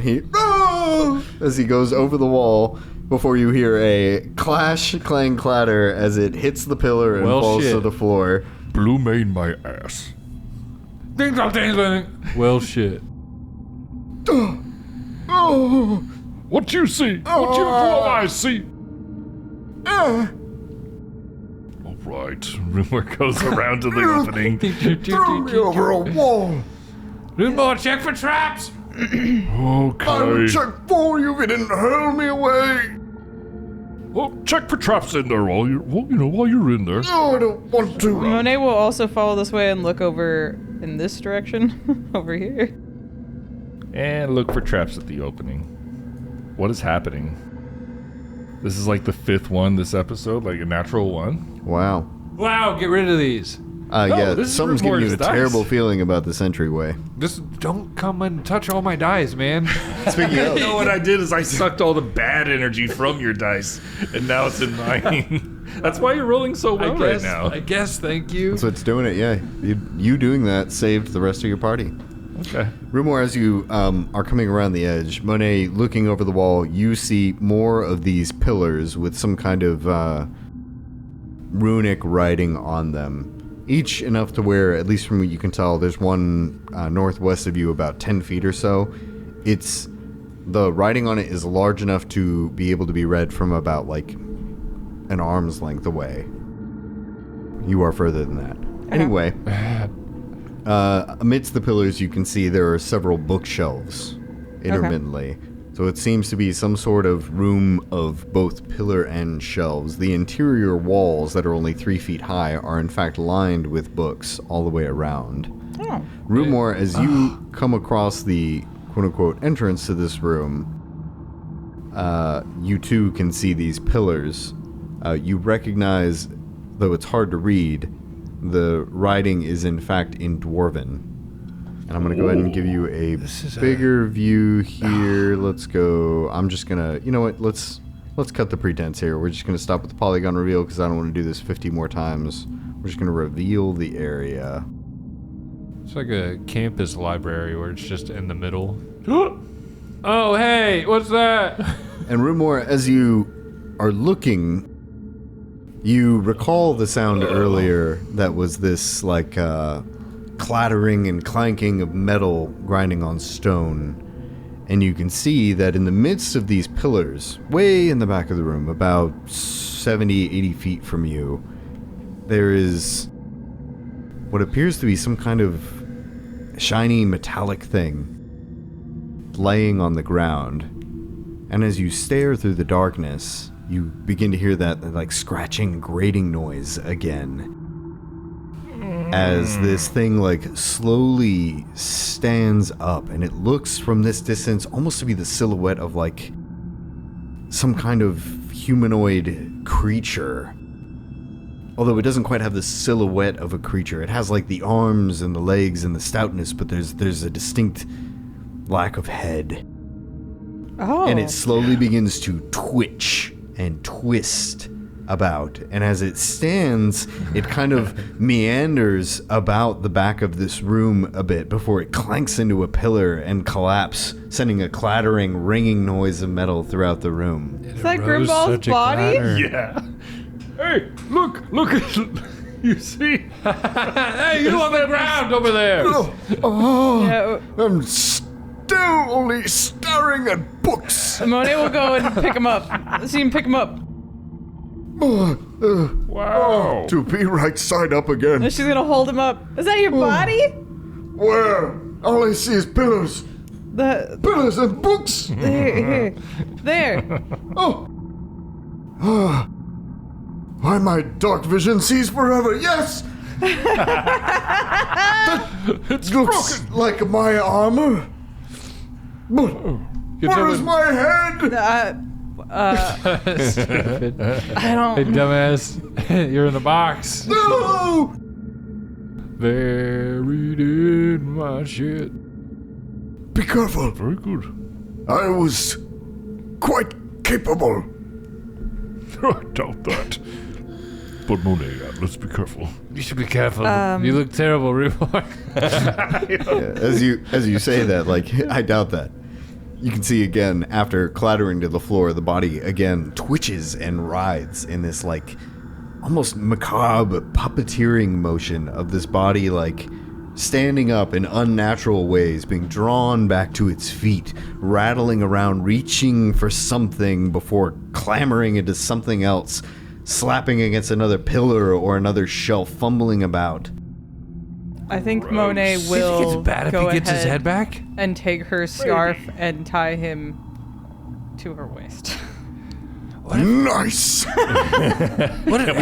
as he goes over the wall before you hear a clash, clang, clatter as it hits the pillar and falls to the floor. Blue made my ass. Ding dong, ding dong. Well, shit. What you see? What you dwarf eyes see? All right. Rootmoore goes around to the opening. Throw me over a wall. Rootmoore, check for traps. I will Okay. check for you if you didn't hurl me away. Well, check for traps in there while you're in there. No, I don't want to. Monet will also follow this way and look over in this direction, over here. And look for traps at the opening. What is happening? This is like the 5th one this episode, like a natural one. Wow. Wow, get rid of these. Yeah, this is something's giving you a Rootmoore's dice. terrible feeling about this entryway. Just don't come and touch all my dice, man. Speaking of, You know what I did is I sucked all the bad energy from your dice, and now it's in mine. That's why you're rolling so well right now. I guess, thank you. that's what's doing it, yeah. You doing that saved the rest of your party. Okay. Rootmoore, as you are coming around the edge, Monet, looking over the wall, you see more of these pillars with some kind of runic writing on them. Each enough to where, at least from what you can tell, there's one northwest of you about 10 feet or so. The writing on it is large enough to be able to be read from about like an arm's length away. You are further than that. Anyway, amidst the pillars you can see there are several bookshelves intermittently. So it seems to be some sort of room of both pillar and shelves. The interior walls that are only 3 feet high are in fact lined with books all the way around. Oh. Rootmoore, as you come across the quote-unquote entrance to this room, you too can see these pillars. You recognize, though it's hard to read, the writing is in fact in Dwarven. And I'm going to go ahead and give you a bigger view here. Let's go. I'm just going to, you know what, let's cut the pretense here. We're just going to stop with the polygon reveal because I don't want to do this 50 more times. We're just going to reveal the area. It's like a campus library where it's just in the middle. Oh, hey, what's that? And Rootmoore, as you are looking, you recall the sound earlier that was this, like, clattering and clanking of metal grinding on stone. And you can see that in the midst of these pillars, way in the back of the room, about 70, 80 feet from you, there is what appears to be some kind of shiny metallic thing laying on the ground. And as you stare through the darkness, you begin to hear that like scratching, grating noise again. As this thing like slowly stands up, and it looks from this distance almost to be the silhouette of like some kind of humanoid creature. Although it doesn't quite have the silhouette of a creature. It has like the arms and the legs and the stoutness, but there's a distinct lack of head. Oh. And it slowly begins to twitch and twist about. And as it stands, it kind of meanders about the back of this room a bit before it clanks into a pillar and collapses, sending a clattering, ringing noise of metal throughout the room. Is that Grimball's body? Yeah. Hey, look at you see? Hey, you on the ground over there. Yeah, I'm still only staring at books. Monet will go and pick him up. See him pick him up. Wow. To be right side up again. And she's gonna hold him up. Is that your body? Where? All I see is pillars. The Pillars and books. there. Oh. Why my dark vision sees forever. Yes. It looks like my armor. But where is my head? Stupid. I don't. Hey, dumbass. You're in the box. No. Buried in my shit. Be careful. Very good. I was quite capable. I doubt that. But Monet, let's be careful. You should be careful. You look terrible, Rootmoore. As you say that, like, I doubt that. You can see again, after clattering to the floor, the body again twitches and writhes in this, like, almost macabre puppeteering motion of this body, like, standing up in unnatural ways, being drawn back to its feet, rattling around, reaching for something before clambering into something else, slapping against another pillar or another shelf, fumbling about. I think Monet You will think it's bad if go he gets his ahead head back? and take her scarf and tie him to her waist. Nice. What if,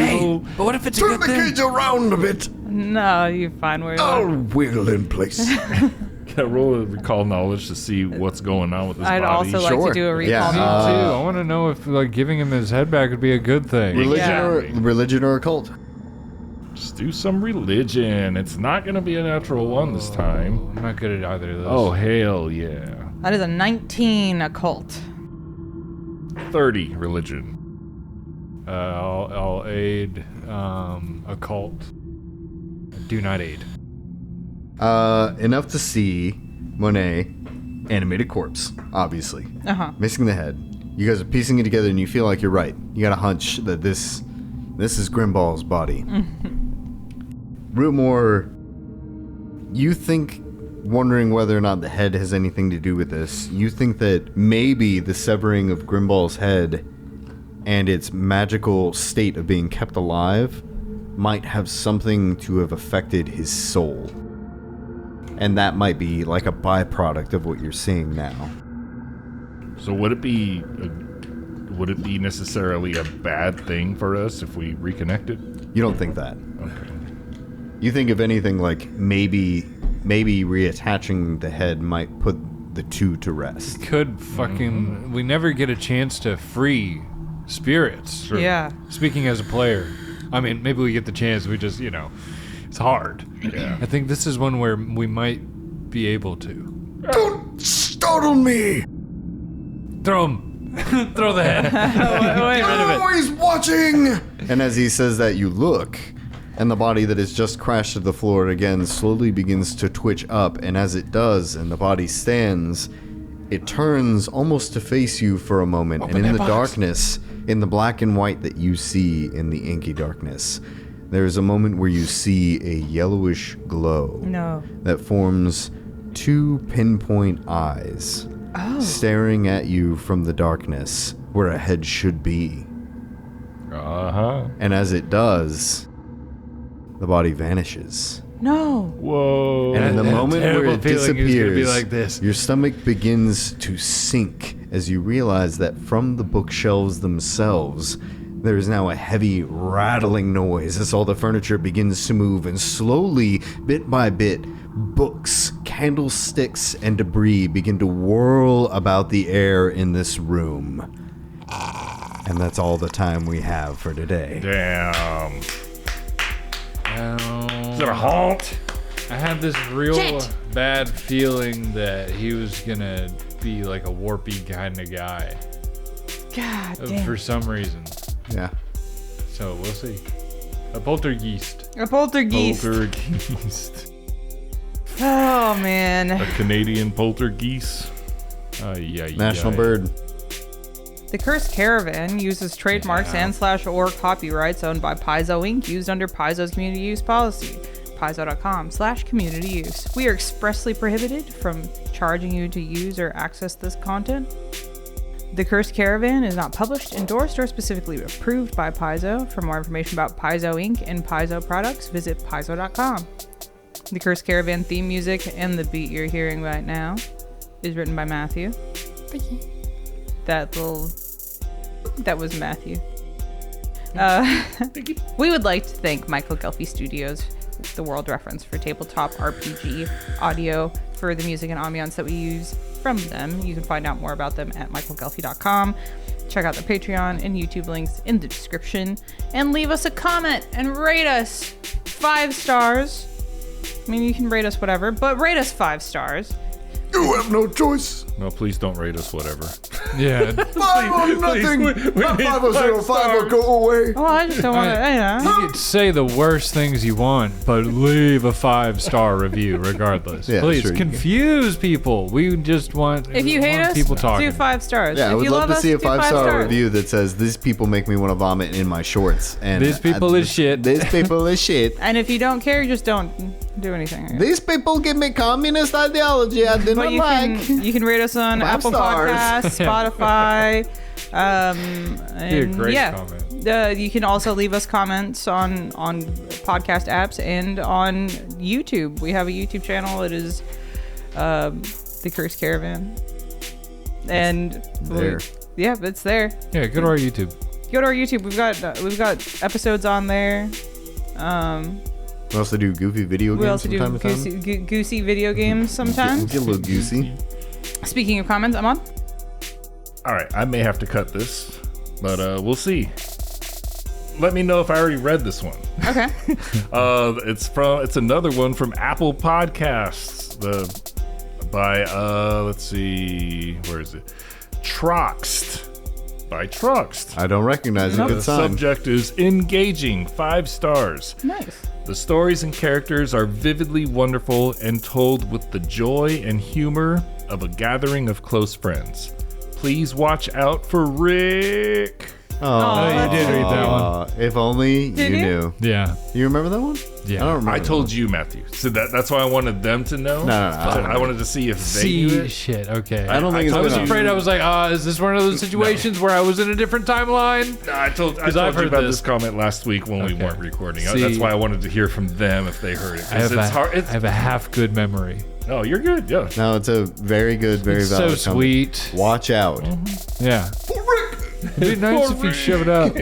but what if it's a Turn good the thing? cage around a bit. No, you find where you I'll are. wiggle in place. Can I roll a recall knowledge to see what's going on with this I'd body? also like Sure. to do a recall. Yeah, Me knowledge. too. I want to know if like giving him his head back would be a good thing. Religion or occult? Just do some religion. It's not going to be a natural one this time. I'm not good at either of those. Oh, hell yeah. That is a 19 occult. 30 religion. I'll aid occult. Do not aid. Enough to see Monet, animated corpse, obviously. Missing the head. You guys are piecing it together and you feel like you're right. You got a hunch that this is Grimball's body. Rootmoore, you think, wondering whether or not the head has anything to do with this, you think that maybe the severing of Grimball's head and its magical state of being kept alive might have something to have affected his soul. And that might be like a byproduct of what you're seeing now. So would it be necessarily a bad thing for us if we reconnected? You don't think that. Okay. You think if anything, like maybe reattaching the head might put the two to rest. Could fucking we never get a chance to free spirits. Yeah. Speaking as a player, I mean, maybe we get the chance. We just, it's hard. Yeah. I think this is one where we might be able to. Don't startle me. Throw him. Throw the head. Wait, I'm always watching. And as he says that, you look, and the body that has just crashed to the floor again slowly begins to twitch up, and as it does, and the body stands, it turns almost to face you for a moment, and in the darkness, in the black and white that you see in the inky darkness, there is a moment where you see a yellowish glow that forms two pinpoint eyes staring at you from the darkness where a head should be. Uh-huh. And as it does, the body vanishes. No. Whoa. And in the moment where it disappears, be like this. your stomach begins to sink as you realize that from the bookshelves themselves, there is now a heavy rattling noise as all the furniture begins to move, and slowly, bit by bit, books, candlesticks, and debris begin to whirl about the air in this room. And that's all the time we have for today. Damn. Is it a haunt? I had this real bad feeling that he was gonna be like a warpy kind of guy God damn. for some reason. Yeah. So we'll see. A poltergeist. A poltergeist. Poltergeist. Oh, man. A Canadian poltergeist. National bird. The Cursed Caravan uses trademarks and/or copyrights owned by Paizo Inc. used under Paizo's community use policy. Paizo.com/community use. We are expressly prohibited from charging you to use or access this content. The Cursed Caravan is not published, endorsed, or specifically approved by Paizo. For more information about Paizo Inc. and Paizo products, visit paizo.com. The Cursed Caravan theme music and the beat you're hearing right now is written by Matthew. Thank you. That was Matthew. We would like to thank Michael Gelfi Studios, the world reference for tabletop RPG audio, for the music and ambiance that we use from them. You can find out more about them at michaelgelfi.com. Check out the Patreon and YouTube links in the description, and leave us a comment and rate us 5 stars. I mean, you can rate us whatever, but rate us 5 stars. You have no choice. No, please don't rate us whatever. Yeah. 5 on nothing. Not 505 will go away. Well, I just don't want to, You can say the worst things you want, but leave a 5-star review regardless. Yeah, Please sure. confuse people. We just want If you hate us, people talking. do 5 stars. Yeah, I if would you love to us, see a do 5 5-star stars. review that says, these people make me want to vomit in my shorts. And These people is shit. These people is shit. And if you don't care, just don't do anything. I guess. These people give me communist ideology I do But not you like. you can rate us on 5 Apple stars. Podcasts, Spotify. Be a And great yeah, comment. you can also leave us comments on podcast apps and on YouTube. We have a YouTube channel. It is The Cursed Caravan. And there. yeah, it's there. Yeah, go to our YouTube. Go to our YouTube. We've got episodes on there. We also do goofy video We games also from do time to time. goosey video games sometimes. Get a little goosey. Speaking of comments, I'm on. All right, I may have to cut this, but we'll see. Let me know if I already read this one. Okay. It's another one from Apple Podcasts. By let's see, where is it? Troxed. By Troxed. I don't recognize a The good sign. subject is engaging, 5 stars. Nice. The stories and characters are vividly wonderful and told with the joy and humor of a gathering of close friends. Please watch out for Rick. Oh, you did read that one. If only Did you you? knew. Yeah. You remember that one? Yeah. I don't remember. I told you, Matthew. So that's why I wanted them to know. No, I wanted to see if they knew See it. shit. Okay. I don't think it's I was been afraid. I was like, is this one of those situations where I was in a different timeline? No, I told I've you heard about this. this comment last week when we Okay. weren't recording. See- That's why I wanted to hear from them if they heard it. I 'Cause have, it's hard. I have a half good memory. Oh, you're good. Yeah. No, it's a very good, very It's so valid comment. sweet. Watch out. Yeah. It'd be nice if you shove it up.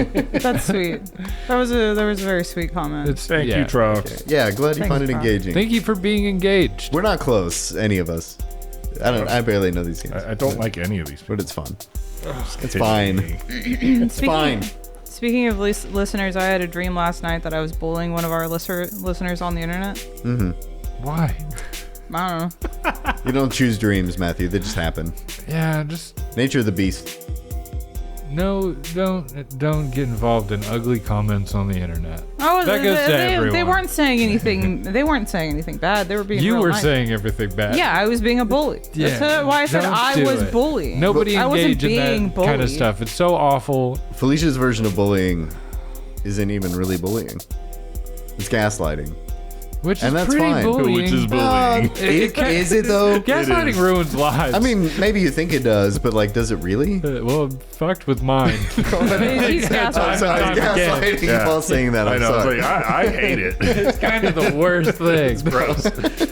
That's sweet. That was a very sweet comment. Thank yeah. you, Trox. Yeah, glad you Thanks, find it Rob. engaging. Thank you for being engaged. We're not close, any of us. I barely know these games. I don't like any of these. But it's fun. It's fine. It's fine. Speaking of listeners, I had a dream last night that I was bullying one of our listeners on the internet. Why? I don't know. You don't choose dreams, Matthew. They just happen. Yeah, just Nature of the beast. no. Don't get involved in ugly comments on the internet. Oh, That goes to they everyone. weren't saying anything. They weren't saying anything bad. They were being. You real were nice. saying everything bad. Yeah, I was being a bully. Yeah, That's why I said don't I do was it. bullying. Nobody I wasn't engage in being that kind of bullied. stuff. It's so awful. Felicia's version of bullying isn't even really bullying. It's gaslighting. Which And is that's pretty fine. bullying. Which is bullying. Is it though? Gaslighting is. ruins lives. I mean, maybe you think it does, but like, does it really? Well, fucked with mine. He's I'm gaslighting. sorry, Time again. gaslighting Yeah. while saying that. I I'm know. sorry. It's like, I hate it. It's kind of the worst thing. Gross.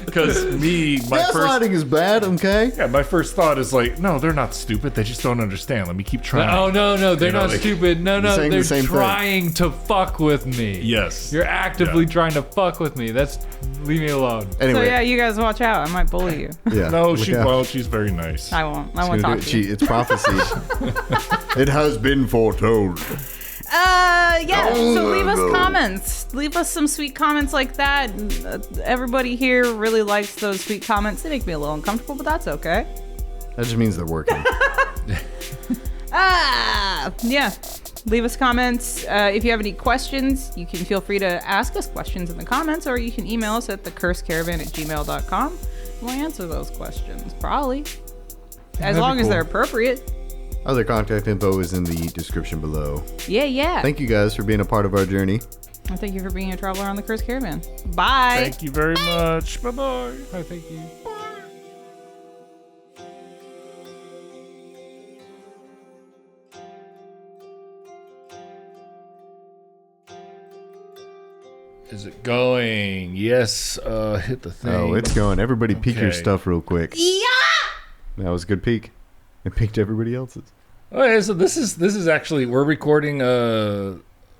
Because my first Gaslighting is bad, okay? my first thought is like, no, they're not stupid. They just don't understand. Let me keep trying. Oh no, they're You know, not like- stupid. No, saying the they're same thing. trying to fuck with me. Yes. You're actively Yeah. trying to fuck with me. Leave me alone. Anyway, So yeah, you guys watch out. I might bully you. yeah. No, look she out. won't. She's very nice. I won't. I She's won't gonna talk do to it. you. It's prophecy. It has been foretold. Yeah. So leave us comments. Leave us some sweet comments like that. Everybody here really likes those sweet comments. They make me a little uncomfortable, but that's okay. That just means they're working. Yeah. Leave us comments. If you have any questions, you can feel free to ask us questions in the comments, or you can email us at thecursedcaravan@gmail.com. We'll answer those questions, probably. As That'd be long as cool. they're appropriate. Other contact info is in the description below. Yeah. Thank you guys for being a part of our journey. And thank you for being a traveler on the Cursed Caravan. Bye. Thank you very much. Bye-bye. Thank you. Is it going? Yes. Hit the thing. Oh, it's going. Everybody peek your Okay. stuff real quick. Yeah! That was a good peek. It peeked everybody else's. Okay, so this is actually, we're recording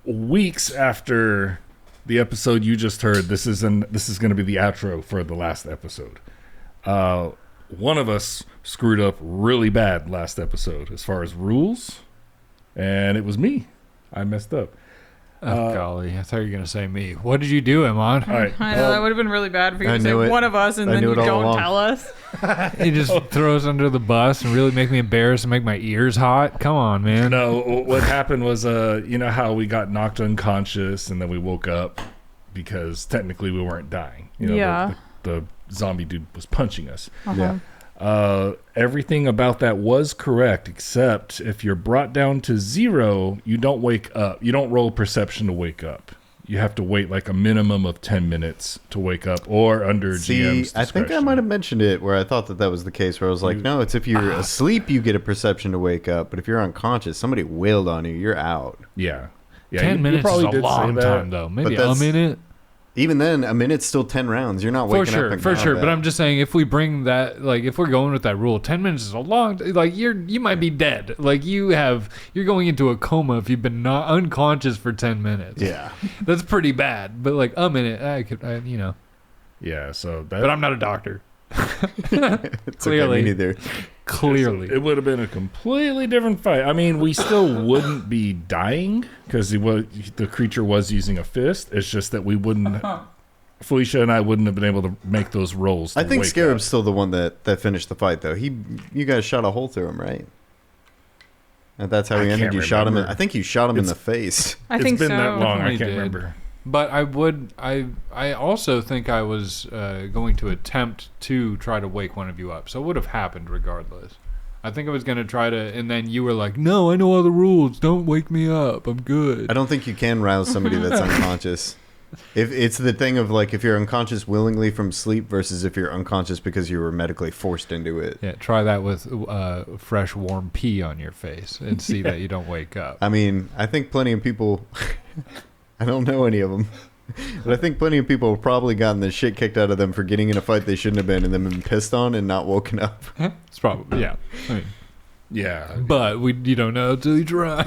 weeks after the episode you just heard. This is going to be the outro for the last episode. One of us screwed up really bad last episode as far as rules, and it was me. I messed up. Oh, golly. I thought you were going to say me. What did you do, Emad? All right. I know that would have been really bad for you I to say knew it. one of us and I then knew you it all don't along. tell us. He just throws under the bus and really make me embarrassed and make my ears hot. Come on, man. No, what happened was, you know how we got knocked unconscious and then we woke up because technically we weren't dying. You know, Yeah. the zombie dude was punching us. Uh-huh. Yeah. Everything about that was correct, except if you're brought down to 0, you don't wake up. You don't roll perception to wake up. You have to wait like a minimum of 10 minutes to wake up, or under See, GM's I think I discretion. might have mentioned it where I thought that was the case, where I was like, no, it's if you're asleep, you get a perception to wake up, but if you're unconscious, somebody wailed on you, you're out. Yeah. 10 minutes is a did say long that. time, though. Maybe a that's- minute. Even then, a minute's still 10 rounds. You're not For waking up sure, and for sure. combat. But I'm just saying, if we bring that, like, if we're going with that rule, 10 minutes is a long. Like, you might be dead. Like, you're going into a coma if you've been not unconscious for 10 minutes. Yeah. That's pretty bad. But like a minute, you know. Yeah, so that. But I'm not a doctor. It's Clearly. okay, me neither. Clearly. It would have been a completely different fight. I mean, we still wouldn't be dying because the creature was using a fist. It's just that we wouldn't. Felicia and I wouldn't have been able to make those rolls. I to think wake Scarab's up. still the one that finished the fight, though. You guys shot a hole through him, right? And that's how I he ended. can't You shot him. remember. I think you shot him in It's- the face. I It's think been so. that long. I Definitely can't did. remember. But I also think I was going to attempt to try to wake one of you up. So it would have happened regardless. I think I was going to try to, and then you were like, no, I know all the rules. Don't wake me up. I'm good. I don't think you can rouse somebody that's unconscious. If it's the thing of like if you're unconscious willingly from sleep versus if you're unconscious because you were medically forced into it. Yeah, try that with fresh warm pee on your face and see that you don't wake up. I mean, I think plenty of people. I don't know any of them, but I think plenty of people have probably gotten the shit kicked out of them for getting in a fight they shouldn't have been and then been pissed on and not woken up. It's probably, yeah. I mean, Yeah. but you don't know until you try.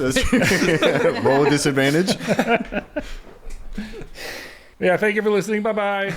Roll a disadvantage. Yeah. Thank you for listening. Bye bye.